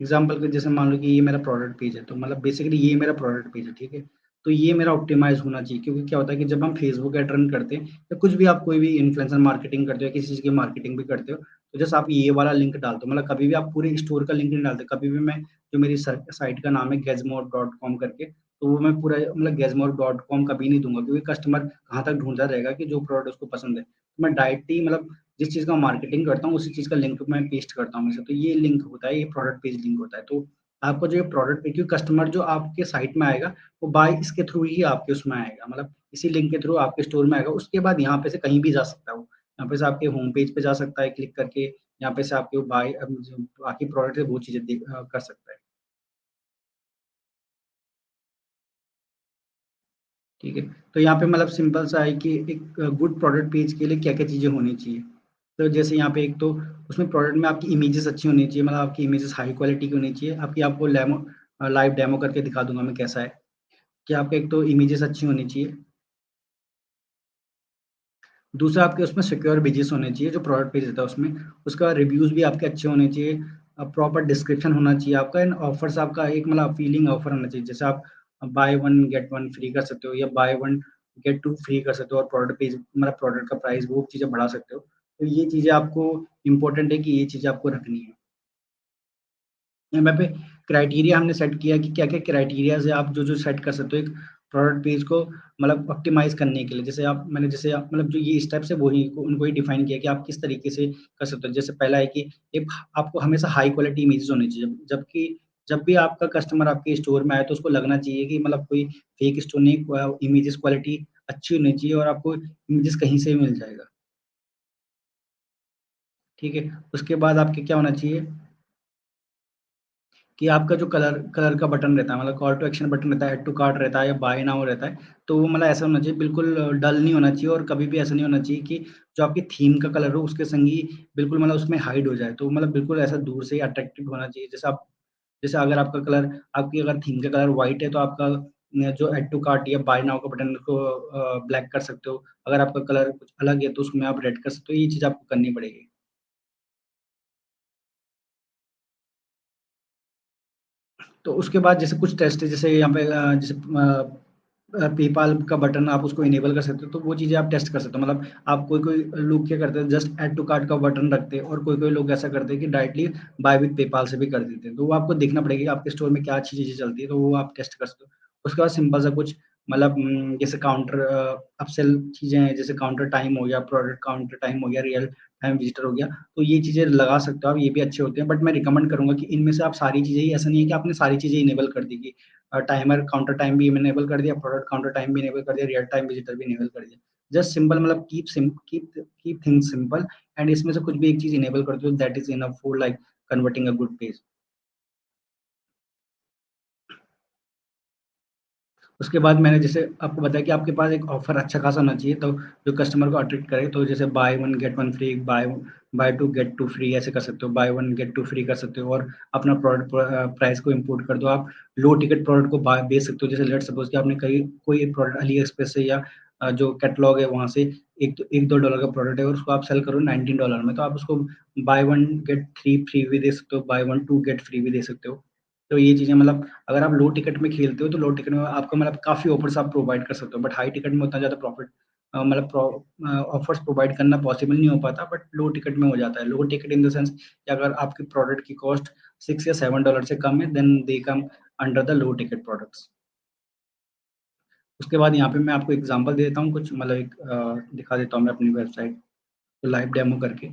एग्जाम्पल के जैसे मान लो कि ये मेरा प्रोडक्ट पेज है, तो मतलब बेसिकली ये मेरा प्रोडक्ट पेज है, ठीक है। तो ये मेरा ऑप्टिमाइज होना चाहिए, क्योंकि क्या होता है कि जब हम फेसबुक ऐड रन करते हैं या कुछ भी आप कोई भी इन्फ्लुएंसर मार्केटिंग करते हो, किसी चीज़ की मार्केटिंग भी करते हो, तो जैसे आप ये वाला लिंक डालते हो, मतलब कभी भी आप पूरे स्टोर का लिंक नहीं डालते। कभी भी मैं, जो मेरी साइट का नाम है gazmore.com करके, तो वो मैं पूरा मतलब gazmore.com कभी नहीं दूंगा, क्योंकि कस्टमर कहाँ तक ढूंढता रहेगा कि जो प्रोडक्ट उसको पसंद है। तो मैं डायरेक्ट ही मतलब जिस चीज़ का मार्केटिंग करता हूँ उसी चीज़ का लिंक मैं पेस्ट करता हूँ हमेशा। तो ये लिंक होता है, ये प्रोडक्ट पेज लिंक होता है। तो आपको जो ये प्रोडक्ट पे, क्योंकि कस्टमर जो आपके साइट में आएगा, वो बाय इसके थ्रू ही आपके उसमें आएगा, मतलब इसी लिंक के थ्रू आपके स्टोर में आएगा। उसके बाद यहाँ पे से कहीं भी जा सकता है वो, यहाँ पे से आपके होम पेज पे जा सकता है क्लिक करके, यहाँ पे से आपके बाय जो बाकी प्रोडक्ट है वो चीज़ें कर सकता है, ठीक है। तो यहाँ पे मतलब सिंपल सा है कि एक गुड प्रोडक्ट पेज के लिए क्या-क्या चीज़ें होनी चाहिए। तो जैसे यहाँ पे एक तो उसमें प्रोडक्ट में आपकी इमेजेस अच्छी होनी चाहिए, मतलब आपकी इमेजेस हाई क्वालिटी की होनी चाहिए। आपकी आपको लाइव डेमो करके दिखा दूँगा मैं कैसा है, कि आपका एक तो इमेजेस अच्छी होनी चाहिए। दूसरा आपके उसमें सिक्योर पेजेस होने चाहिए, जो प्रोडक्ट पेज रहता है उसमें, उसका रिव्यूज़ भी आपके अच्छे होने चाहिए। प्रॉपर डिस्क्रिप्शन होना चाहिए आपका, एंड ऑफर्स आपका एक मतलब अपीलिंग ऑफर होना चाहिए। जैसे आप बाय 1 गेट 1 फ्री कर सकते हो, या बाय 1 गेट 2 फ्री कर सकते हो, और प्रोडक्ट पेज मतलब प्रोडक्ट का प्राइस वो चीज़ें बढ़ा सकते हो। तो ये चीज़ें आपको इम्पोर्टेंट है कि ये चीज़ें आपको रखनी है। यहाँ पे क्राइटेरिया हमने सेट किया कि क्या-क्या क्राइटेरियाज़ है, आप जो-जो सेट कर सकते हो एक प्रोडक्ट पेज को मतलब ऑप्टिमाइज़ करने के लिए। जैसे आप मैंने जैसे आप मतलब जो ये स्टेप्स है वही उनको ही डिफाइन किया कि आप किस तरीके से कर सकते हो। जैसे पहला है कि एक आपको हमेशा हाई क्वालिटी इमेजेस होनी चाहिए। जबकि जब भी आपका कस्टमर आपके स्टोर में आए, तो उसको लगना चाहिए कि मतलब कोई फेक स्टोर नहीं, इमेजेस क्वालिटी अच्छी होनी चाहिए, और आपको इमेजेस कहीं से भी मिल जाएगा, ठीक है। उसके बाद आपके क्या होना चाहिए कि आपका जो कलर कलर का बटन रहता है, मतलब कॉल टू एक्शन बटन रहता है, ऐड टू कार्ट रहता है या बाय नाउ रहता है, तो वो मतलब ऐसा होना चाहिए, बिल्कुल डल नहीं होना चाहिए, और कभी भी ऐसा नहीं होना चाहिए कि जो आपकी थीम का कलर हो उसके संग ही बिल्कुल मतलब उसमें हाइड हो जाए। तो मतलब बिल्कुल ऐसा दूर से ही अट्रैक्टिव होना चाहिए। जैसे अगर आपका कलर, आपकी अगर थीम का कलर व्हाइट है, तो आपका जो ऐड टू कार्ट या बाय नाउ का बटन उसको ब्लैक कर सकते हो। अगर आपका कलर कुछ अलग है, तो उसमें आप रेड कर सकते हो। ये चीज़ आपको करनी पड़ेगी। तो उसके बाद जैसे कुछ टेस्ट है, जैसे यहाँ पे जैसे पेपाल का बटन आप उसको इनेबल कर सकते हो, तो वो चीज़ें आप टेस्ट कर सकते हो। मतलब आप कोई-कोई लोग क्या करते हैं, जस्ट ऐड टू कार्ट का बटन रखते हैं, और कोई-कोई लोग ऐसा करते हैं कि डायरेक्टली बाय विथ पेपाल से भी कर देते हैं। तो वो आपको देखना पड़ेगा कि आपके स्टोर में क्या अच्छी चीज़ें चलती है, तो वो आप टेस्ट कर सकते हो। उसके बाद सिंपल सा कुछ मतलब जैसे काउंटर अपसेल चीज़ें हैं, जैसे काउंटर टाइम हो गया, प्रोडक्ट काउंटर टाइम हो गया, रियल टाइम विजिटर हो गया, तो ये चीज़ें लगा सकते हो आप, ये भी अच्छे होते हैं। बट मैं रिकमेंड करूँगा कि इनमें से आप सारी चीज़ें ही, ऐसा नहीं है कि आपने सारी चीज़ें इनेबल कर दी कि टाइमर काउंटर टाइम भी इनेबल कर दिया, प्रोडक्ट काउंटर टाइम भी इनेबल कर दिया, रियल टाइम विजिटर भी इनेबल कर दिया। जस्ट सिंपल मतलब कीप थिंग्स सिंपल, एंड इसमें से कुछ भी एक चीज़ इनेबल कर दो, that is enough for like converting a good page. उसके बाद मैंने जैसे आपको बताया कि आपके पास एक ऑफर अच्छा खासा होना चाहिए, तो जो कस्टमर को अट्रैक्ट करे। तो जैसे buy 1 get 1 free, buy 2 get 2 free ऐसे कर सकते हो, बाय 1 गेट 2 फ्री कर सकते हो, और अपना प्रोडक्ट प्राइस को इम्पोर्ट कर दो। आप लो टिकट प्रोडक्ट को बाय बेच सकते हो। जैसे लेट्स सपोज़ कि आपने कहीं कोई एक प्रोडक्ट अली एक्सप्रेस से या जो कैटलॉग है वहाँ से $1-2 का प्रोडक्ट है, और उसको आप सेल करो $19 में, तो आप उसको बाय 1 गेट 3 फ्री भी दे सकते हो, बाय 1 2 गेट फ्री भी दे सकते हो। तो ये चीज़ें मतलब अगर आप लो टिकट में खेलते हो, तो लो टिकट में आपको मतलब काफ़ी ऑफर्स आप प्रोवाइड कर सकते हो, बट हाई टिकट में उतना ज़्यादा प्रॉफिट मतलब ऑफर्स प्रोवाइड करना पॉसिबल नहीं हो पाता, बट लो टिकट में हो जाता है। लो टिकट इन द सेंस कि अगर आपके प्रोडक्ट की कॉस्ट 6 या $7 से कम है, then they come under the low ticket products. उसके बाद यहाँ पे मैं आपको एग्ज़ाम्पल दे देता हूँ कुछ, मतलब एक दिखा देता हूँ मैं अपनी वेबसाइट लाइव डेमो करके।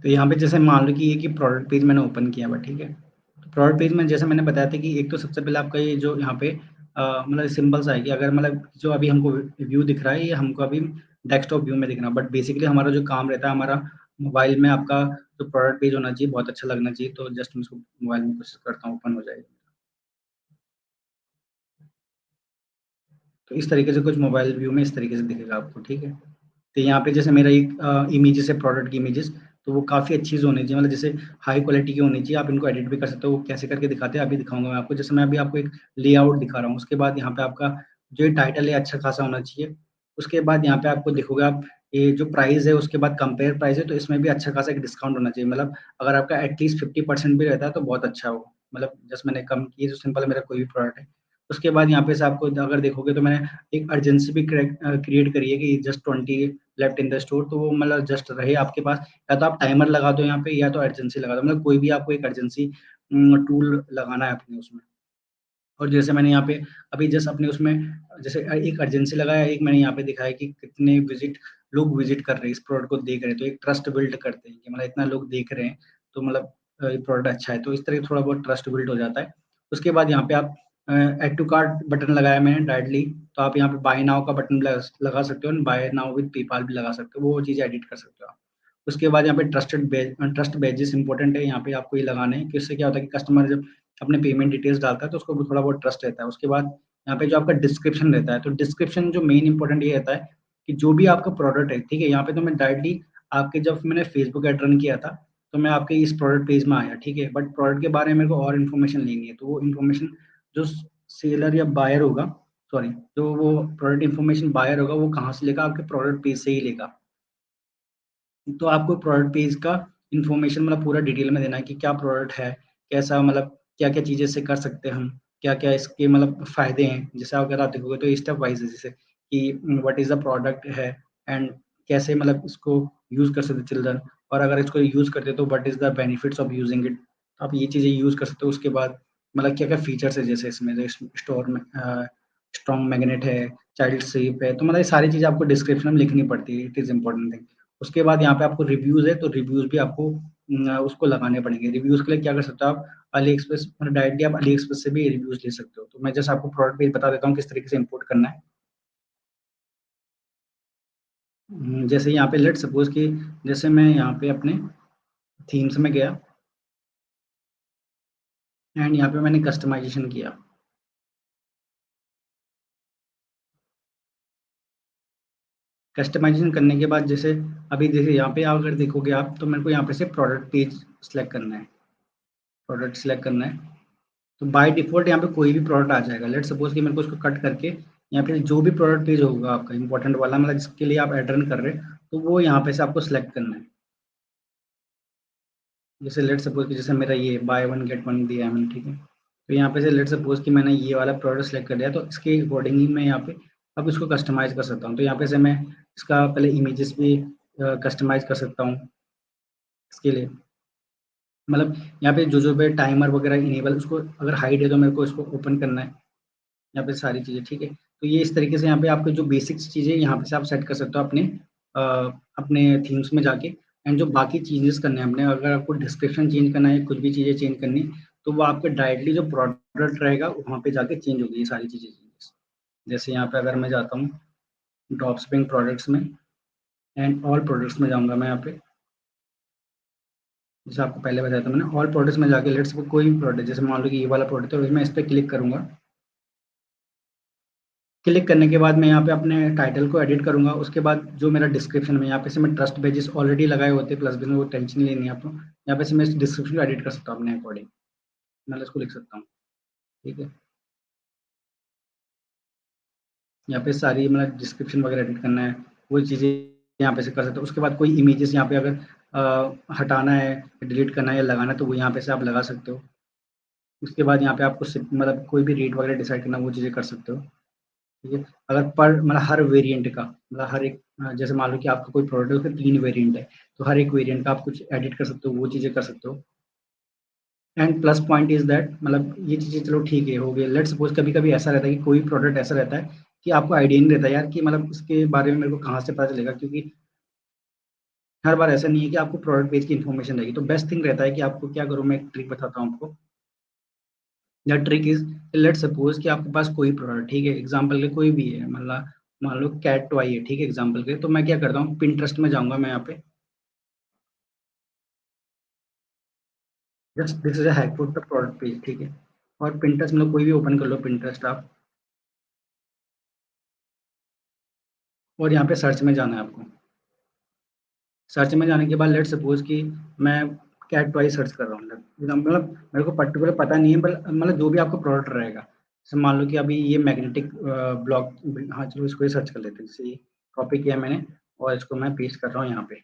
तो यहाँ पे जैसे मान लो कि ये कि प्रोडक्ट पेज मैंने ओपन किया हुआ, ठीक है। तो प्रोडक्ट पेज में जैसे मैंने बताया था कि एक तो सबसे पहले आपका ये जो यहाँ पे मतलब सिंबल्स आएगी, अगर मतलब जो अभी हमको व्यू दिख रहा है ये हमको अभी डेस्कटॉप व्यू में दिख रहा है, बट बेसिकली हमारा जो काम रहता है हमारा मोबाइल में आपका जो प्रोडक्ट पेज होना चाहिए बहुत अच्छा लगना चाहिए। तो जस्ट मैं इसको मोबाइल में कोशिश करता हूँ, ओपन हो जाएगा। तो इस तरीके से कुछ मोबाइल व्यू में इस तरीके से दिखेगा आपको, ठीक है। तो यहाँ पे जैसे मेरा एक इमेजेस है, प्रोडक्ट की इमेजेस, तो वो काफ़ी अच्छी होनी चाहिए, मतलब जैसे हाई क्वालिटी की होनी चाहिए। आप इनको एडिट भी कर सकते हो, वो कैसे करके दिखाते हैं अभी दिखाऊंगा मैं आपको। जैसे मैं अभी आपको एक लेआउट दिखा रहा हूँ, उसके बाद यहाँ पे आपका जो ये टाइटल है अच्छा खासा होना चाहिए। उसके बाद यहाँ पे आपको दिखोगे आप ये जो प्राइस है, उसके बाद कंपेयर प्राइस है, तो इसमें भी अच्छा खासा एक डिस्काउंट होना चाहिए। मतलब अगर आपका एटलीस्ट 50% भी रहता है तो बहुत अच्छा हो। मतलब जस्ट मैंने कम की, जो सिंपल है मेरा कोई भी प्रोडक्ट है। उसके बाद यहाँ पे से आपको अगर देखोगे तो मैंने एक अर्जेंसी भी क्रिएट करी है कि just 20 left in the store, तो वो मतलब जस्ट रहे आपके पास। या तो आप टाइमर लगा दो यहाँ पे, या तो अर्जेंसी लगा दो, मतलब कोई भी आपको एक अर्जेंसी टूल लगाना है अपने उसमें। और जैसे मैंने यहाँ पे अभी जस्ट अपने उसमें जैसे एक अर्जेंसी लगाया, एक मैंने यहाँ पे दिखाया कि कितने लोग विजिट कर रहे हैं, इस प्रोडक्ट को देख रहे हैं, तो एक ट्रस्ट बिल्ड करते हैं कि मतलब इतना लोग देख रहे हैं, तो मतलब ये प्रोडक्ट अच्छा है, तो इस तरह थोड़ा बहुत ट्रस्ट बिल्ड हो जाता है। उसके बाद यहाँ पे आप एड टू कार्ट बटन लगाया मैंने डायरेक्टली, तो आप यहाँ पे बाय नाउ का बटन लगा सकते हो, बाय नाउ विद पेपाल भी लगा सकते हो, वो चीज़ें एडिट कर सकते हो आप। उसके बाद यहाँ पे ट्रस्ट बैजेस इंपॉर्टेंट है, यहाँ पे आपको ये लगाने हैं कि इससे क्या होता है कि कस्टमर जब अपने पेमेंट डिटेल्स डालता है तो उसको भी थोड़ा बहुत ट्रस्ट रहता है। उसके बाद यहाँ पे जो आपका डिस्क्रिप्शन रहता है, तो डिस्क्रिप्शन जो मेन इंपॉर्टेंट ये रहता है कि जो भी आपका प्रोडक्ट है, ठीक है, यहाँ पे तो मैं डायरेक्टली आपके जब मैंने फेसबुक ऐड रन किया था, तो मैं आपके इस प्रोडक्ट पेज में आया, ठीक है, बट प्रोडक्ट के बारे में मेरे को और इन्फॉर्मेशन लेनी है, तो वो इन्फॉर्मेशन जो सेलर या बायर होगा, सॉरी, जो वो प्रोडक्ट इन्फॉर्मेशन बायर होगा वो कहाँ से लेगा, आपके प्रोडक्ट पेज से ही लेगा। तो आपको प्रोडक्ट पेज का इन्फॉर्मेशन मतलब पूरा डिटेल में देना है कि क्या प्रोडक्ट है, कैसा, मतलब क्या-क्या चीज़ें इससे कर सकते हैं हम, क्या-क्या इसके मतलब फ़ायदे हैं। जैसे अगर आप देखोगे तो स्टेप वाइज़ है, जैसे कि व्हाट इज़ द प्रोडक्ट है, एंड कैसे मतलब इसको यूज़ कर सकते हैं चिल्ड्रन, और अगर इसको यूज़ करते हैं तो what is the benefits of using it. आप ये चीज़ें यूज़ कर सकते हो। उसके बाद मतलब क्या-क्या फीचर्स है, जैसे इसमें जो स्टोर में स्ट्रॉन्ग मैग्नेट है, चाइल्ड सेफ है, तो मतलब ये सारी चीज़ें आपको डिस्क्रिप्शन में लिखनी पड़ती है, इट इज़ इम्पोर्टेंट थिंग। उसके बाद यहाँ पे आपको रिव्यूज़ है, तो रिव्यूज़ भी आपको उसको लगाने पड़ेंगे। रिव्यूज़ के लिए क्या कर सकते हो आप, अली एक्सप्रेस मतलब डायरेक्टली आप अली एक्सप्रेस से भी रिव्यूज़ ले सकते हो। तो मैं जैसे आपको प्रोडक्ट पेज बता देता हूँ किस तरीके से इम्पोर्ट करना है। जैसे यहाँ पे लेट्स सपोज़ कि जैसे मैं यहाँ पे अपने थीम्स में गया एंड यहाँ पे मैंने कस्टमाइज़ेशन किया। कस्टमाइज़ेशन करने के बाद जैसे अभी देखिए यहाँ पे अगर देखोगे आप, तो मेरे को यहाँ पे से प्रोडक्ट पेज सेलेक्ट करना है, प्रोडक्ट सेलेक्ट करना है। तो बाय डिफ़ॉल्ट यहाँ पे कोई भी प्रोडक्ट आ जाएगा। लेट्स सपोज़ कि मेरे को इसको कट करके यहाँ पे जो भी प्रोडक्ट पेज होगा आपका इम्पोर्टेंट वाला, मतलब जिसके लिए आप ऐड रन कर रहे हैं, तो वो यहाँ पे से आपको सेलेक्ट करना है। जैसे लेट्स सपोज़ कि जैसे मेरा ये बाय वन गेट वन दिया है मैंने, ठीक है। तो यहाँ पे से लेट्स सपोज़ कि मैंने ये वाला प्रोडक्ट सेलेक्ट कर लिया, तो इसके अकॉर्डिंग ही मैं यहाँ पे अब इसको कस्टमाइज़ कर सकता हूँ। तो यहाँ पे से मैं इसका पहले इमेजेस भी कस्टमाइज़ कर सकता हूँ इसके लिए। मतलब यहाँ पे जो-जो पे टाइमर वगैरह इनेबल, उसको अगर हाइड है तो मेरे को इसको ओपन करना है। यहाँ पे सारी चीज़ें, ठीक है। तो ये इस तरीके से यहाँ पे आपके जो बेसिक्स चीज़ें यहाँ पे से आप सेट कर सकते हो अपने अ, अपने थीम्स में जाके। एंड जो बाकी चेंजेस करने हैं अपने, अगर आपको डिस्क्रिप्शन चेंज करना है, कुछ भी चीज़ें चेंज करनी है, तो वो आपके डायरेक्टली जो प्रोडक्ट रहेगा वहाँ पे जाके चेंज होगी ये सारी चीज़ें चेंजेस। जैसे यहाँ पे अगर मैं जाता हूँ ड्रॉप शिपिंग प्रोडक्ट्स में एंड ऑल प्रोडक्ट्स में जाऊँगा मैं यहाँ पे। जैसे आपको पहले बताया था मैंने, ऑल प्रोडक्ट्स में जाके लेट्स सपोज़ कोई भी प्रोडक्ट, जैसे मान लो कि ये वाला प्रोडक्ट है, मैं इस पे क्लिक करूँगा। क्लिक करने के बाद मैं यहाँ पे अपने टाइटल को एडिट करूँगा। उसके बाद जो मेरा डिस्क्रिप्शन में यहाँ पे से मैं ट्रस्ट पेजेस ऑलरेडी लगाए होते हैं, प्लस बिज़नेस, वो टेंशन नहीं लेनी है आपको। यहाँ पे से मैं इस डिस्क्रिप्शन को एडिट कर सकता हूँ अपने अकॉर्डिंग। मैं इसको लिख सकता हूँ, ठीक है। यहाँ पे सारी मतलब डिस्क्रिप्शन वगैरह एडिट करना है, वो चीज़ें यहाँ पे से कर सकते हो। उसके बाद कोई इमेजेस यहाँ पे अगर हटाना है, डिलीट करना है या लगाना है, तो वो यहाँ पे से आप लगा सकते हो। उसके बाद यहाँ पे आपको मतलब कोई भी रेट वगैरह डिसाइड करना, वो चीज़ें कर सकते हो, ठीक है। अगर पर मतलब हर वेरिएंट का मतलब हर एक जैसे मान लो कि आपका कोई प्रोडक्ट है उसके 3 वेरिएंट है, तो हर एक वेरिएंट का आप कुछ एडिट कर सकते हो, वो चीज़ें कर सकते हो। And plus point is that मतलब ये चीज़ें चलो ठीक है, हो गया। लेट्स सपोज़ कभी-कभी ऐसा रहता है कि कोई प्रोडक्ट ऐसा रहता है कि आपको आइडिया नहीं रहता यार कि मतलब इसके बारे में मेरे को कहाँ से पता चलेगा, क्योंकि हर बार ऐसा नहीं है कि आपको प्रोडक्ट पेज की इन्फॉर्मेशन रहेगी। तो बेस्ट थिंग रहता है कि आपको क्या करो, मैं एक ट्रिक बताता हूँ आपको। The trick is, let suppose कि आपके पास कोई प्रोडक्ट, ठीक है, एग्जाम्पल के कोई भी है, मतलब मान लो कैट टॉय है, ठीक है, एग्जाम्पल के, तो मैं क्या करता हूँ, पिंटरेस्ट में जाऊंगा मैं यहाँ पे, just this is hack for the product page, ठीक है। और पिंटरेस्ट मतलब कोई भी ओपन कर लो पिंटरेस्ट आप, और यहाँ पे सर्च में जाना है आपको। सर्च में जाने के बाद लेट सपोज कि मैं कैट टॉय सर्च कर रहा हूँ, मतलब मेरे को पर्टिकुलर पता नहीं है, पर मतलब जो भी आपको प्रोडक्ट रहेगा, जैसे मान लो कि अभी ये मैग्नेटिक ब्लॉक, हाँ चलो इसको ही सर्च कर लेते हैं, जैसे ये कॉपी किया मैंने और इसको मैं पेस्ट कर रहा हूँ यहाँ पे।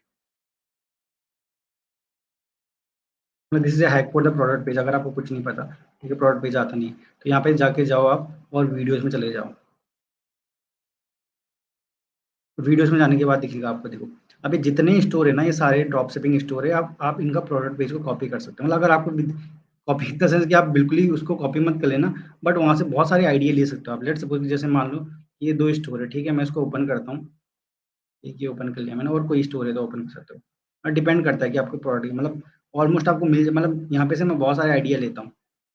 This is hack for the product page. अगर आपको कुछ नहीं पता, ठीक है, प्रोडक्ट पेज आता नहीं है, तो यहाँ पे जाके जाओ आप और वीडियोज में चले जाओ। वीडियोस में जाने के बाद दिखेगा आपको, देखो अभी जितने स्टोर है ना, ये सारे ड्रॉप शिपिंग स्टोर है, आप इनका प्रोडक्ट पेज को कॉपी कर सकते हो। मतलब अगर आपको कॉपी इन द सेंस कि आप बिल्कुल ही उसको कॉपी मत कर लेना, बट वहां से बहुत सारे आइडिया ले सकते हो आप। लेट सपोज जैसे मान लो ये दो स्टोर है, ठीक है, मैं इसको ओपन करता हूँ, एक ये ओपन कर लिया मैंने, और कोई स्टोर है तो ओपन कर सकते हो। और डिपेंड करता है कि आपको प्रोडक्ट मतलब ऑलमोस्ट आपको मिल, मतलब यहाँ पे से मैं बहुत सारे आइडिया लेता हूँ।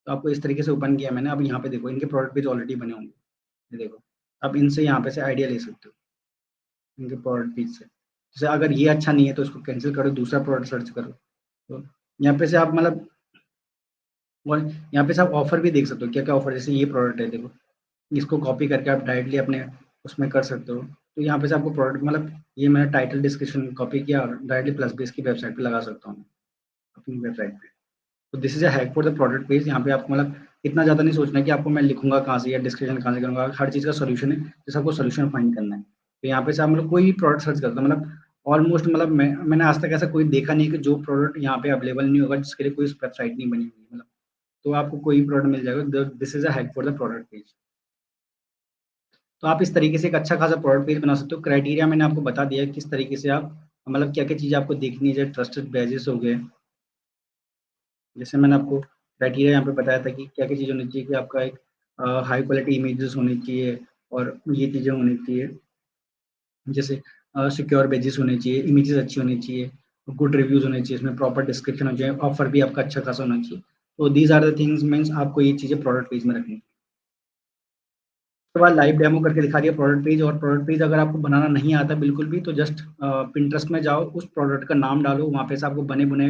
तो आपको इस तरीके से ओपन किया मैंने, अब यहाँ पे देखो इनके प्रोडक्ट पेज ऑलरेडी बने होंगे, ये देखो, अब इनसे यहाँ पे से आइडिया ले सकते हो इनके प्रोडक्ट पेज से। जैसे अगर ये अच्छा नहीं है तो इसको कैंसिल करो, दूसरा प्रोडक्ट सर्च करो। तो यहाँ पे से आप मतलब, और यहाँ पे से आप ऑफर भी देख सकते हो क्या क्या ऑफर, जैसे ये प्रोडक्ट है देखो, इसको कॉपी करके आप डायरेक्टली अपने उसमें कर सकते हो। तो यहाँ पे से आपको प्रोडक्ट मतलब ये मैंने टाइटल डिस्क्रिप्शन कॉपी किया और डायरेक्टली प्लस बेस की वेबसाइट पे लगा सकता हूँ, अपनी वेबसाइट पे। तो this is a hack for the product page. यहाँ पे आपको मतलब इतना ज़्यादा नहीं सोचना है कि आपको मैं लिखूंगा कहाँ से या डिस्क्रिप्शन कहाँ से करूँगा, हर चीज़ का सोल्यूशन है, जैसे आपको सोल्यूशन फाइंड करना है। तो यहाँ पे से आप मतलब कोई भी प्रोडक्ट सर्च करता हूँ, मतलब ऑलमोस्ट मतलब मैंने आज तक ऐसा कोई देखा नहीं कि जो प्रोडक्ट यहाँ पे अवेलेबल नहीं होगा जिसके लिए कोई वेबसाइट नहीं बनी हुई, मतलब तो आपको कोई प्रोडक्ट मिल जाएगा। This is a hack for the product page. तो आप इस तरीके से एक अच्छा खासा प्रोडक्ट पेज बना सकते हो। क्राइटेरिया मैंने आपको बता दिया है किस तरीके से आप मतलब क्या क्या चीज़ें आपको देखनी है, जैसे ट्रस्टेड बेसिस हो गए, जैसे मैंने आपको क्राइटेरिया यहाँ पे बताया था कि क्या क्या चीज़ होनी चाहिए, कि आपका एक हाई क्वालिटी इमेजेस होनी चाहिए, और ये चीज़ें होनी चाहिए, जैसे सिक्योर पेजेस होने चाहिए, इमेजेस अच्छी होनी चाहिए, गुड रिव्यूज होने चाहिए, इसमें प्रॉपर डिस्क्रिप्शन हो जाए, ऑफर भी आपका अच्छा खासा होना चाहिए। तो these are the things means आपको ये चीज़ें प्रोडक्ट पेज में रखनी है। उसके बाद लाइव डेमो करके दिखा दिया प्रोडक्ट पेज। और प्रोडक्ट पेज अगर आपको बनाना नहीं आता बिल्कुल भी, तो जस्ट पिंटरेस्ट में जाओ, उस प्रोडक्ट का नाम डालो, वहाँ पे से आपको बने बुने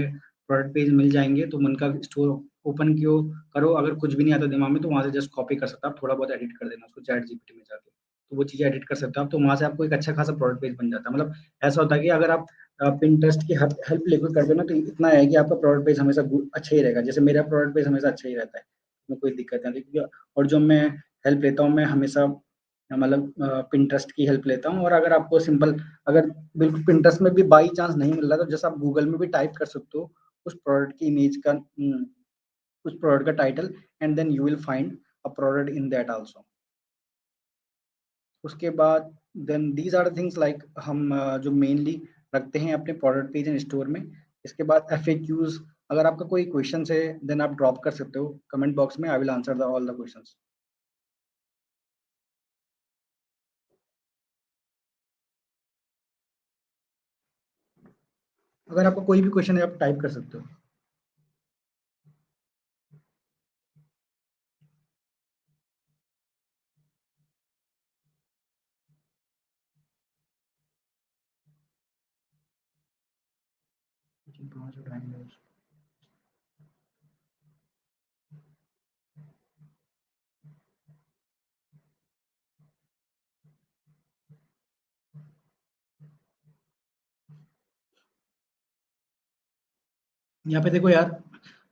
प्रोडक्ट पेज मिल जाएंगे, तो उनका स्टोर ओपन क्यों करो। अगर कुछ भी नहीं आता दिमाग में तो वहाँ से जस्ट कॉपी कर सकते हो आप, थोड़ा बहुत एडिट कर देना उसको चैट जीपीटी में जाके, तो वो चीज़ें एडिट कर सकते हो आप, तो वहाँ से आपको एक अच्छा खासा प्रोडक्ट पेज बन जाता है। मतलब ऐसा होता है कि अगर आप पिंटरेस्ट की हेल्प लेकर करते हो ना, तो इतना है कि आपका प्रोडक्ट पेज हमेशा अच्छा ही रहेगा। जैसे मेरा प्रोडक्ट पेज हमेशा अच्छा ही रहता है, उसमें कोई दिक्कत नहीं आती। और जो मैं हेल्प लेता हूँ, मैं हमेशा मतलब पिंटरेस्ट की हेल्प लेता हूँ। और अगर आपको सिंपल, अगर बिल्कुल पिंटरेस्ट में भी बाई चांस नहीं मिल रहा, तो जैसे आप गूगल में भी टाइप कर सकते हो उस प्रोडक्ट की इमेज का, उस प्रोडक्ट का title, and then you will find a product in that also. उसके बाद then these are things like हम जो मेनली रखते हैं अपने प्रोडक्ट पेज एंड स्टोर में। इसके बाद FAQs, अगर आपका कोई क्वेश्चन है देन आप ड्रॉप कर सकते हो कमेंट बॉक्स में, I will answer the all the questions. अगर आपका कोई भी क्वेश्चन है आप टाइप कर सकते हो। यहाँ पे देखो यार,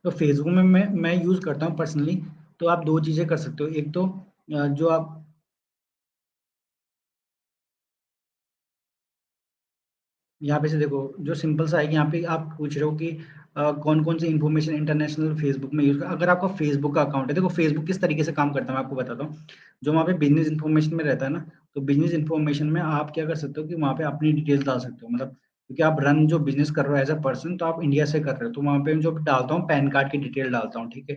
तो फेसबुक में मैं यूज करता हूँ पर्सनली। तो आप दो चीजें कर सकते हो, एक तो जो आप यहाँ पे से देखो, जो सिंपल सा है कि यहाँ पे आप पूछ रहे हो कि कौन कौन सी इन्फॉर्मेशन इंटरनेशनल फेसबुक में यूज कर। अगर आपका फेसबुक का अकाउंट है, देखो फेसबुक किस तरीके से काम करता है मैं आपको बताता हूँ। जो वहाँ पे बिजनेस इन्फॉर्मेशन में रहता है ना, तो बिजनेस इन्फॉर्मेशन में आप क्या कर सकते हो कि वहाँ पे अपनी डिटेल्स डाल सकते हो, मतलब क्योंकि आप रन जो बिजनेस कर रहे हो एज अ पर्सन, तो आप इंडिया से कर रहे हो, तो वहाँ पे जो डालता हूँ पैन कार्ड की डिटेल डालता हूँ, ठीक है।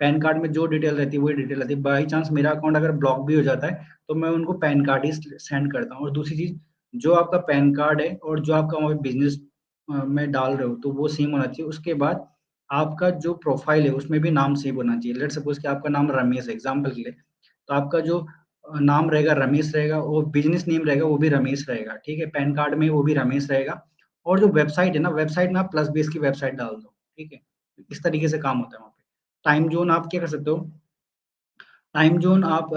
पैन कार्ड में जो डिटेल रहती है वही डिटेल रहती है। बाई चांस मेरा अकाउंट अगर ब्लॉक भी हो जाता है, तो मैं उनको पैन कार्ड ही सेंड करता हूँ। और दूसरी चीज, जो आपका पैन कार्ड है और जो आपका वहाँ पे बिजनेस में डाल रहे हो तो वो सेम होना चाहिए। उसके बाद आपका जो प्रोफाइल है उसमें भी नाम सेम होना चाहिए। लेट्स सपोज़ कि आपका नाम रमेश है एग्ज़ाम्पल के लिए, तो आपका जो नाम रहेगा रमेश रहेगा, और बिज़नेस नेम रहेगा वो भी रमेश रहेगा, ठीक है? पैन कार्ड में वो भी रमेश रहेगा, और जो वेबसाइट है ना, वेबसाइट में आप प्लस बेस की वेबसाइट डाल दो, ठीक है? इस तरीके से काम होता है वहाँ पे। टाइम ज़ोन आप क्या कर सकते हो, टाइम ज़ोन आप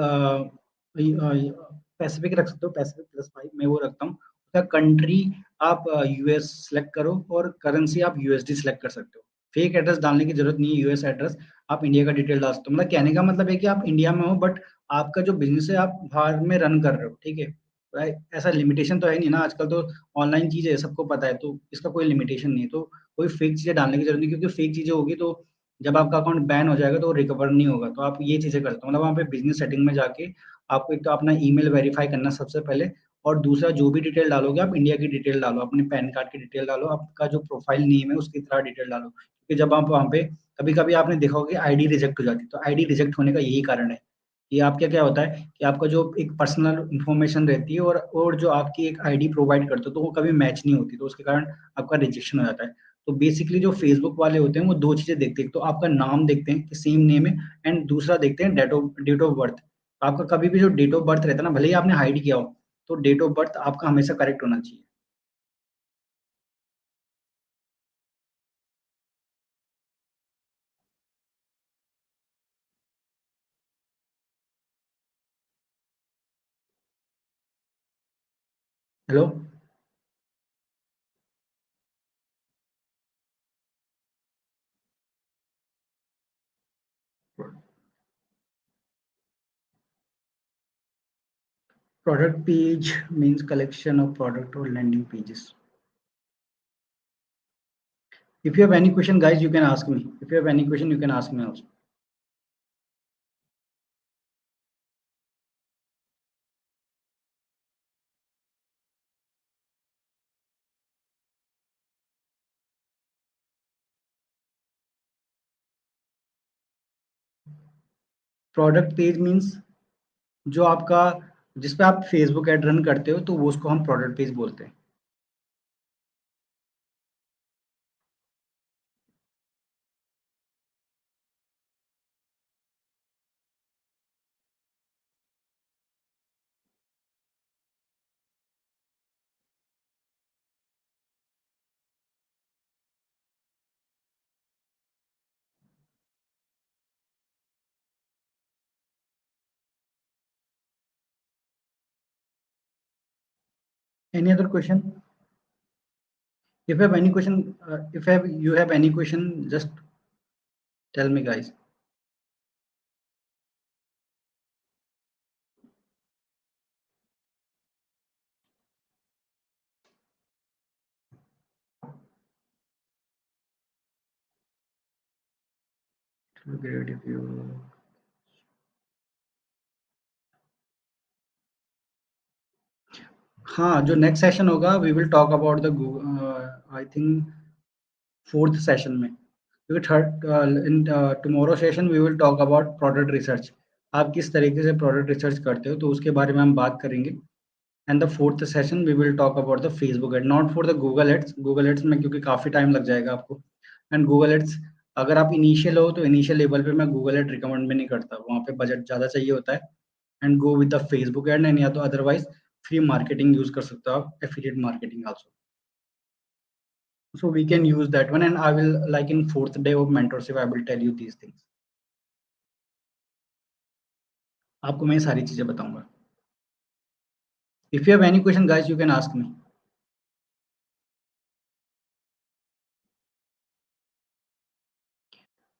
पैसिफिक रख सकते हो, पैसिफिक +5 मैं वो रखता हूँ। उसका कंट्री आप यूएस सेलेक्ट करो, और करेंसी आप यूएसडी सेलेक्ट कर सकते हो। फेक एड्रेस डालने की ज़रूरत नहीं है, यूएस एड्रेस आप इंडिया का डिटेल डाल सकते हो। मतलब कहने का मतलब है कि आप इंडिया में हो, बट आपका जो बिज़नेस है आप बाहर में रन कर रहे हो, ठीक है? राइट? ऐसा लिमिटेशन तो है नहीं ना, आजकल तो ऑनलाइन चीज़ें है, सबको पता है, तो इसका कोई लिमिटेशन नहीं है। तो कोई फेक चीज़ें डालने की ज़रूरत नहीं, क्योंकि फेक चीज़ें होगी तो जब आपका अकाउंट बैन हो जाएगा तो वो रिकवर नहीं होगा। तो आप ये चीज़ें कर सकते हो, मतलब वहाँ पे बिज़नेस सेटिंग में जाके आपको एक तो अपना ईमेल वेरीफ़ाई करना सबसे पहले, और दूसरा जो भी डिटेल डालोगे आप इंडिया की डिटेल डालो, अपने पैन कार्ड की डिटेल डालो, आपका जो प्रोफ़ाइल नेम है उसकी तरह डिटेल डालो। क्योंकि जब आप वहाँ पे कभी-कभी आपने देखा होगा कि आईडी रिजेक्ट हो जाती है, तो आईडी रिजेक्ट होने का यही कारण है कि आपका क्या होता है कि आपका जो एक पर्सनल इन्फॉर्मेशन रहती है, और जो आपकी एक आईडी प्रोवाइड करते हो, तो वो कभी मैच नहीं होती, तो उसके कारण आपका रिजेक्शन हो जाता है। तो बेसिकली जो फेसबुक वाले होते हैं वो 2 चीज़ें देखते हैं, एक तो आपका नाम देखते हैं कि सेम नेम है, एंड दूसरा देखते हैं डेट ऑफ बर्थ। आपका कभी भी जो डेट ऑफ बर्थ रहता है ना, भले ही आपने हाइड किया हो, तो डेट ऑफ बर्थ आपका हमेशा करेक्ट होना चाहिए। Hello? Product page means collection of product or landing pages. If you have any question, guys, you can ask me. If you have any question, you can ask me also. Product page means जो आपका जिस पे आप फेसबुक ऐड रन करते हो, तो वो उसको हम प्रोडक्ट पेज बोलते हैं। Any other question? If you have any question, if have you have any question, just tell me, guys. It will be great if you. हाँ, जो नेक्स्ट सेशन होगा, we will talk about I think 4th session में, क्योंकि third in tomorrow session we will talk about product research. आप किस तरीके से प्रोडक्ट रिसर्च करते हो, तो उसके बारे में हम बात करेंगे। And the 4th session we will talk about the Facebook ad, not for the Google ads. Google ads में क्योंकि काफ़ी टाइम लग जाएगा आपको, एंड गूगल एड्स अगर आप इनिशियल हो तो इनिशियल लेवल पे मैं गूगल एड रिकमेंड भी नहीं करता, वहाँ पे बजट ज़्यादा चाहिए होता है। And go with the Facebook add, and या तो अदरवाइज फ्री मार्केटिंग यूज़ कर सकते हो आप, affiliate marketing also. So we can use that one, and I will, like in 4th day of mentorship, I will tell you these things. आपको मैं ये सारी चीज़ें बताऊँगा। If you have any question, guys, you can ask me.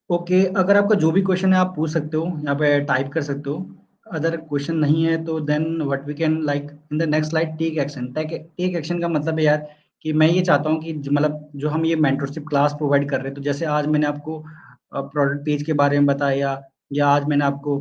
Okay, अगर आपका जो भी क्वेश्चन है आप पूछ सकते हो, यहाँ पे टाइप कर सकते हो। अगर क्वेश्चन नहीं है तो then what we can like in the next slide, take action. Take action का मतलब है यार कि मैं ये चाहता हूँ कि मतलब जो हम ये मेंटरशिप क्लास प्रोवाइड कर रहे हैं, तो जैसे आज मैंने आपको प्रोडक्ट पेज के बारे में बताया, या आज मैंने आपको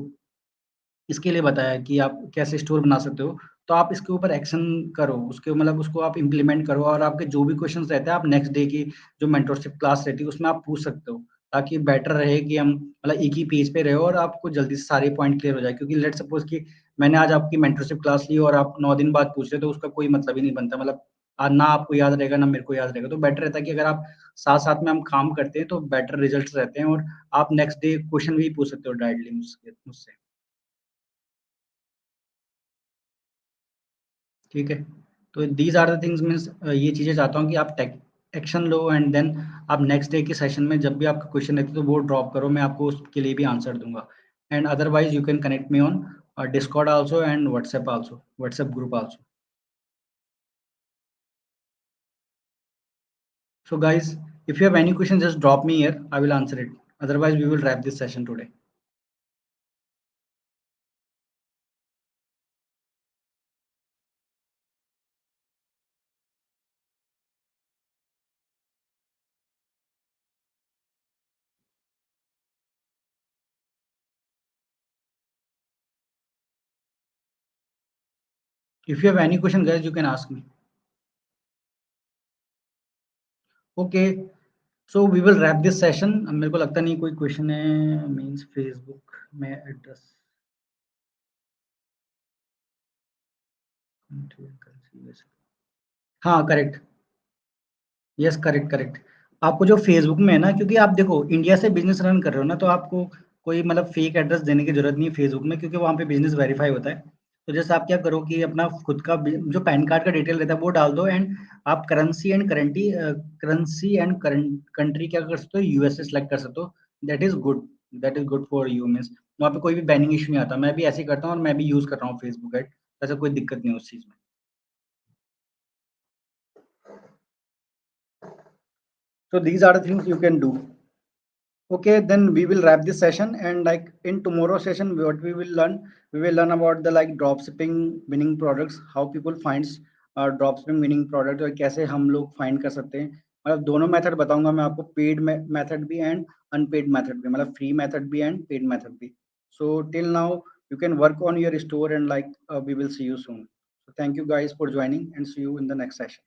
इसके लिए बताया कि आप कैसे स्टोर बना सकते हो, तो आप इसके ऊपर एक्शन करो, उसके मतलब उसको आप इम्प्लीमेंट करो, और आपके जो भी क्वेश्चंस रहते हैं आप नेक्स्ट डे की जो मेंटरशिप क्लास रहती है उसमें आप पूछ सकते हो, ताकि बेटर रहे कि हम मतलब एक ही पेज पे रहे और आपको जल्दी से सारे पॉइंट क्लियर हो जाए। क्योंकि लेट्स सपोज़ कि मैंने आज आपकी मेंटरशिप क्लास ली और आप 9 दिन बाद पूछ रहे हो, तो उसका कोई मतलब ही नहीं बनता। मतलब ना आपको याद रहेगा ना मेरे को याद रहेगा, तो बेटर रहता है कि अगर आप साथ-साथ में हम काम करते हैं तो बेटर रिजल्ट्स रहते हैं और आप नेक्स्ट डे क्वेश्चन भी पूछ सकते हो डायरेक्टली मुझसे। ठीक है? तो these are the things means ये चीज़ें चाहता हूँ कि आप टेक एक्शन लो एंड देन आप नेक्स्ट डे के सेशन में जब भी आपका क्वेश्चन रहते तो वो ड्रॉप करो, मैं आपको उसके लिए भी आंसर दूँगा। And otherwise you can connect me on Discord also and WhatsApp also, WhatsApp group also. So guys, if you have any question, just drop me here. I will answer it. Otherwise, we will wrap this session today. If you have any question, guys, you can ask me. Okay. So we will wrap this session. अब मेरे को लगता नहीं कोई क्वेश्चन है मींस फेसबुक में एड्रेस हाँ करेक्ट यस करेक्ट करेक्ट आपको जो फेसबुक में है ना क्योंकि आप देखो इंडिया से बिजनेस रन कर रहे हो ना तो आपको कोई मतलब फेक एड्रेस देने की जरूरत नहीं है फेसबुक में क्योंकि वहाँ पे बिजनेस वेरीफाई होता है तो जैसे आप क्या करो कि अपना खुद का जो पैन कार्ड का डिटेल रहता है वो डाल दो एंड आप करेंसी एंड कंट्री क्या कर सकते हो यूएसए सेलेक्ट कर सकते हो that is good for you means वहाँ पे कोई भी बैनिंग इशू नहीं आता मैं भी ऐसे ही करता हूँ और मैं भी यूज कर रहा हूँ फेसबुक एड ऐसा कोई दिक्कत नहीं है उस चीज में so these are the things you can do. Okay, then we will wrap this session and like in tomorrow session, what we will learn about the like drop shipping winning products, how people finds drop shipping winning product और कैसे हम लोग find कर सकते हैं मतलब दोनों मेथड बताऊंगा मैं आपको पेड मेथड भी एंड अनपेड मेथड भी मतलब फ्री मेथड भी एंड पेड मेथड भी so till now you can work on your store and like we will see you soon so thank you guys for joining and see you in the next session